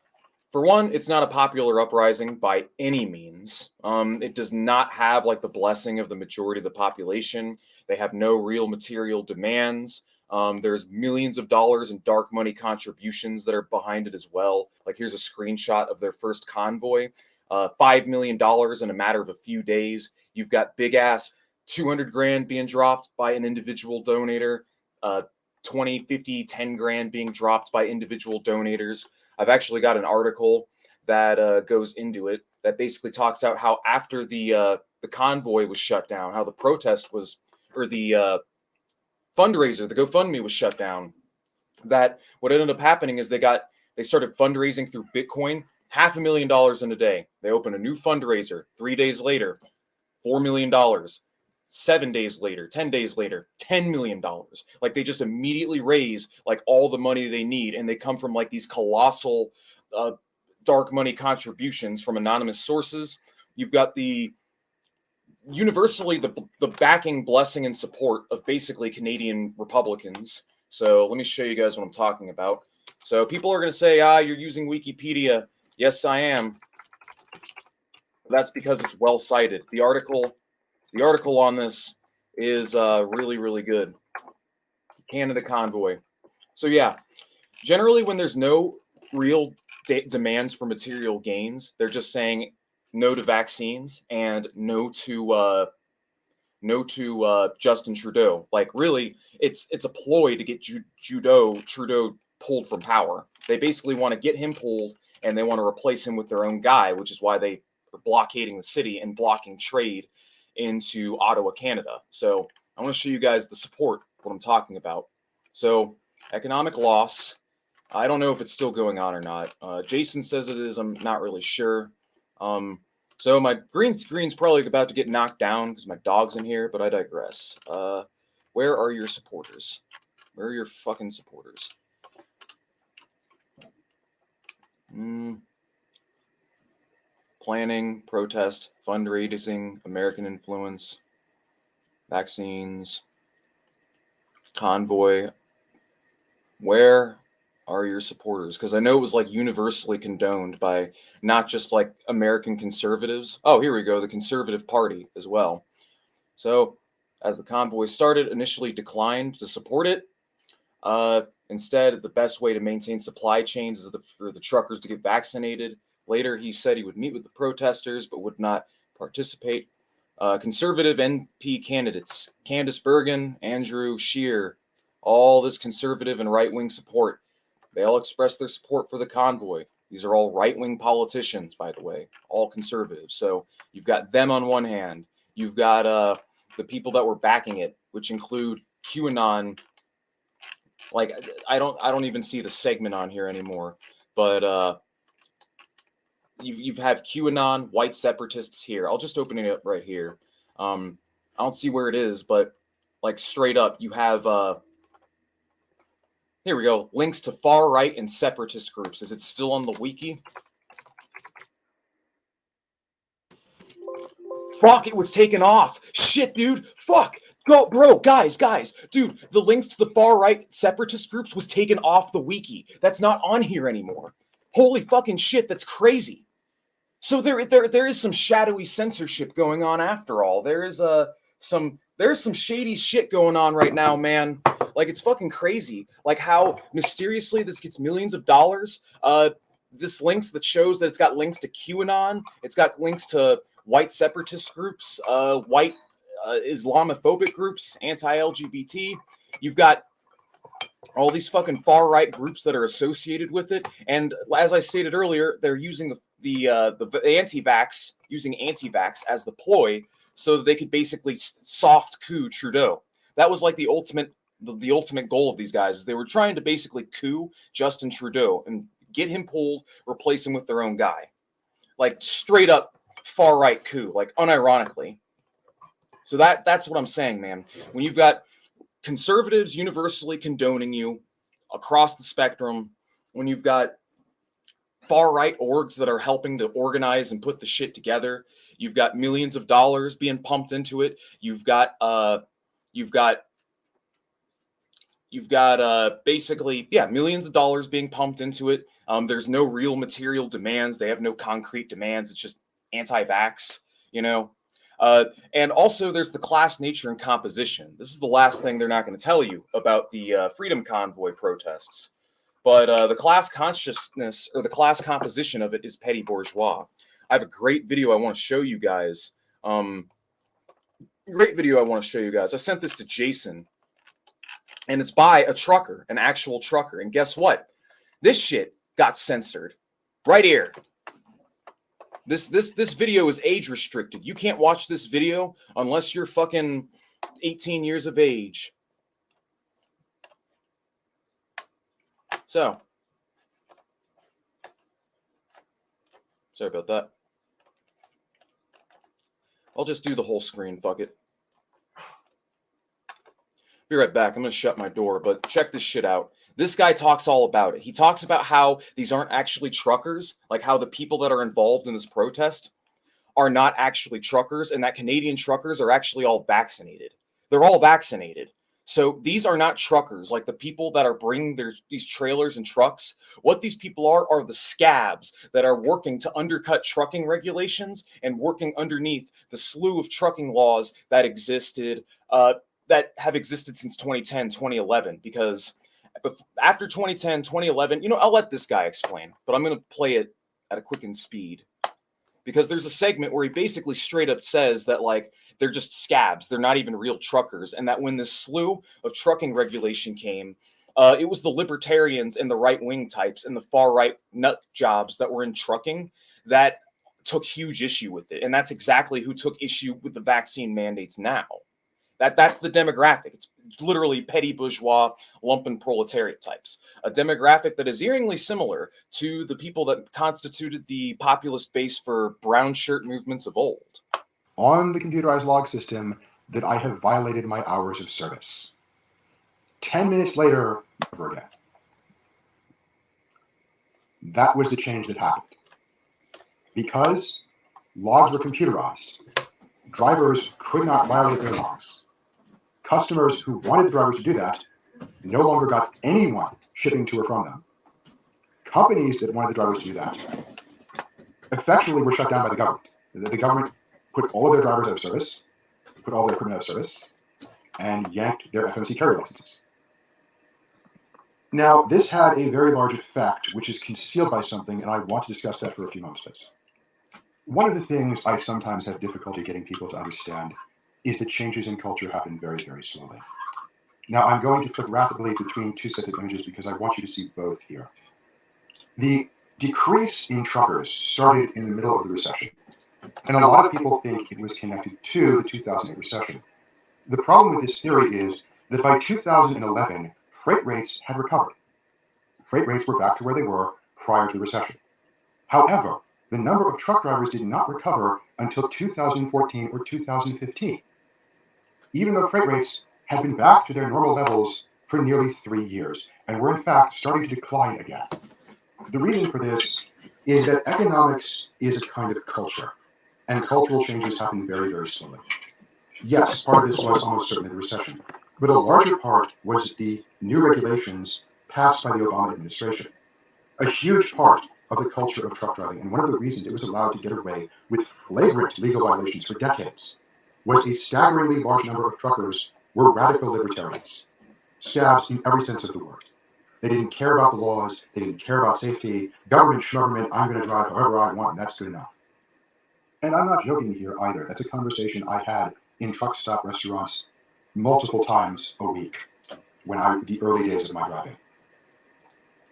for one, it's not a popular uprising by any means. It does not have like the blessing of the majority of the population. They have no real material demands. There's millions of dollars in dark money contributions that are behind it as well. Like here's a screenshot of their first convoy, $5 million in a matter of a few days. You've got big ass 200 grand being dropped by an individual donator, 20, 50, 10 grand being dropped by individual donators. I've actually got an article that goes into it that basically talks out how after the convoy was shut down, how the protest was, or the fundraiser, the GoFundMe was shut down, that what ended up happening is they started fundraising through Bitcoin, $500,000 in a day. They opened a new fundraiser 3 days later, $4 million. 7 days later, 10 days later, $10 million. Like they just immediately raise like all the money they need, and they come from like these colossal dark money contributions from anonymous sources. You've got the universally the backing, blessing, and support of basically Canadian Republicans. So let me show you guys what I'm talking about. So people are going to say, you're using Wikipedia. Yes, I am. That's because it's well cited. The article on this is really, really good. Canada Convoy. So yeah, generally when there's no real demands for material gains, they're just saying no to vaccines and no to Justin Trudeau. Like really, it's a ploy to get Trudeau pulled from power. They basically want to get him pulled, and they want to replace him with their own guy, which is why they are blockading the city and blocking trade into Ottawa, Canada. So I want to show you guys the support, what I'm talking about. So economic loss. I don't know if it's still going on or not. Jason says it is. I'm not really sure. So my green screen's probably about to get knocked down because my dog's in here, but I digress. Where are your supporters? Where are your fucking supporters? Planning, protest, fundraising, American influence, vaccines, convoy. Where are your supporters? Because I know it was like universally condoned by not just like American conservatives. Oh, here we go. The Conservative Party as well. So as the convoy started, initially declined to support it. Instead, the best way to maintain supply chains is for the truckers to get vaccinated. Later, he said he would meet with the protesters, but would not participate. Conservative NP candidates, Candice Bergen, Andrew Scheer, all this conservative and right-wing support. They all expressed their support for the convoy. These are all right-wing politicians, by the way, all conservatives. So you've got them on one hand. You've got the people that were backing it, which include QAnon. Like I don't even see the segment on here anymore, but you've have QAnon, white separatists here. I'll just open it up right here. I don't see where it is, but like straight up, you have here we go. Links to far right and separatist groups. Is it still on the wiki? Fuck, it was taken off. Shit, dude. Fuck. Go, bro, guys, dude, the links to the far right separatist groups was taken off the wiki. That's not on here anymore. Holy fucking shit, that's crazy. So there is some shadowy censorship going on after all. There's some shady shit going on right now, man. Like it's fucking crazy. Like how mysteriously this gets millions of dollars. This links that shows that it's got links to QAnon. It's got links to white separatist groups, white Islamophobic groups, anti-LGBT. You've got all these fucking far right groups that are associated with it. And as I stated earlier, they're using the anti-vax, using anti-vax as the ploy so that they could basically soft coup Trudeau. That was like the ultimate goal of these guys. Is they were trying to basically coup Justin Trudeau and get him pulled, replace him with their own guy. Like straight up far right coup, like unironically. So that's what I'm saying, man. When you've got conservatives universally condoning you across the spectrum, when you've got far right orgs that are helping to organize and put the shit together, you've got millions of dollars being pumped into it. You've got basically millions of dollars being pumped into it. There's no real material demands. They have no concrete demands. It's just anti-vax, you know. And also, there's the class nature and composition. This is the last thing they're not going to tell you about the Freedom Convoy protests. But the class consciousness or the class composition of it is petty bourgeois. I have a great video I want to show you guys. I sent this to Jason, and it's by a trucker, an actual trucker. And guess what? This shit got censored right here. This video is age restricted. You can't watch this video unless you're fucking 18 years of age. So, sorry about that. I'll just do the whole screen, fuck it. Be right back. I'm going to shut my door, but check this shit out. This guy talks all about it. He talks about how these aren't actually truckers, like how the people that are involved in this protest are not actually truckers, and that Canadian truckers are actually all vaccinated. They're all vaccinated. So these are not truckers, like the people that are bringing these trailers and trucks. What these people are the scabs that are working to undercut trucking regulations and working underneath the slew of trucking laws that existed, that have existed since 2010, 2011. Because after 2010, 2011, I'll let this guy explain, but I'm going to play it at a quickened speed. Because there's a segment where he basically straight up says that, like, they're just scabs. They're not even real truckers. And that when this slew of trucking regulation came, it was the libertarians and the right-wing types and the far-right nut jobs that were in trucking that took huge issue with it. And that's exactly who took issue with the vaccine mandates now. That's the demographic. It's literally petty bourgeois, lumpen proletariat types. A demographic that is eeringly similar to the people that constituted the populist base for brown shirt movements of old. On the computerized log system that I have violated my hours of service. 10 minutes later, never again. That was the change that happened. Because logs were computerized, drivers could not violate their logs. Customers who wanted the drivers to do that no longer got anyone shipping to or from them. Companies that wanted the drivers to do that effectively were shut down by the government. The government put all of their drivers out of service, put all their equipment out of service, and yanked their FMC carrier licenses. Now, this had a very large effect, which is concealed by something, and I want to discuss that for a few moments, please. One of the things I sometimes have difficulty getting people to understand is that changes in culture happen very, very slowly. Now, I'm going to flip rapidly between two sets of images because I want you to see both here. The decrease in truckers started in the middle of the recession, and a lot of people think it was connected to the 2008 recession. The problem with this theory is that by 2011, freight rates had recovered. Freight rates were back to where they were prior to the recession. However, the number of truck drivers did not recover until 2014 or 2015, even though freight rates had been back to their normal levels for nearly 3 years, and were in fact starting to decline again. The reason for this is that economics is a kind of culture, and cultural changes happen very, very slowly. Yes, part of this was almost certainly the recession, but a larger part was the new regulations passed by the Obama administration. A huge part of the culture of truck driving, and one of the reasons it was allowed to get away with flagrant legal violations for decades, was a staggeringly large number of truckers were radical libertarians, scabs in every sense of the word. They didn't care about the laws, they didn't care about safety, government, schmuggerment, I'm going to drive however I want, and that's good enough. And I'm not joking here either. That's a conversation I had in truck stop restaurants multiple times a week the early days of my driving.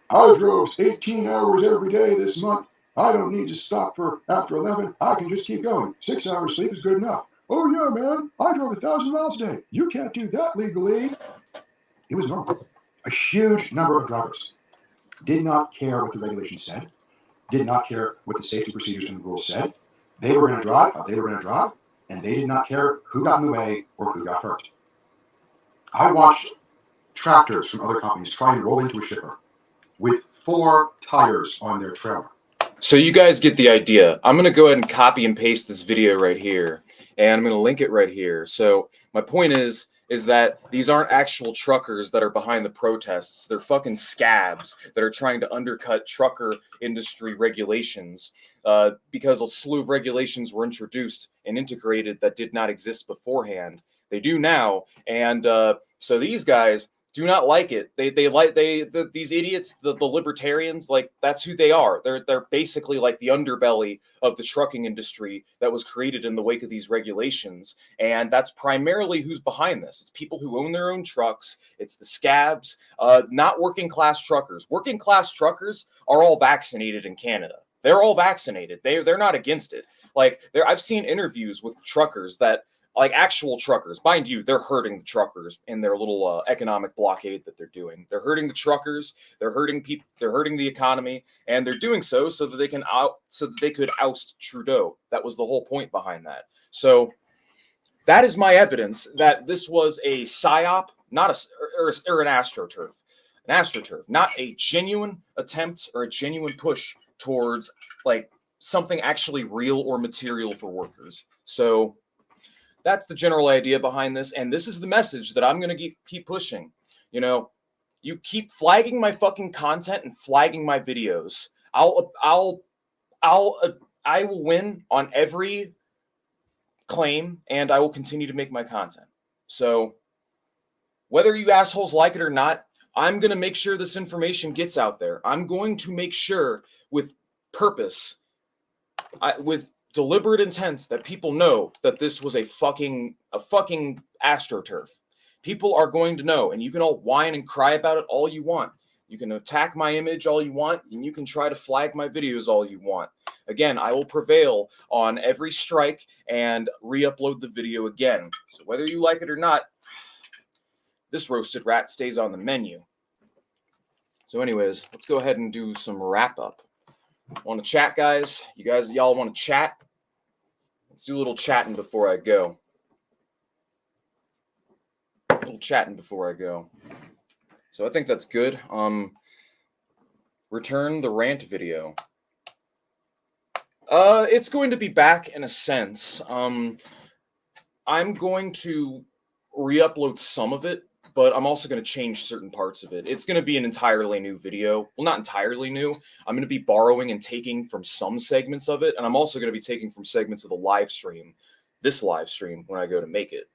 I drove 18 hours every day this month. I don't need to stop for after 11. I can just keep going. 6 hours sleep is good enough. Oh yeah, man, I drove 1,000 miles a day. You can't do that legally. It was normal. A huge number of drivers did not care what the regulations said, did not care what the safety procedures and the rules said. They were going to drive how they were going to drive, and they did not care who got in the way or who got hurt. I watched tractors from other companies try and roll into a shipper with 4 tires on their trailer. So you guys get the idea. I'm going to go ahead and copy and paste this video right here, and I'm going to link it right here. So my point is is that these aren't actual truckers that are behind the protests. They're fucking scabs that are trying to undercut trucker industry regulations because a slew of regulations were introduced and integrated that did not exist beforehand. They do now, and so these guys do not like it. These idiots, the libertarians, like that's who they are. They're basically like the underbelly of the trucking industry that was created in the wake of these regulations, and that's primarily who's behind this. It's people who own their own trucks. It's the scabs, not working class truckers. Working class truckers are all vaccinated in Canada. They're all vaccinated. They're not against it. Like I've seen interviews with truckers that, like actual truckers, mind you, they're hurting the truckers in their little economic blockade that they're doing. They're hurting the truckers. They're hurting people. They're hurting the economy, and they're doing so that they can so that they could oust Trudeau. That was the whole point behind that. So that is my evidence that this was a psyop, not or an AstroTurf, not a genuine attempt or a genuine push towards like something actually real or material for workers. So that's the general idea behind this, and this is the message that I'm going to keep pushing. You know, you keep flagging my fucking content and flagging my videos. I will win on every claim, and I will continue to make my content. So whether you assholes like it or not, I'm going to make sure this information gets out there. I'm going to make sure with purpose, with deliberate intent, that people know that this was a fucking AstroTurf. People are going to know, and you can all whine and cry about it all you want. You can attack my image all you want, and you can try to flag my videos all you want. Again, I will prevail on every strike and re-upload the video again. So whether you like it or not, this roasted rat stays on the menu. So anyways, let's go ahead and do some wrap-up. Want to chat, guys? Y'all want to chat? Let's do a little chatting before I go. So I think that's good. Return the rant video. It's going to be back in a sense. I'm going to re-upload some of it, but I'm also going to change certain parts of it. It's going to be an entirely new video. Well, not entirely new. I'm going to be borrowing and taking from some segments of it, and I'm also going to be taking from segments of the live stream, this live stream, when I go to make it.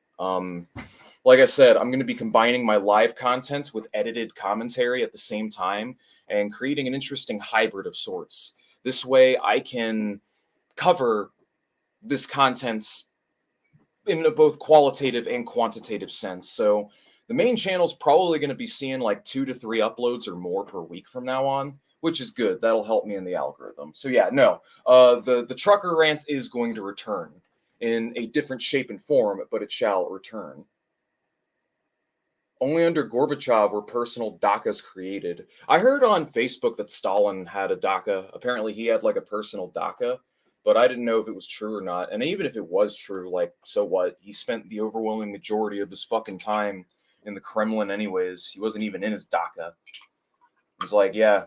Like I said, I'm going to be combining my live content with edited commentary at the same time and creating an interesting hybrid of sorts. This way I can cover this content in a both qualitative and quantitative sense. So the main channel is probably going to be seeing like 2 to 3 uploads or more per week from now on, which is good. That'll help me in the algorithm. So yeah, no, the trucker rant is going to return in a different shape and form, but it shall return. Only under Gorbachev were personal DACAs created. I heard on Facebook that Stalin had a DACA. Apparently he had like a personal DACA, but I didn't know if it was true or not. And even if it was true, like, so what? He spent the overwhelming majority of his fucking time in the Kremlin anyways. He wasn't even in his DACA. He's like, yeah.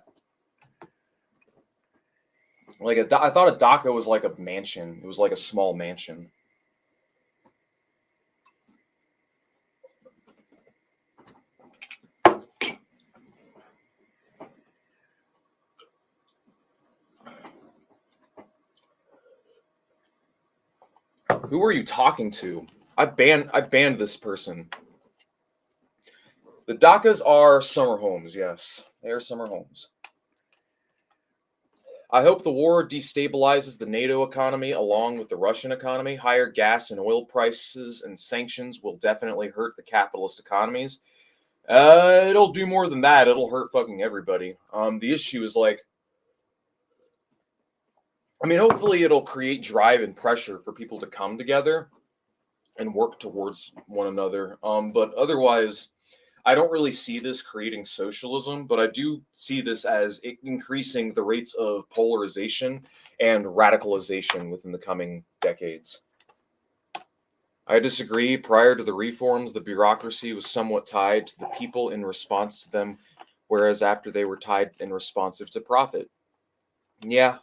Like I thought a DACA was like a mansion. It was like a small mansion. Who are you talking to? I banned this person. The DACAs are summer homes, yes. They are summer homes. I hope the war destabilizes the NATO economy along with the Russian economy. Higher gas and oil prices and sanctions will definitely hurt the capitalist economies. It'll do more than that. It'll hurt fucking everybody. The issue is like, I mean, hopefully it'll create drive and pressure for people to come together and work towards one another. But otherwise, I don't really see this creating socialism, but I do see this as increasing the rates of polarization and radicalization within the coming decades. I disagree. Prior to the reforms, the bureaucracy was somewhat tied to the people in response to them, whereas after they were tied and responsive to profit. Yeah,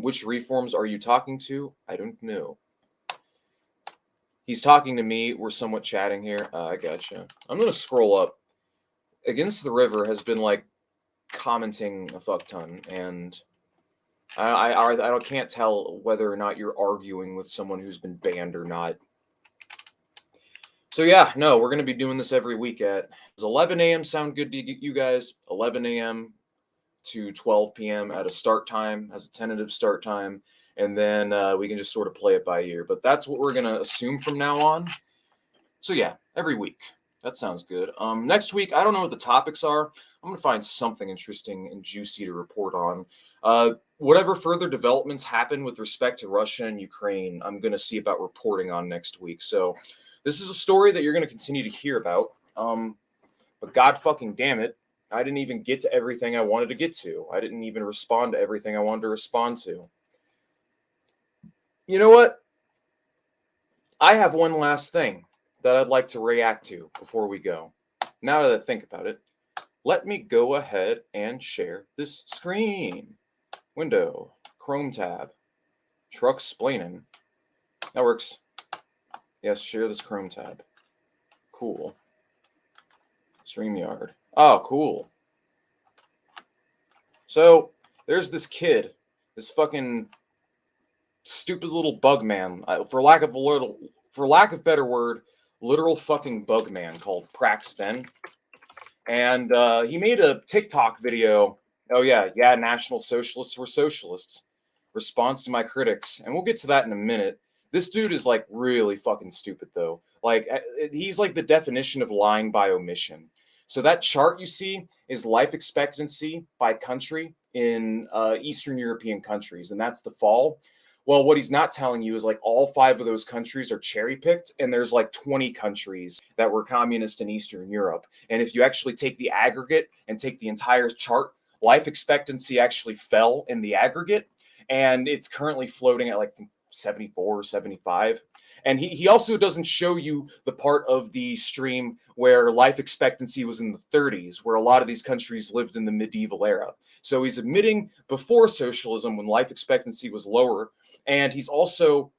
which reforms are you talking to? I don't know. He's talking to me. We're somewhat chatting here. I gotcha. I'm gonna scroll up. Against the River has been like commenting a fuck ton, and I can't tell whether or not you're arguing with someone who's been banned or not. So yeah, no, we're gonna be doing this every week at. Does 11 a.m. sound good to you guys? 11 a.m. to 12 p.m. at a start time, as a tentative start time, and then we can just sort of play it by ear. But that's what we're gonna assume from now on. So yeah, every week. That sounds good. Next week, I don't know what the topics are. I'm gonna find something interesting and juicy to report on. Whatever further developments happen with respect to Russia and Ukraine, I'm gonna see about reporting on next week. So this is a story that you're gonna continue to hear about. But God fucking damn it, I didn't even get to everything I wanted to get to. I didn't even respond to everything I wanted to respond to. You know what? I have one last thing that I'd like to react to before we go. Now that I think about it, let me go ahead and share this screen. Window, Chrome tab, Trucksplaining. That works. Yes, share this Chrome tab. Cool. StreamYard. Oh, cool. So there's this kid, this fucking stupid little bug man, for lack of better word, literal fucking bug man called Prax Ben, and he made a TikTok video. Oh yeah, National Socialists were socialists. Response to my critics, and we'll get to that in a minute. This dude is like really fucking stupid though. Like he's like the definition of lying by omission. So that chart you see is life expectancy by country in Eastern European countries, and that's the fall. Well, what he's not telling you is like all 5 of those countries are cherry picked, and there's like 20 countries that were communist in Eastern Europe. And if you actually take the aggregate and take the entire chart, life expectancy actually fell in the aggregate, and it's currently floating at like 74 or 75. And he also doesn't show you the part of the stream where life expectancy was in the 30s, where a lot of these countries lived in the medieval era. So he's admitting before socialism when life expectancy was lower, and he's also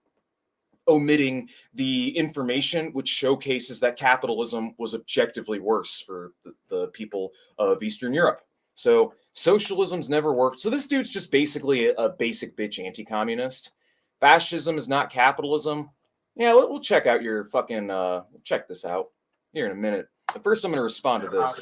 omitting the information which showcases that capitalism was objectively worse for the people of Eastern Europe. So socialism's never worked. So this dude's just basically a basic bitch anti-communist. Fascism is not capitalism. Yeah, we'll check out your fucking, check this out here in a minute. But first I'm going to respond to this.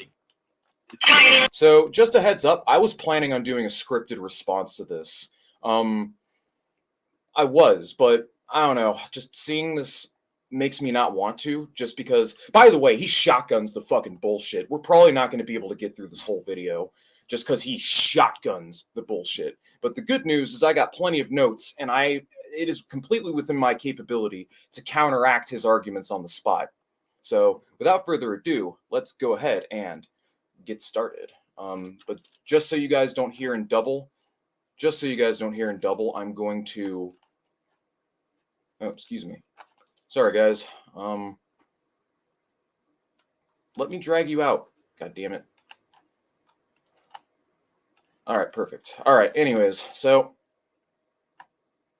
So just a heads up, I was planning on doing a scripted response to this. I was, but I don't know, just seeing this makes me not want to, just because, by the way, he shotguns the fucking bullshit. We're probably not going to be able to get through this whole video just because he shotguns the bullshit. But the good news is I got plenty of notes, and it is completely within my capability to counteract his arguments on the spot. So without further ado, let's go ahead and get started. But just so you guys don't hear in double, I'm going to, oh, excuse me. Sorry, guys. Let me drag you out. God damn it. All right, perfect. All right, anyways, so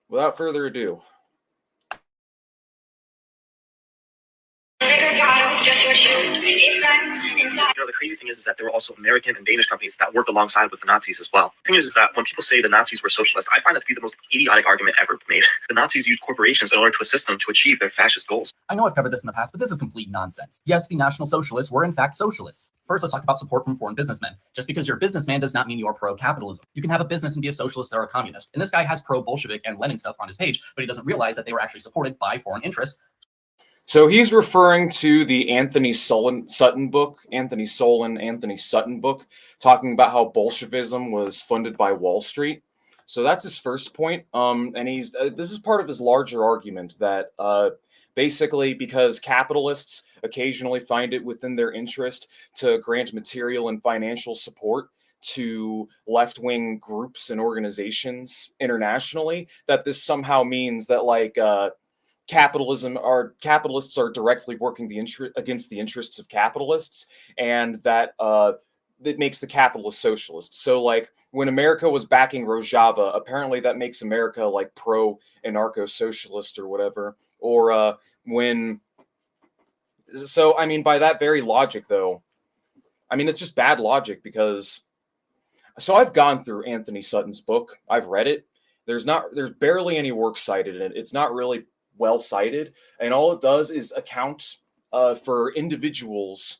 without further ado. The crazy thing is that there were also American and Danish companies that worked alongside with the Nazis as well. The thing is that when people say the Nazis were socialist, I find that to be the most idiotic argument ever made. The Nazis used corporations in order to assist them to achieve their fascist goals. I know I've covered this in the past, but this is complete nonsense. Yes, the National Socialists were in fact socialists. First, let's talk about support from foreign businessmen. Just because you're a businessman does not mean you're pro-capitalism. You can have a business and be a socialist or a communist. And this guy has pro-Bolshevik and Lenin stuff on his page, but he doesn't realize that they were actually supported by foreign interests. So he's referring to the Anthony Sutton book, talking about how Bolshevism was funded by Wall Street. So that's his first point. And he's this is part of his larger argument that basically because capitalists occasionally find it within their interest to grant material and financial support to left-wing groups and organizations internationally, that this somehow means that like capitalists are directly working against the interests of capitalists, and that that makes the capitalist socialist. So like when America was backing Rojava, apparently that makes America like pro-anarcho-socialist or whatever. Or So, I mean, by that very logic, though, I mean, it's just bad logic because, so I've gone through Anthony Sutton's book. I've read it. There's barely any work cited in it. It's not really well cited. And all it does is account for individuals.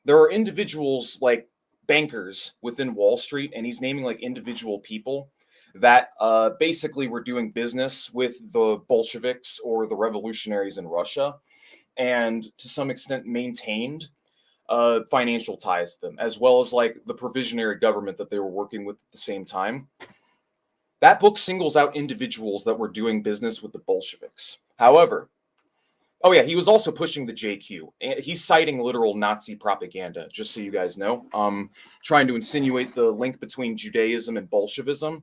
There are individuals like bankers within Wall Street, and he's naming like individual people that basically were doing business with the Bolsheviks or the revolutionaries in Russia, and to some extent maintained financial ties to them, as well as like the provisionary government that they were working with at the same time. That book singles out individuals that were doing business with the Bolsheviks. However, oh yeah, he was also pushing the JQ. He's citing literal Nazi propaganda, just so you guys know. Trying to insinuate the link between Judaism and Bolshevism,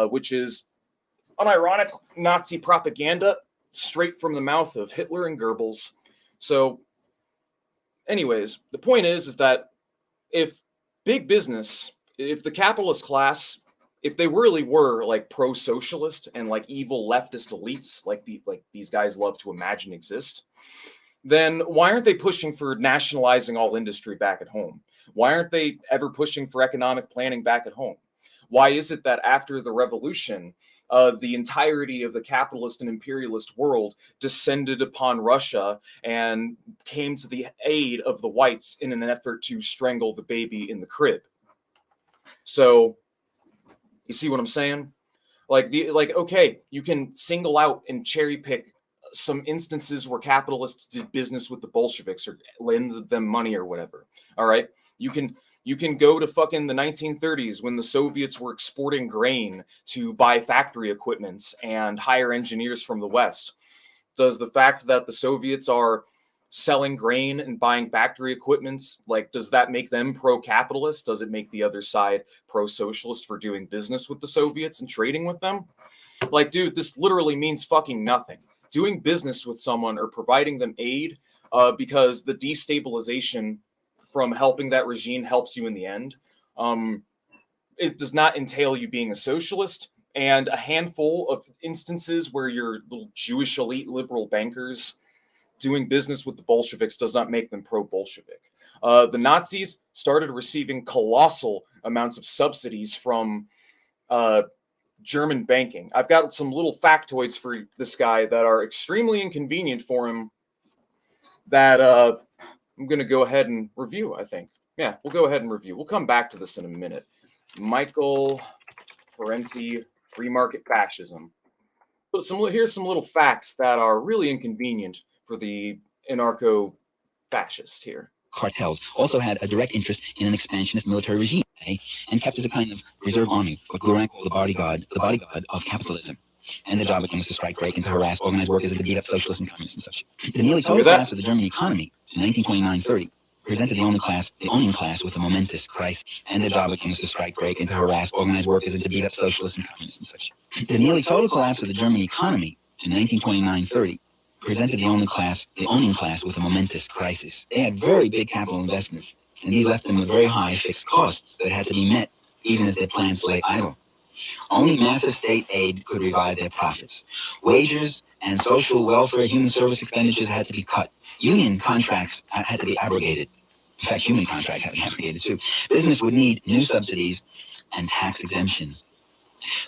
which is unironic Nazi propaganda straight from the mouth of Hitler and Goebbels. So, anyways, the point is that if big business, if the capitalist class, if they really were like pro-socialist and like evil leftist elites, like these guys love to imagine exist, then why aren't they pushing for nationalizing all industry back at home? Why aren't they ever pushing for economic planning back at home? Why is it that after the revolution, the entirety of the capitalist and imperialist world descended upon Russia and came to the aid of the whites in an effort to strangle the baby in the crib? So, you see what I'm saying? Okay, you can single out and cherry pick some instances where capitalists did business with the Bolsheviks or lend them money or whatever. All right, you can go to fucking the 1930s when the Soviets were exporting grain to buy factory equipments and hire engineers from the West. Does the fact that the Soviets are selling grain and buying factory equipments, like, does that make them pro-capitalist? Does it make the other side pro-socialist for doing business with the Soviets and trading with them? Like, dude, this literally means fucking nothing. Doing business with someone or providing them aid because the destabilization from helping that regime helps you in the end, it does not entail you being a socialist. And a handful of instances where your little Jewish elite liberal bankers doing business with the Bolsheviks does not make them pro-Bolshevik. The Nazis started receiving colossal amounts of subsidies from German banking. I've got some little factoids for this guy that are extremely inconvenient for him that I'm going to go ahead and review, I think. Yeah, we'll go ahead and review. We'll come back to this in a minute. Michael Parenti, Free Market Fascism. Here's some little facts that are really inconvenient for the anarcho-fascist here. Cartels also had a direct interest in an expansionist military regime, and kept as a kind of reserve army, what Goering called the bodyguard of capitalism. And the job was to strike, break, and to harass organized workers and to beat up socialists and communists and such. The nearly total collapse of the German economy in 1929-30 presented the owning class with a momentous crisis, and the job was to strike, break, and to harass organized workers and to beat up socialists and communists and such. The nearly total collapse of the German economy in 1929-30 presented the owning class with a momentous crisis. They had very big capital investments, and these left them with very high fixed costs that had to be met, even as their plants lay idle. Only massive state aid could revive their profits. Wages and social welfare, human service expenditures had to be cut. Union contracts had to be abrogated. In fact, human contracts had to be abrogated too. Business would need new subsidies and tax exemptions.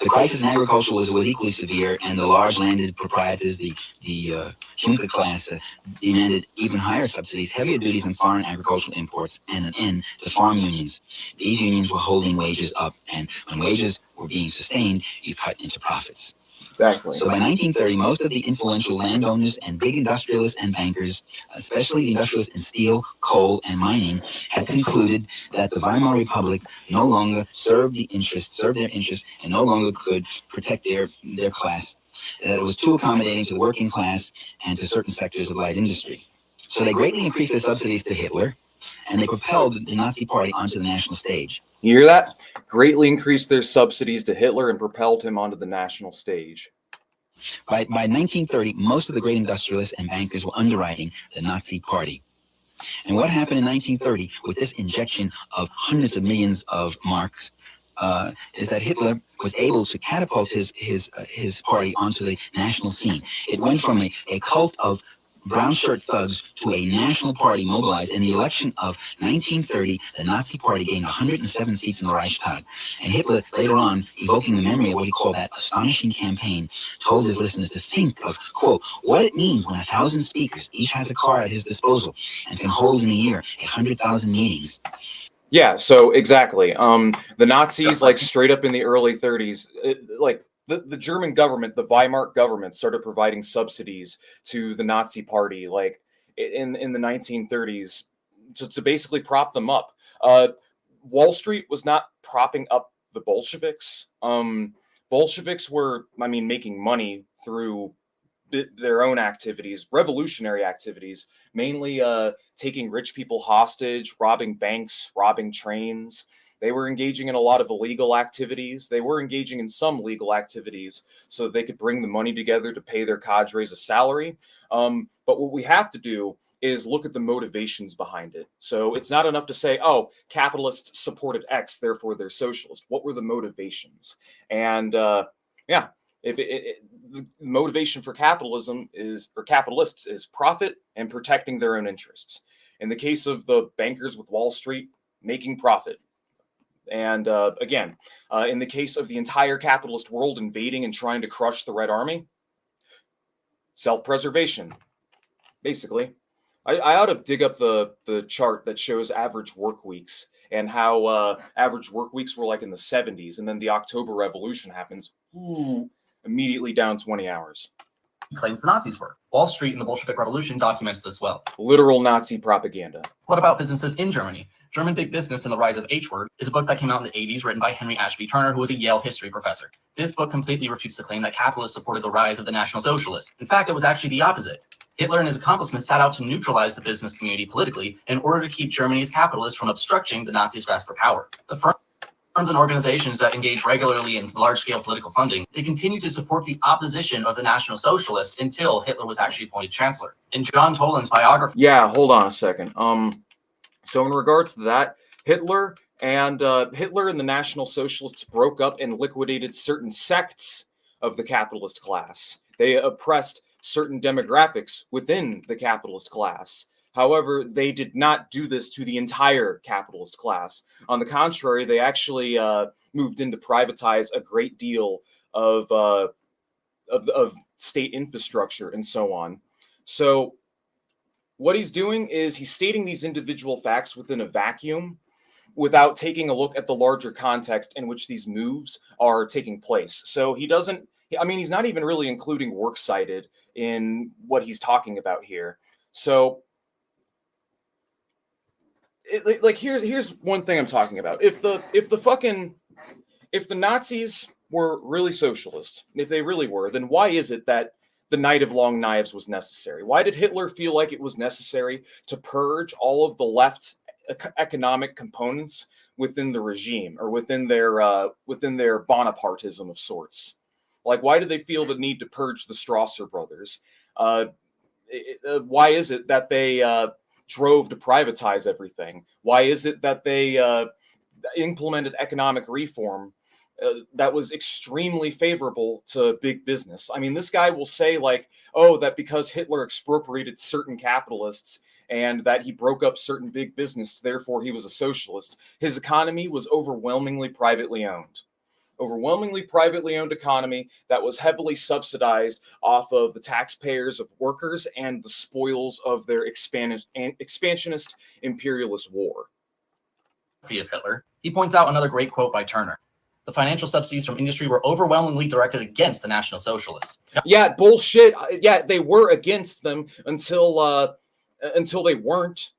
The crisis in agriculture was equally severe, and the large landed proprietors, the Hinkle class, demanded even higher subsidies, heavier duties on foreign agricultural imports, and an end to farm unions. These unions were holding wages up, and when wages were being sustained, you cut into profits. Exactly. So by 1930, most of the influential landowners and big industrialists and bankers, especially the industrialists in steel, coal, and mining, had concluded that the Weimar Republic no longer served their interests, and no longer could protect their class. That it was too accommodating to the working class and to certain sectors of light industry. So they greatly increased their subsidies to Hitler, and they propelled the Nazi Party onto the national stage. You hear that? Greatly increased their subsidies to Hitler and propelled him onto the national stage. By 1930, most of the great industrialists and bankers were underwriting the Nazi Party. And what happened in 1930 with this injection of hundreds of millions of marks is that Hitler was able to catapult his party onto the national scene. It went from a cult of brown shirt thugs to a national party mobilized. In the election of 1930, the Nazi Party gained 107 seats in the Reichstag. And Hitler, later on, evoking the memory of what he called that astonishing campaign, told his listeners to think of, quote, what it means when 1,000 speakers, each has a car at his disposal, and can hold in a year 100,000 meetings. Yeah, so exactly. The Nazis, like straight up in the early 30s, the German government, the Weimar government, started providing subsidies to the Nazi Party, like in the 1930s, to basically prop them up. Wall Street was not propping up the Bolsheviks. Bolsheviks were, making money through their own activities, revolutionary activities, mainly taking rich people hostage, robbing banks, robbing trains. They were engaging in a lot of illegal activities. They were engaging in some legal activities so they could bring the money together to pay their cadres a salary. But what we have to do is look at the motivations behind it. So it's not enough to say, oh, capitalists supported X, therefore they're socialist. What were the motivations? And if the motivation for capitalists is profit and protecting their own interests. In the case of the bankers with Wall Street, making profit. And again, in the case of the entire capitalist world invading and trying to crush the Red Army, self-preservation, basically. I ought to dig up the chart that shows average work weeks and how average work weeks were like in the 70s, and then the October Revolution happens. Ooh, immediately down 20 hours. Claims the Nazis were. Wall Street and the Bolshevik Revolution documents this well. Literal Nazi propaganda. What about businesses in Germany? German Big Business and the Rise of H-Word is a book that came out in the 80s written by Henry Ashby Turner, who was a Yale history professor. This book completely refutes the claim that capitalists supported the rise of the National Socialists. In fact, it was actually the opposite. Hitler and his accomplices set out to neutralize the business community politically in order to keep Germany's capitalists from obstructing the Nazis' grasp for power. The firms and organizations that engage regularly in large-scale political funding, they continued to support the opposition of the National Socialists until Hitler was actually appointed chancellor. In John Toland's biography... Yeah, hold on a second. So in regards to that, Hitler and the National Socialists broke up and liquidated certain sects of the capitalist class. They oppressed certain demographics within the capitalist class. However, they did not do this to the entire capitalist class. On the contrary, they actually moved in to privatize a great deal of state infrastructure and so on. So what he's doing is he's stating these individual facts within a vacuum without taking a look at the larger context in which these moves are taking place. So he doesn't, he's not even really including works cited in what he's talking about here. So here's one thing I'm talking about. If the Nazis were really socialist, if they really were, then why is it that the Night of Long Knives was necessary? Why did Hitler feel like it was necessary to purge all of the left's economic components within the regime or within their Bonapartism of sorts? Like, why did they feel the need to purge the Strasser brothers? Why is it that they drove to privatize everything? Why is it that they implemented economic reform that was extremely favorable to big business? I mean, this guy will say like, oh, that because Hitler expropriated certain capitalists and that he broke up certain big business, therefore he was a socialist. His economy was overwhelmingly privately owned. Overwhelmingly privately owned economy that was heavily subsidized off of the taxpayers of workers and the spoils of their expansionist imperialist war. Of Hitler, he points out another great quote by Turner. The financial subsidies from industry were overwhelmingly directed against the National Socialists. Yeah, bullshit. Yeah, they were against them until they weren't.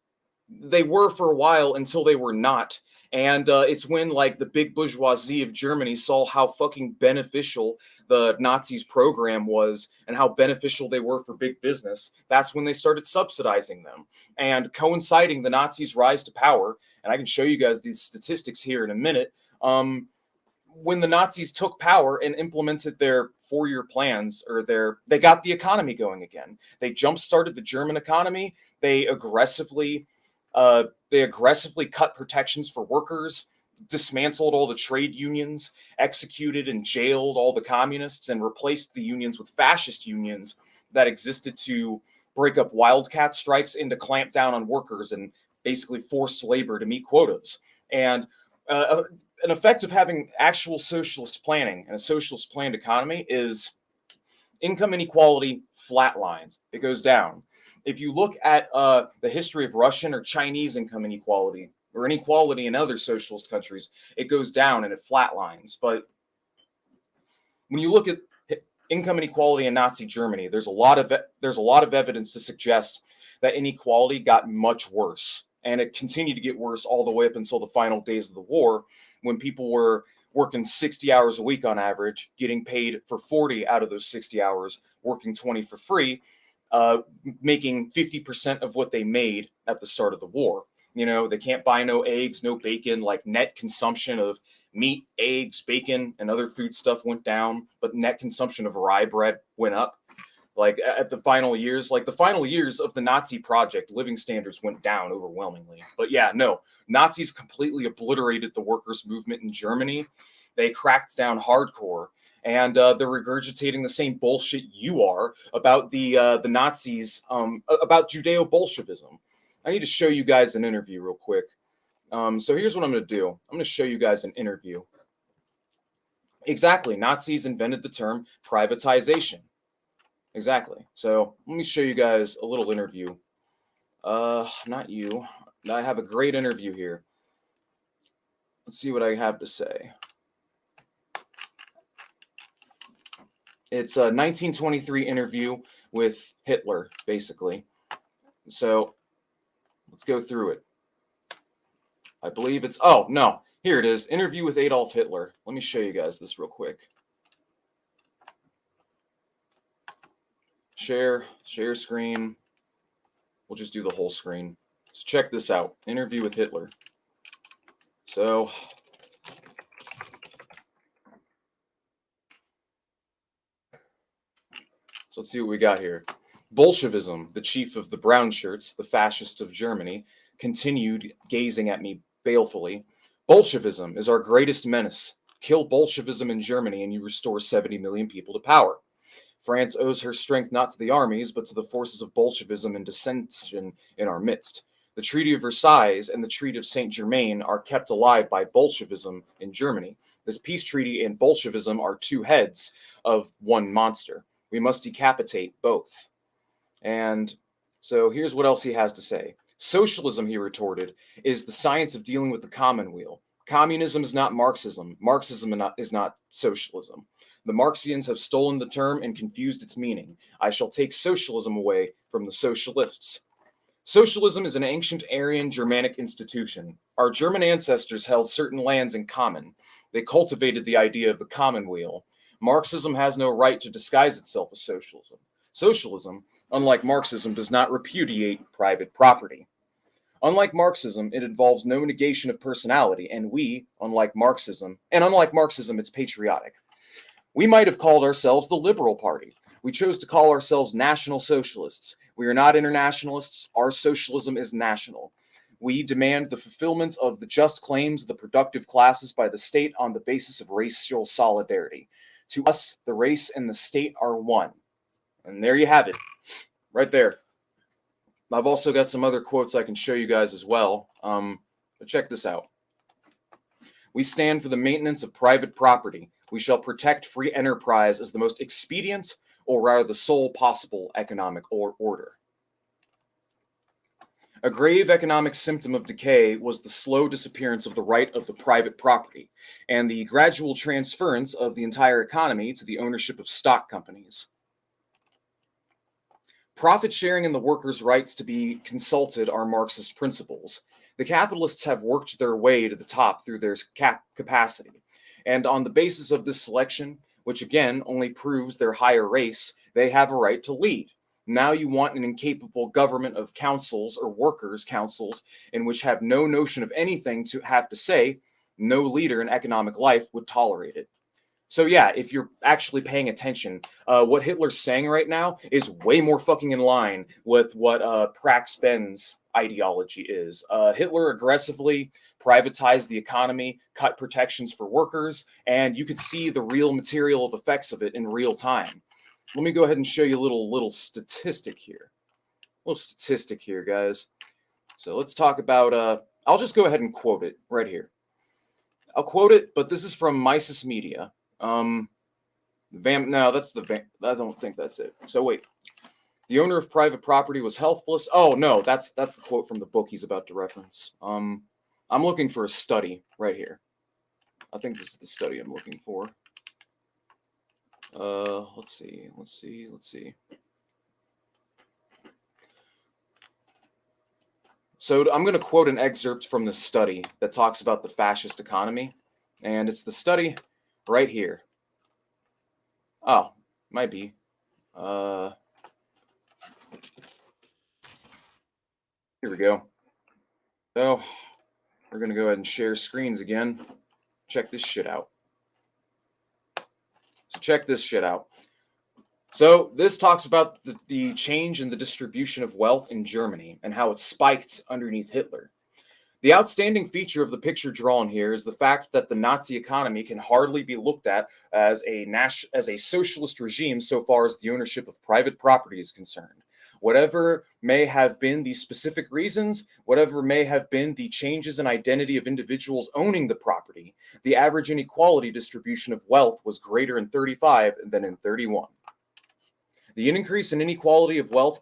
They were for a while until they were not. And it's when like the big bourgeoisie of Germany saw how fucking beneficial the Nazis' program was and how beneficial they were for big business. That's when they started subsidizing them and coinciding the Nazis' rise to power. And I can show you guys these statistics here in a minute. When the Nazis took power and implemented their 4-year plans, they got the economy going again. They jump-started the German economy. They aggressively cut protections for workers, dismantled all the trade unions, executed and jailed all the communists, and replaced the unions with fascist unions that existed to break up wildcat strikes and to clamp down on workers and basically forced labor to meet quotas. And an effect of having actual socialist planning and a socialist planned economy is income inequality flatlines. It goes down. If you look at the history of Russian or Chinese income inequality or inequality in other socialist countries, it goes down and it flatlines. But when you look at income inequality in Nazi Germany, there's a lot of evidence to suggest that inequality got much worse, and it continued to get worse all the way up until the final days of the war, when people were working 60 hours a week on average, getting paid for 40 out of those 60 hours, working 20 for free, making 50% of what they made at the start of the war. You know, they can't buy no eggs, no bacon, like net consumption of meat, eggs, bacon, and other food stuff went down, but net consumption of rye bread went up. Like at the final years, like the final years of the Nazi project, living standards went down overwhelmingly. But yeah, no, Nazis completely obliterated the workers' movement in Germany. They cracked down hardcore, and they're regurgitating the same bullshit you are about the Nazis, about Judeo-Bolshevism. I need to show you guys an interview real quick. So here's what I'm going to do. I'm going to show you guys an interview. Exactly. Nazis invented the term privatization. Exactly. So let me show you guys a little interview. Not you. I have a great interview here. Let's see what I have to say. It's a 1923 interview with Hitler, basically. So let's go through it. I believe it's, oh, no, here it is. Interview with Adolf Hitler. Let me show you guys this real quick. Share screen. We'll just do the whole screen. So check this out. Interview with Hitler. So let's see what we got here. Bolshevism, the chief of the brown shirts, the fascists of Germany, continued gazing at me balefully. Bolshevism is our greatest menace. Kill Bolshevism in Germany and you restore 70 million people to power. France owes her strength not to the armies, but to the forces of Bolshevism and dissension in our midst. The Treaty of Versailles and the Treaty of Saint-Germain are kept alive by Bolshevism in Germany. The peace treaty and Bolshevism are two heads of one monster. We must decapitate both. And so here's what else he has to say. Socialism, he retorted, is the science of dealing with the commonweal. Communism is not Marxism. Marxism is not socialism. The Marxians have stolen the term and confused its meaning. I shall take socialism away from the socialists. Socialism is an ancient Aryan Germanic institution. Our German ancestors held certain lands in common. They cultivated the idea of the commonweal. Marxism has no right to disguise itself as socialism. Socialism, unlike Marxism, does not repudiate private property. Unlike Marxism, it involves no negation of personality, and unlike Marxism, it's patriotic. We might have called ourselves the Liberal Party. We chose to call ourselves National Socialists. We are not internationalists. Our socialism is national. We demand the fulfillment of the just claims of the productive classes by the state on the basis of racial solidarity. To us, the race and the state are one. And there you have it, right there. I've also got some other quotes I can show you guys as well. But check this out. We stand for the maintenance of private property. We shall protect free enterprise as the most expedient, or rather the sole possible economic order. A grave economic symptom of decay was the slow disappearance of the right of the private property and the gradual transference of the entire economy to the ownership of stock companies. Profit sharing and the workers' rights to be consulted are Marxist principles. The capitalists have worked their way to the top through their capacity. And on the basis of this selection, which again only proves their higher race, they have a right to lead. Now you want an incapable government of councils or workers' councils in which have no notion of anything to have to say, no leader in economic life would tolerate it. So yeah, if you're actually paying attention, what Hitler's saying right now is way more fucking in line with what Prax Ben's ideology is. Hitler aggressively privatized the economy, cut protections for workers, and you could see the real material of effects of it in real time. Let me go ahead and show you a little statistic here. little statistic here, guys. So let's talk about, I'll just go ahead and quote it right here. I'll quote it, but this is from Mises Media. No, that's the I don't think that's it. So wait. The owner of private property was helpless. Oh no, that's the quote from the book he's about to reference. I'm looking for a study right here. I think this is the study I'm looking for. Let's see. So I'm going to quote an excerpt from the study that talks about the fascist economy, and it's the study right here. Oh, might be. Here we go. So we're going to go ahead and share screens again. Check this shit out. So this talks about the change in the distribution of wealth in Germany and how it spiked underneath Hitler. The outstanding feature of the picture drawn here is the fact that the Nazi economy can hardly be looked at as a socialist regime so far as the ownership of private property is concerned. Whatever may have been the specific reasons, whatever may have been the changes in identity of individuals owning the property, the average inequality distribution of wealth was greater in 35 than in 31. The increase in inequality of wealth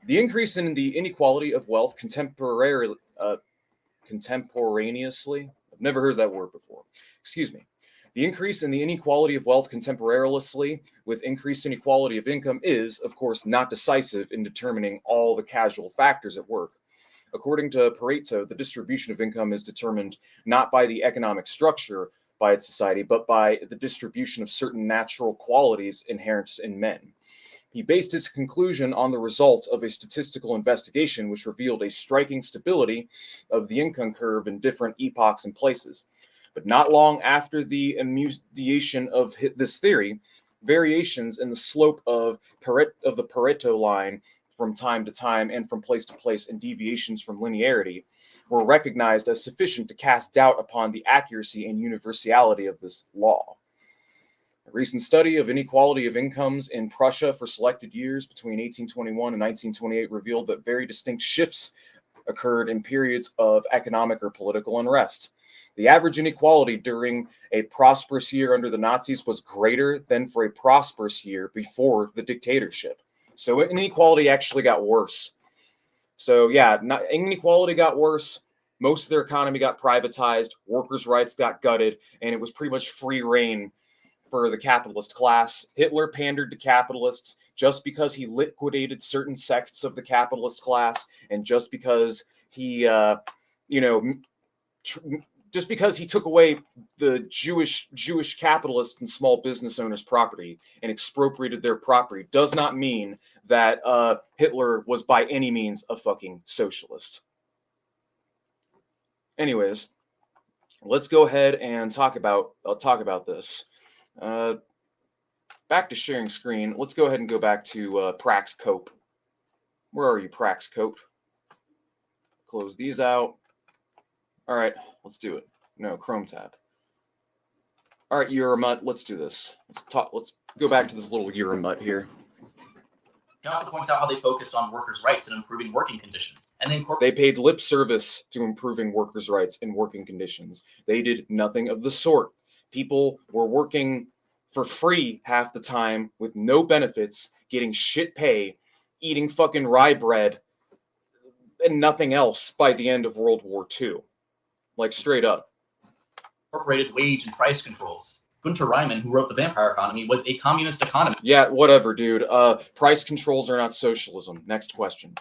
The increase in the inequality of wealth contemporaneously, I've never heard that word before. The increase in the inequality of wealth contemporaneously with increased inequality of income is, of course, not decisive in determining all the causal factors at work. According to Pareto, the distribution of income is determined not by the economic structure by its society, but by the distribution of certain natural qualities inherent in men. He based his conclusion on the results of a statistical investigation which revealed a striking stability of the income curve in different epochs and places. But not long after the enunciation of this theory, variations in the slope of the Pareto line from time to time and from place to place, and deviations from linearity were recognized as sufficient to cast doubt upon the accuracy and universality of this law. A recent study of inequality of incomes in Prussia for selected years between 1821 and 1928 revealed that very distinct shifts occurred in periods of economic or political unrest. The average inequality during a prosperous year under the Nazis was greater than for a prosperous year before the dictatorship. So inequality actually got worse. So yeah, inequality got worse. Most of their economy got privatized. Workers' rights got gutted, and it was pretty much free reign for the capitalist class. Hitler pandered to capitalists just because he liquidated certain sects of the capitalist class, and just because he, just because he took away the Jewish capitalists and small business owners' property and expropriated their property does not mean that Hitler was by any means a fucking socialist. Anyways, let's go ahead and talk about this. Back to sharing screen. Let's go ahead and go back to Prax Cope. Where are you, Prax Cope? Close these out. All right, let's do it. No, Chrome tab. All right, Euromut, let's do this. Let's go back to this little Euromut here. He also points out how they focused on workers' rights and improving working conditions. And then they paid lip service to improving workers' rights and working conditions. They did nothing of the sort. People were working for free half the time with no benefits, getting shit pay, eating fucking rye bread, and nothing else by the end of World War II. Like, straight up. Incorporated wage and price controls. Gunter Reimann, who wrote The Vampire Economy, was a communist economist. Yeah, whatever, dude. Price controls are not socialism. Next question.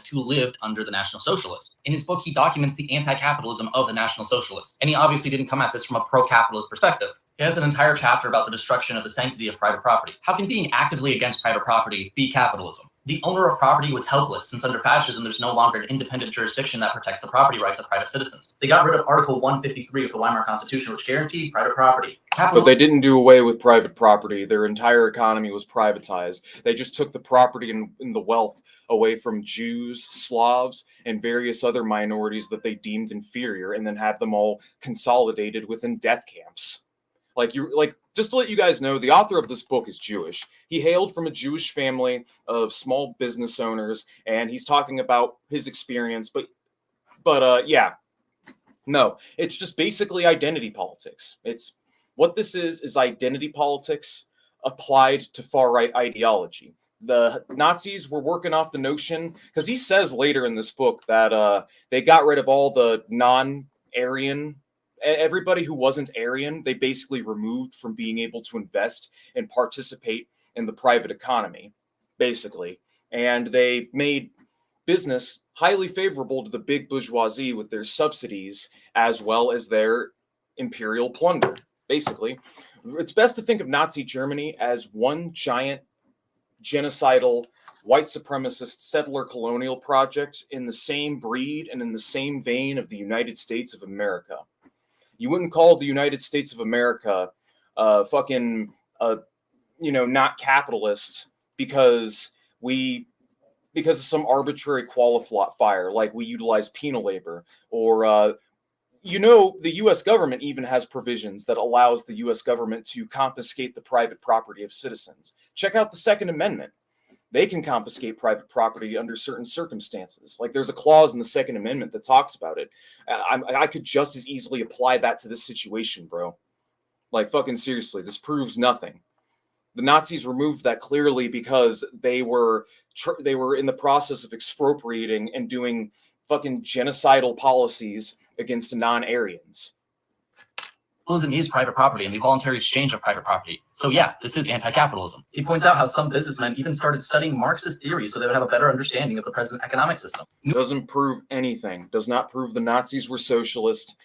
Who lived under the National Socialists. In his book, he documents the anti-capitalism of the National Socialists. And he obviously didn't come at this from a pro-capitalist perspective. He has an entire chapter about the destruction of the sanctity of private property. How can being actively against private property be capitalism? The owner of property was helpless, since under fascism there's no longer an independent jurisdiction that protects the property rights of private citizens. They got rid of Article 153 of the Weimar Constitution, which guaranteed private property. But they didn't do away with private property. Their entire economy was privatized. They just took the property and the wealth away from Jews, Slavs, and various other minorities that they deemed inferior, and then had them all consolidated within death camps. Just to let you guys know, the author of this book is Jewish. He hailed from a Jewish family of small business owners, and he's talking about his experience. But yeah, no, it's just basically identity politics. It's what this is identity politics applied to far-right ideology. The Nazis were working off the notion, because he says later in this book that they got rid of all the non-Aryan, everybody who wasn't Aryan, they basically removed from being able to invest and participate in the private economy, basically. And they made business highly favorable to the big bourgeoisie with their subsidies as well as their imperial plunder, basically. It's best to think of Nazi Germany as one giant genocidal white supremacist settler colonial project in the same breed and in the same vein of the United States of America. You wouldn't call the United States of America not capitalist because of some arbitrary qualifier, like we utilize penal labor, or the U.S. government even has provisions that allows the U.S. government to confiscate the private property of citizens. Check out the Second Amendment. They can confiscate private property under certain circumstances. Like there's a clause in the Second Amendment that talks about it. I could just as easily apply that to this situation, bro. Like fucking seriously, this proves nothing. The Nazis removed that clearly because they were in the process of expropriating and doing fucking genocidal policies against non-Aryans. Capitalism is private property and the voluntary exchange of private property. So yeah, this is anti-capitalism. He points out how some businessmen even started studying Marxist theory so they would have a better understanding of the present economic system. Doesn't prove anything. Does not prove the Nazis were socialist.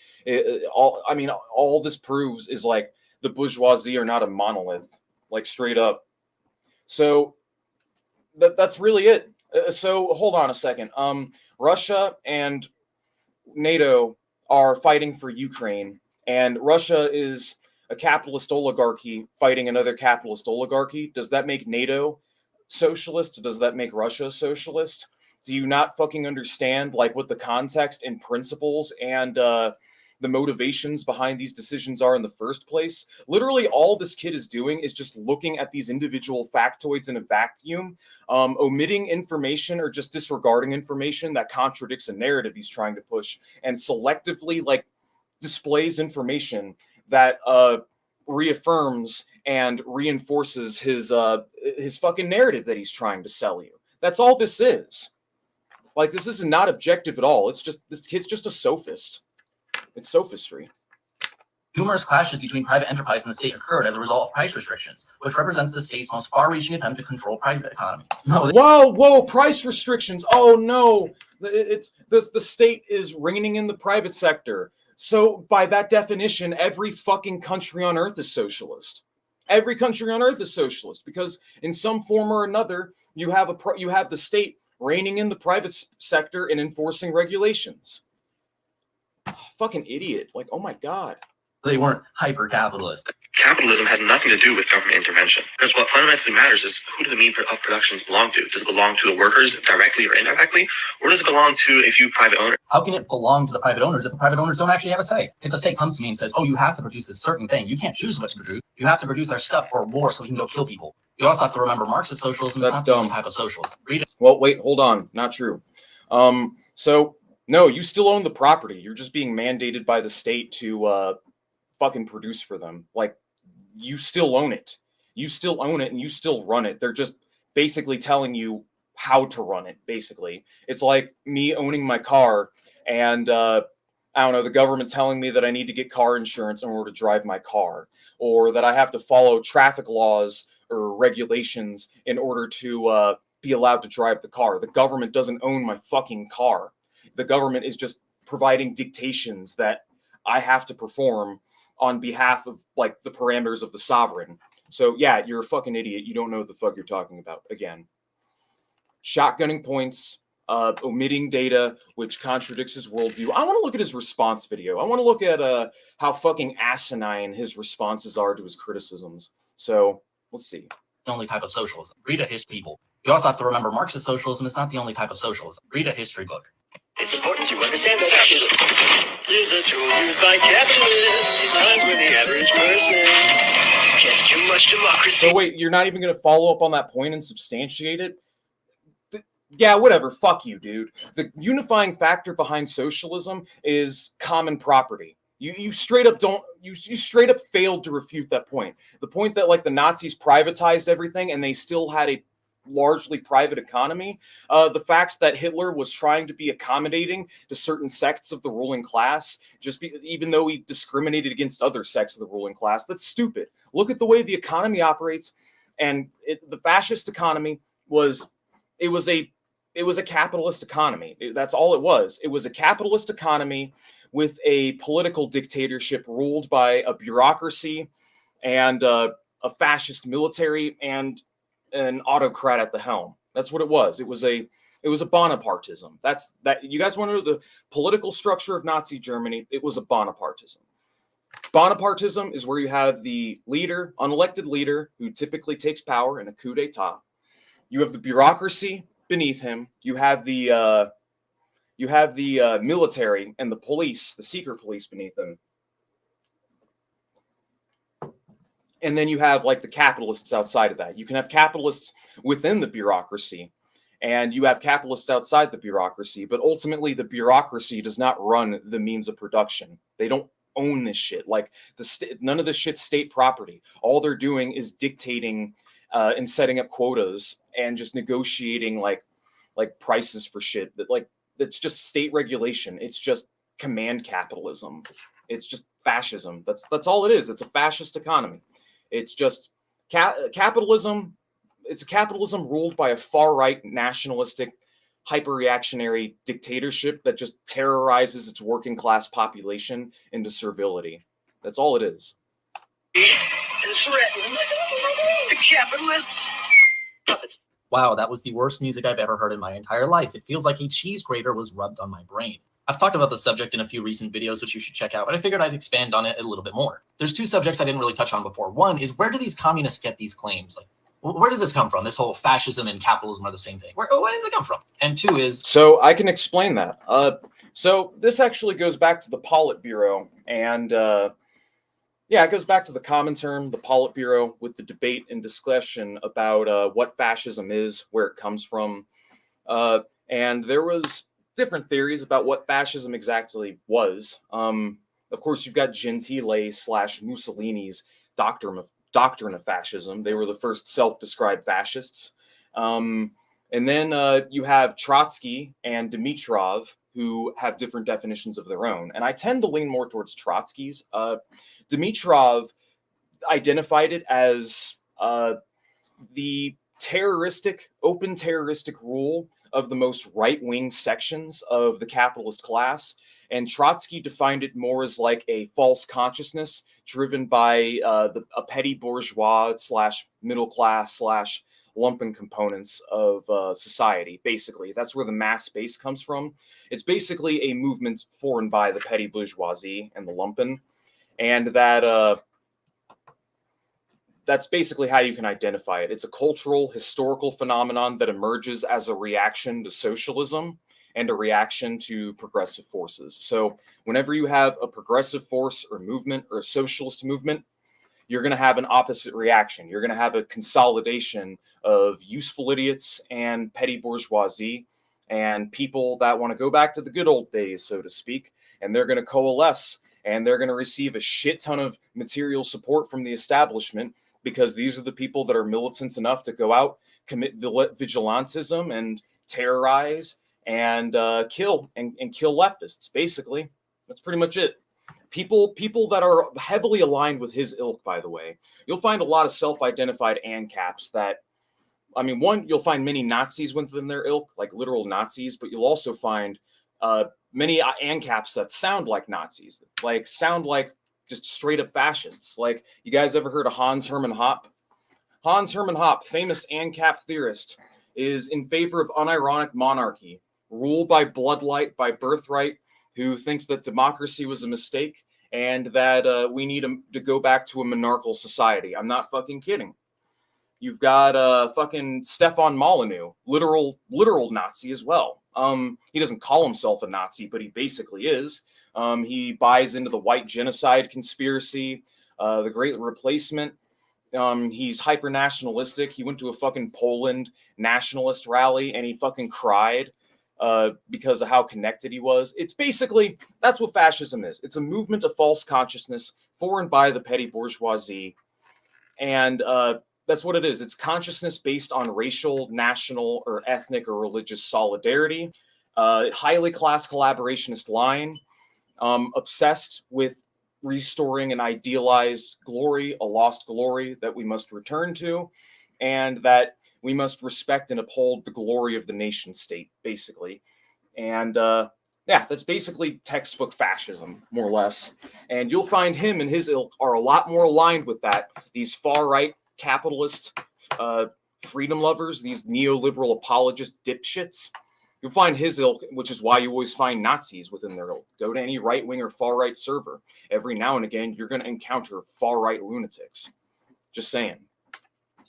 All this proves is like the bourgeoisie are not a monolith, like straight up. So that's really it. So hold on a second. Russia and NATO are fighting for Ukraine. And Russia is a capitalist oligarchy fighting another capitalist oligarchy. Does that make NATO socialist? Does that make Russia socialist? Do you not fucking understand like what the context and principles and the motivations behind these decisions are in the first place? Literally all this kid is doing is just looking at these individual factoids in a vacuum, omitting information or just disregarding information that contradicts a narrative he's trying to push, and selectively like displays information that reaffirms and reinforces his fucking narrative that he's trying to sell you. That's all this is. Like, this is not objective at all. It's just, this kid's just a sophist. It's sophistry. Numerous clashes between private enterprise and the state occurred as a result of price restrictions, which represents the state's most far-reaching attempt to control private economy. Whoa, price restrictions. Oh no, it's the state is reining in the private sector. So by that definition, every fucking country on earth is socialist. Every country on earth is socialist because in some form or another, you have the state reining in the private sector and enforcing regulations. Fucking idiot. Like, oh my God. They weren't hyper-capitalist. Capitalism has nothing to do with government intervention. Because what fundamentally matters is who do the means of productions belong to? Does it belong to the workers directly or indirectly? Or does it belong to a few private owners? How can it belong to the private owners if the private owners don't actually have a say? If the state comes to me and says, oh, you have to produce this certain thing, you can't choose what to produce. You have to produce our stuff for war so we can go kill people. You also have to remember Marxist socialism is not the only type of socialism. Read it. Well, wait, hold on. Not true. No, you still own the property. You're just being mandated by the state to fucking produce for them. Like, you still own it. You still own it and you still run it. They're just basically telling you how to run it, basically. It's like me owning my car and, I don't know, the government telling me that I need to get car insurance in order to drive my car, or that I have to follow traffic laws or regulations in order to be allowed to drive the car. The government doesn't own my fucking car. The government is just providing dictations that I have to perform on behalf of like the parameters of the sovereign. So yeah, you're a fucking idiot. You don't know what the fuck you're talking about. Again, shotgunning points, omitting data, which contradicts his worldview. I want to look at his response video. I want to look at how fucking asinine his responses are to his criticisms. So let's see. The only type of socialism. Read a history, people. You also have to remember Marxist socialism is not the only type of socialism. Read a history book. It's important to understand that fascism is is a tool used by capitalists in times where the average person gets too much democracy. So wait, you're not even going to follow up on that point and substantiate it? Yeah, whatever. Fuck you, dude. The unifying factor behind socialism is common property. You straight up don't you straight up failed to refute that point. The point that like the Nazis privatized everything and they still had a largely private economy. The fact that Hitler was trying to be accommodating to certain sects of the ruling class, even though he discriminated against other sects of the ruling class, that's stupid. Look at the way the economy operates, and the fascist economy was a capitalist economy. That's all it was. It was a capitalist economy with a political dictatorship ruled by a bureaucracy and a fascist military and an autocrat at the helm. That's what it was. It was a Bonapartism. That you guys want to know the political structure of Nazi Germany? It was a Bonapartism. Bonapartism is where you have the leader, unelected leader, who typically takes power in a coup d'état. You have the bureaucracy beneath him. You have the military and the police, the secret police beneath him. And then you have like the capitalists outside of that. You can have capitalists within the bureaucracy, and you have capitalists outside the bureaucracy. But ultimately, the bureaucracy does not run the means of production. They don't own this shit. Like none of this shit's state property. All they're doing is dictating and setting up quotas and just negotiating like prices for shit. That like it's just state regulation. It's just command capitalism. It's just fascism. That's all it is. It's a fascist economy. It's just capitalism. It's a capitalism ruled by a far-right, nationalistic, hyper-reactionary dictatorship that just terrorizes its working-class population into servility. That's all it is. And threatens the capitalists. Wow, that was the worst music I've ever heard in my entire life. It feels like a cheese grater was rubbed on my brain. I've talked about the subject in a few recent videos, which you should check out, but I figured I'd expand on it a little bit more. There's two subjects I didn't really touch on before. One is, where do these communists get these claims? Like, where does this come from? This whole fascism and capitalism are the same thing. Where does it come from? And two is... So I can explain that. So this actually goes back to the Politburo, and it goes back to the common term, the Politburo, with the debate and discussion about what fascism is, where it comes from. And there was different theories about what fascism exactly was. Of course, you've got Gentile / Mussolini's doctrine of fascism. They were the first self-described fascists. And then you have Trotsky and Dimitrov, who have different definitions of their own. And I tend to lean more towards Trotsky's. Dimitrov identified it as the open terroristic rule of the most right-wing sections of the capitalist class, and Trotsky defined it more as like a false consciousness driven by a petty bourgeois / middle class / lumpen components of society. Basically, that's where the mass base comes from. It's basically a movement formed by the petty bourgeoisie and the lumpen, and that's basically how you can identify it. It's a cultural, historical phenomenon that emerges as a reaction to socialism and a reaction to progressive forces. So whenever you have a progressive force or movement or a socialist movement, you're going to have an opposite reaction. You're going to have a consolidation of useful idiots and petty bourgeoisie and people that want to go back to the good old days, so to speak, and they're going to coalesce, and they're going to receive a shit ton of material support from the establishment, because these are the people that are militant enough to go out, commit vigilantism, and terrorize and kill leftists. Basically, that's pretty much it. People that are heavily aligned with his ilk, by the way. You'll find a lot of self-identified ANCAPs that, I mean, one, you'll find many Nazis within their ilk, like literal Nazis, but you'll also find many ANCAPs that sound like Nazis, like sound like just straight up fascists. Like, you guys ever heard of Hans Hermann Hoppe? Hans Hermann Hoppe, famous ANCAP theorist, is in favor of unironic monarchy, ruled by bloodlight, by birthright, who thinks that democracy was a mistake and that we need to go back to a monarchical society. I'm not fucking kidding. You've got fucking Stefan Molyneux, literal Nazi as well. He doesn't call himself a Nazi, but he basically is. He buys into the white genocide conspiracy, the Great Replacement. He's hyper nationalistic. He went to a fucking Poland nationalist rally and he fucking cried because of how connected he was. It's basically, that's what fascism is. It's a movement of false consciousness for and by the petty bourgeoisie. And that's what it is. It's consciousness based on racial, national, or ethnic or religious solidarity. Highly class collaborationist line. Obsessed with restoring an idealized glory, a lost glory that we must return to, and that we must respect and uphold the glory of the nation state, basically. And yeah, that's basically textbook fascism, more or less. And you'll find him and his ilk are a lot more aligned with that. These far-right capitalist freedom lovers, these neoliberal apologist dipshits, you'll find his ilk, which is why you always find Nazis within their ilk. Go to any right-wing or far-right server. Every now and again, you're going to encounter far-right lunatics. Just saying.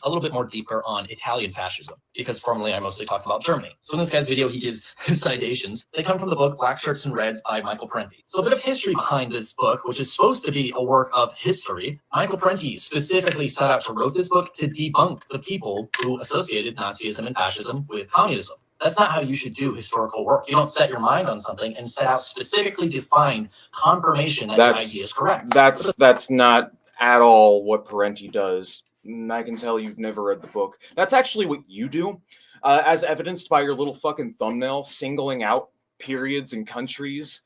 A little bit more deeper on Italian fascism, because formerly I mostly talked about Germany. So in this guy's video, he gives his citations. They come from the book Black Shirts and Reds by Michael Parenti. So a bit of history behind this book, which is supposed to be a work of history. Michael Parenti specifically set out to write this book to debunk the people who associated Nazism and fascism with communism. That's not how you should do historical work. You don't set your mind on something and set out specifically to find confirmation that the idea is correct. That's not at all what Parenti does. I can tell you've never read the book. That's actually what you do, as evidenced by your little fucking thumbnail, singling out periods and countries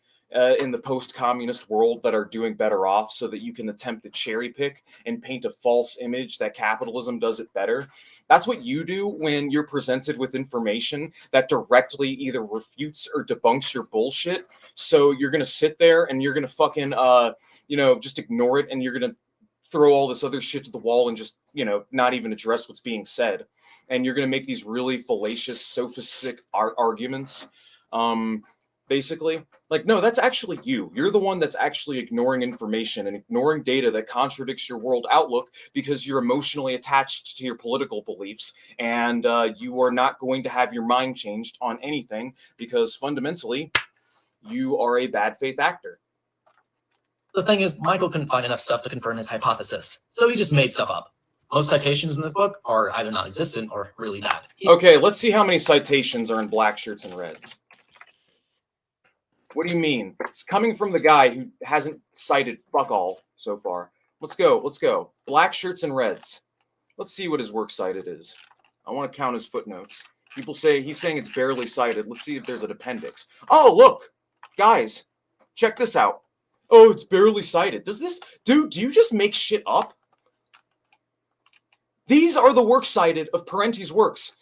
in the post-communist world that are doing better off so that you can attempt to cherry pick and paint a false image that capitalism does it better. That's what you do when you're presented with information that directly either refutes or debunks your bullshit. So you're going to sit there and you're going to fucking, just ignore it, and you're going to throw all this other shit to the wall and just, not even address what's being said. And you're going to make these really fallacious, sophistic arguments. Basically, like, no, that's actually you. You're the one that's actually ignoring information and ignoring data that contradicts your world outlook because you're emotionally attached to your political beliefs, and you are not going to have your mind changed on anything because fundamentally you are a bad faith actor. The thing is, Michael couldn't find enough stuff to confirm his hypothesis, so he just made stuff up. Most citations in this book are either non-existent or really bad. Okay, let's see how many citations are in Black Shirts and Reds. What do you mean? It's coming from the guy who hasn't cited fuck all so far. Let's go. Black Shirts and Reds. Let's see what his works cited is. I want to count his footnotes. People say he's saying it's barely cited. Let's see if there's an appendix. Oh, look, guys, check this out. Oh, it's barely cited. Do you just make shit up? These are the works cited of Parenti's works.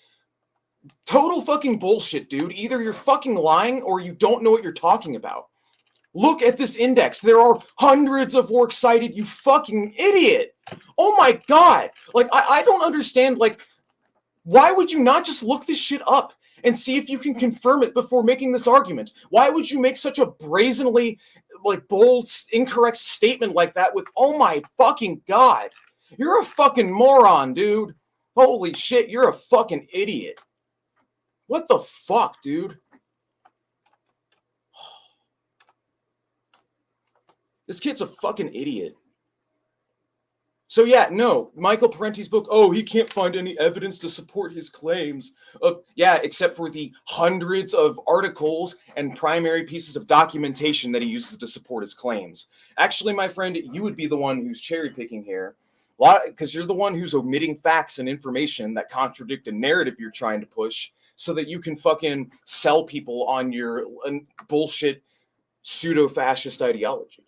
Total fucking bullshit, dude. Either you're fucking lying or you don't know what you're talking about. Look at this index. There are hundreds of works cited, you fucking idiot. Oh my God. Like, I don't understand. Like, why would you not just look this shit up and see if you can confirm it before making this argument? Why would you make such a brazenly, bold, incorrect statement like that with, oh my fucking God. You're a fucking moron, dude. Holy shit, you're a fucking idiot. What the fuck, dude? This kid's a fucking idiot. So yeah, no, Michael Parenti's book, oh, he can't find any evidence to support his claims. Yeah, except for the hundreds of articles and primary pieces of documentation that he uses to support his claims. Actually, my friend, you would be the one who's cherry picking here. Because you're the one who's omitting facts and information that contradict a narrative you're trying to push so that you can fucking sell people on your bullshit pseudo-fascist ideology.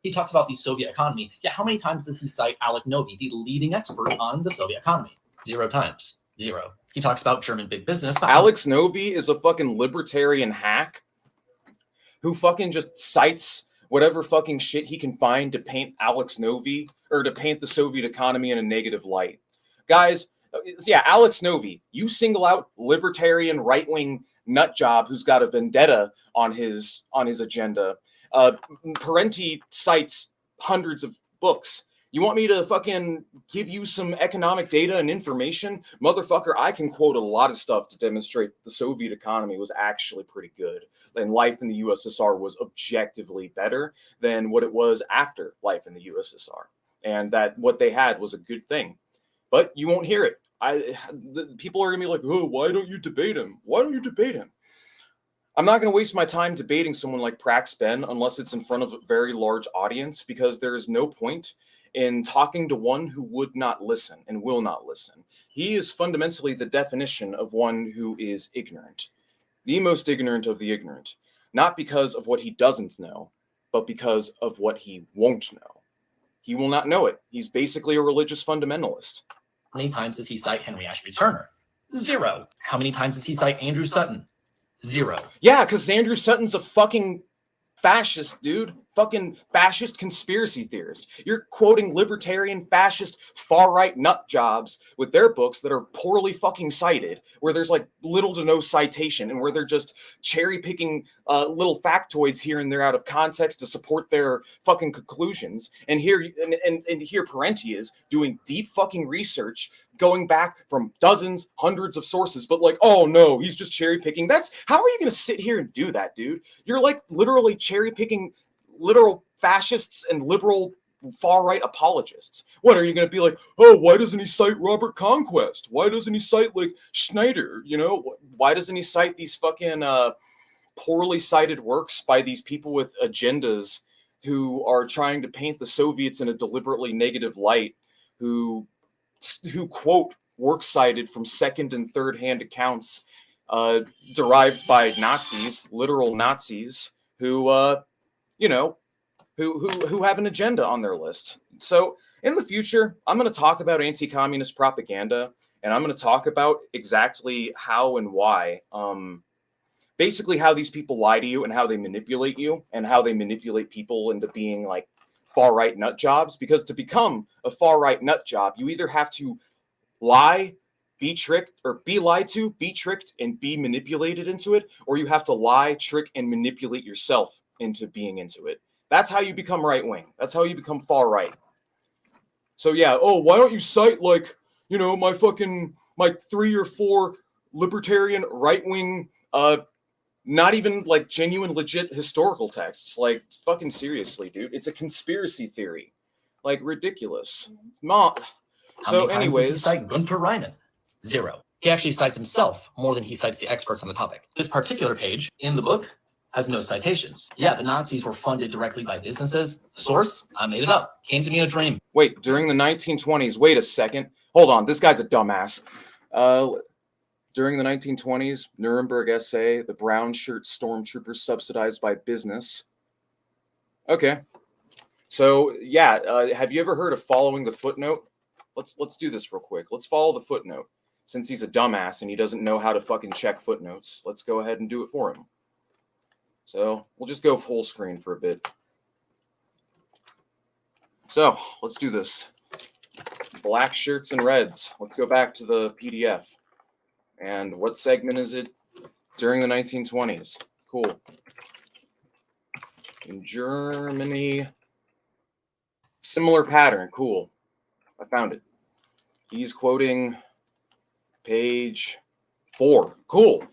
He talks about the Soviet economy. Yeah, how many times does he cite Alec Novi, the leading expert on the Soviet economy? 0 times. 0. He talks about German big business. Alex Novi is a fucking libertarian hack who fucking just cites whatever fucking shit he can find to paint Alex Novi or to paint the Soviet economy in a negative light. Guys, yeah, Alex Novi, you single out libertarian right-wing nut job who's got a vendetta on his agenda. Parenti cites hundreds of books. You want me to fucking give you some economic data and information? Motherfucker, I can quote a lot of stuff to demonstrate the Soviet economy was actually pretty good. And life in the USSR was objectively better than what it was after life in the USSR. And that what they had was a good thing. But you won't hear it. People are going to be like, oh, why don't you debate him? Why don't you debate him? I'm not going to waste my time debating someone like Prax Ben unless it's in front of a very large audience, because there is no point in talking to one who would not listen and will not listen. He is fundamentally the definition of one who is ignorant, the most ignorant of the ignorant, not because of what he doesn't know, but because of what he won't know. He will not know it. He's basically a religious fundamentalist. How many times does he cite Henry Ashby Turner? 0. How many times does he cite Andrew Sutton? 0. Yeah, because Andrew Sutton's a fucking fascist, dude. Fucking fascist conspiracy theorist. You're quoting libertarian, fascist, far-right nut jobs with their books that are poorly fucking cited, where there's like little to no citation, and where they're just cherry-picking little factoids here and there out of context to support their fucking conclusions. And here, and here Parenti is doing deep fucking research, going back from dozens, hundreds of sources, but like, oh no, he's just cherry picking. How are you going to sit here and do that, dude? You're like literally cherry picking literal fascists and liberal far-right apologists. What, are you going to be like, oh, why doesn't he cite Robert Conquest? Why doesn't he cite like Schneider? You know, why doesn't he cite these fucking poorly cited works by these people with agendas who are trying to paint the Soviets in a deliberately negative light, who quote works cited from second and third hand accounts derived by Nazis, literal Nazis, who who have an agenda on their list. So in the future, I'm going to talk about anti-communist propaganda, and I'm going to talk about exactly how and why, basically how these people lie to you and how they manipulate you and how they manipulate people into being like far-right nut jobs. Because to become a far-right nut job, you either have to lie, be tricked, or be lied to, be tricked, and be manipulated into it, or you have to lie, trick, and manipulate yourself into being into it. That's how you become right-wing. That's how you become far-right. So yeah, oh, why don't you cite like, you know, my 3 or 4 libertarian right-wing, not even like genuine, legit historical texts. Like, fucking seriously, dude. It's a conspiracy theory. Like, ridiculous. So anyways, does he cite Gunter Reimann? 0. He actually cites himself more than he cites the experts on the topic. This particular page in the book has no citations. Yeah, the Nazis were funded directly by businesses. Source, I made it up. Came to me in a dream. Wait, during the 1920s, wait a second. Hold on, this guy's a dumbass. During the 1920s, Nuremberg essay, the brown shirt stormtroopers subsidized by business. Okay. So, yeah, have you ever heard of following the footnote? Let's do this real quick. Let's follow the footnote. Since he's a dumbass and he doesn't know how to fucking check footnotes, let's go ahead and do it for him. So, we'll just go full screen for a bit. So, let's do this. Black shirts and reds. Let's go back to the PDF. And what segment is it? During the 1920s. Cool. In Germany. Similar pattern. Cool. I found it. He's quoting page 4. Cool.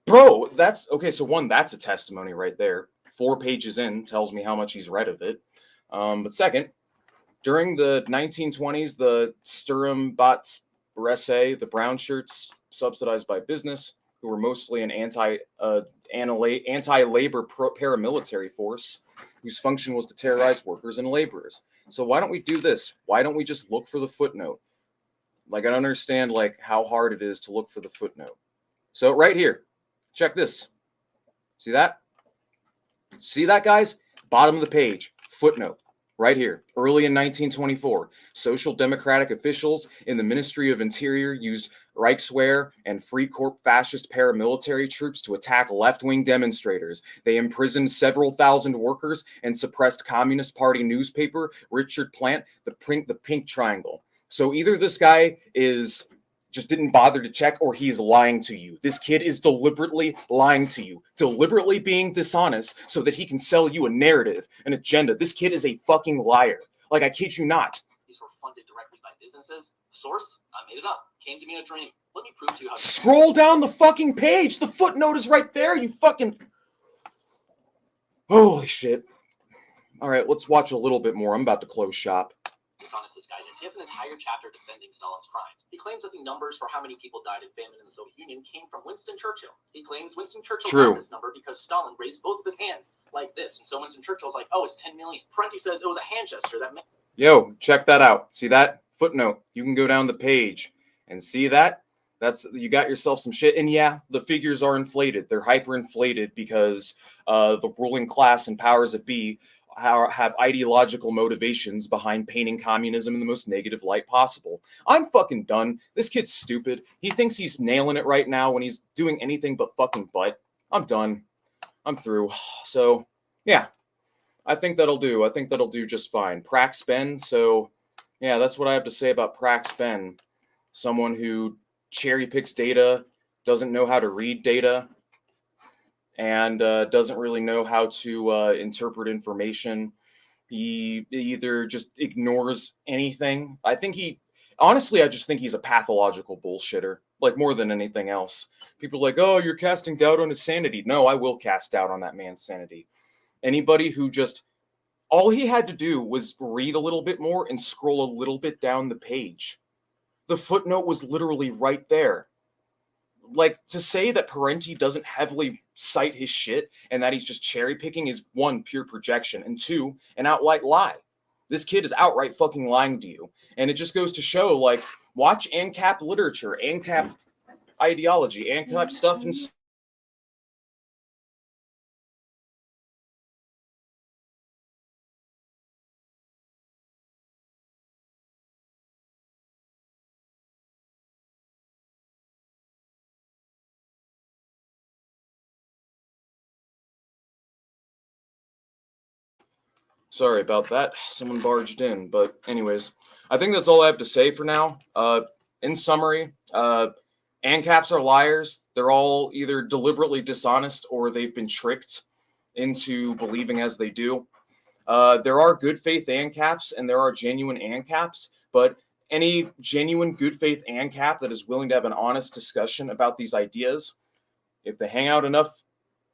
Bro, that's okay. So one, that's a testimony right there. 4 pages in tells me how much he's read of it. But second, during the 1920s, the Sturmbats Resse, the brown shirts subsidized by business, who were mostly an anti-labor paramilitary force whose function was to terrorize workers and laborers. So why don't we do this? Why don't we just look for the footnote? Like, I don't understand like how hard it is to look for the footnote. So right here, check this. See that? See that, guys? Bottom of the page, footnote. Right here, early in 1924, Social Democratic officials in the Ministry of Interior used Reichswehr and Free Corps fascist paramilitary troops to attack left-wing demonstrators. They imprisoned several thousand workers and suppressed Communist Party newspaper Richard Plant, the Pink Triangle. So either this guy just didn't bother to check, or he's lying to you. This kid is deliberately lying to you, deliberately being dishonest so that he can sell you a narrative, an agenda. This kid is a fucking liar. Like, I kid you not. businesses? Source, I made it up. Came to me in a dream. Let me prove to you how. Scroll down the fucking page. The footnote is right there, you fucking... Holy shit. All right, let's watch a little bit more. I'm about to close shop. Dishonest this guy is. He has an entire chapter defending Stalin's crimes. He claims that the numbers for how many people died in famine in the Soviet Union came from Winston Churchill. He claims Winston Churchill got this number because Stalin raised both of his hands like this. And so Winston Churchill's like, oh, it's 10 million. Parenti says it was a hand gesture that meant... Yo, check that out. See that? Footnote. You can go down the page and see that. That's, you got yourself some shit. And yeah, the figures are inflated. They're hyperinflated because the ruling class and powers that be have ideological motivations behind painting communism in the most negative light possible. I'm fucking done. This kid's stupid. He thinks he's nailing it right now when he's doing anything but fucking butt. I'm done. I'm through. So, yeah. I think that'll do. I think that'll do just fine. Prax Ben. So, yeah, that's what I have to say about Prax Ben. Someone who cherry picks data, doesn't know how to read data, and doesn't really know how to interpret information. He either just ignores anything. I just think he's a pathological bullshitter, like more than anything else. People are like, oh, you're casting doubt on his sanity. No, I will cast doubt on that man's sanity. Anybody who just, all he had to do was read a little bit more and scroll a little bit down the page. The footnote was literally right there. Like, to say that Parenti doesn't heavily cite his shit and that he's just cherry picking is one, pure projection, and two, an outright lie. This kid is outright fucking lying to you. And it just goes to show, like, watch ANCAP literature, ANCAP ideology, ANCAP stuff, and sorry about that. Someone barged in. But anyways, I think that's all I have to say for now. In summary, ANCAPs are liars. They're all either deliberately dishonest or they've been tricked into believing as they do. There are good faith ANCAPs and there are genuine ANCAPs, but any genuine good faith ANCAP that is willing to have an honest discussion about these ideas, if they hang out enough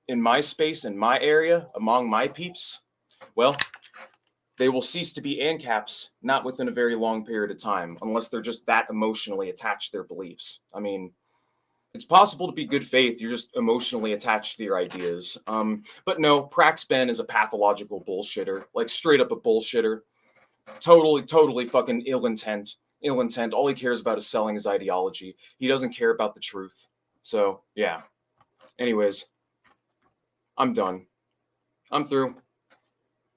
in my space, in my area, among my peeps, well, they will cease to be ANCAPs not within a very long period of time, unless they're just that emotionally attached to their beliefs. I mean, it's possible to be good faith. You're just emotionally attached to your ideas. But no, Prax Ben is a pathological bullshitter, like straight up a bullshitter. Totally fucking ill intent. All he cares about is selling his ideology. He doesn't care about the truth. So, yeah. Anyways, I'm done. I'm through.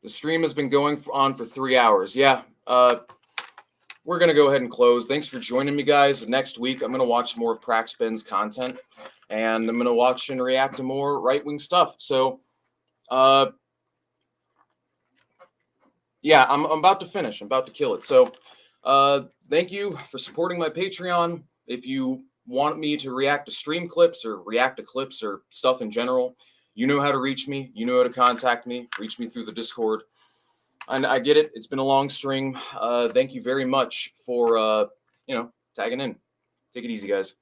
The stream has been going on for 3 hours. Yeah, we're going to go ahead and close. Thanks for joining me, guys. Next week, I'm going to watch more of Prax Ben's content, and I'm going to watch and react to more right-wing stuff. So, yeah, I'm about to finish. I'm about to kill it. So, thank you for supporting my Patreon. If you want me to react to stream clips or react to clips or stuff in general, you know how to reach me. You know how to contact me. Reach me through the Discord. And I get it. It's been a long stream. Thank you very much for, tagging in. Take it easy, guys.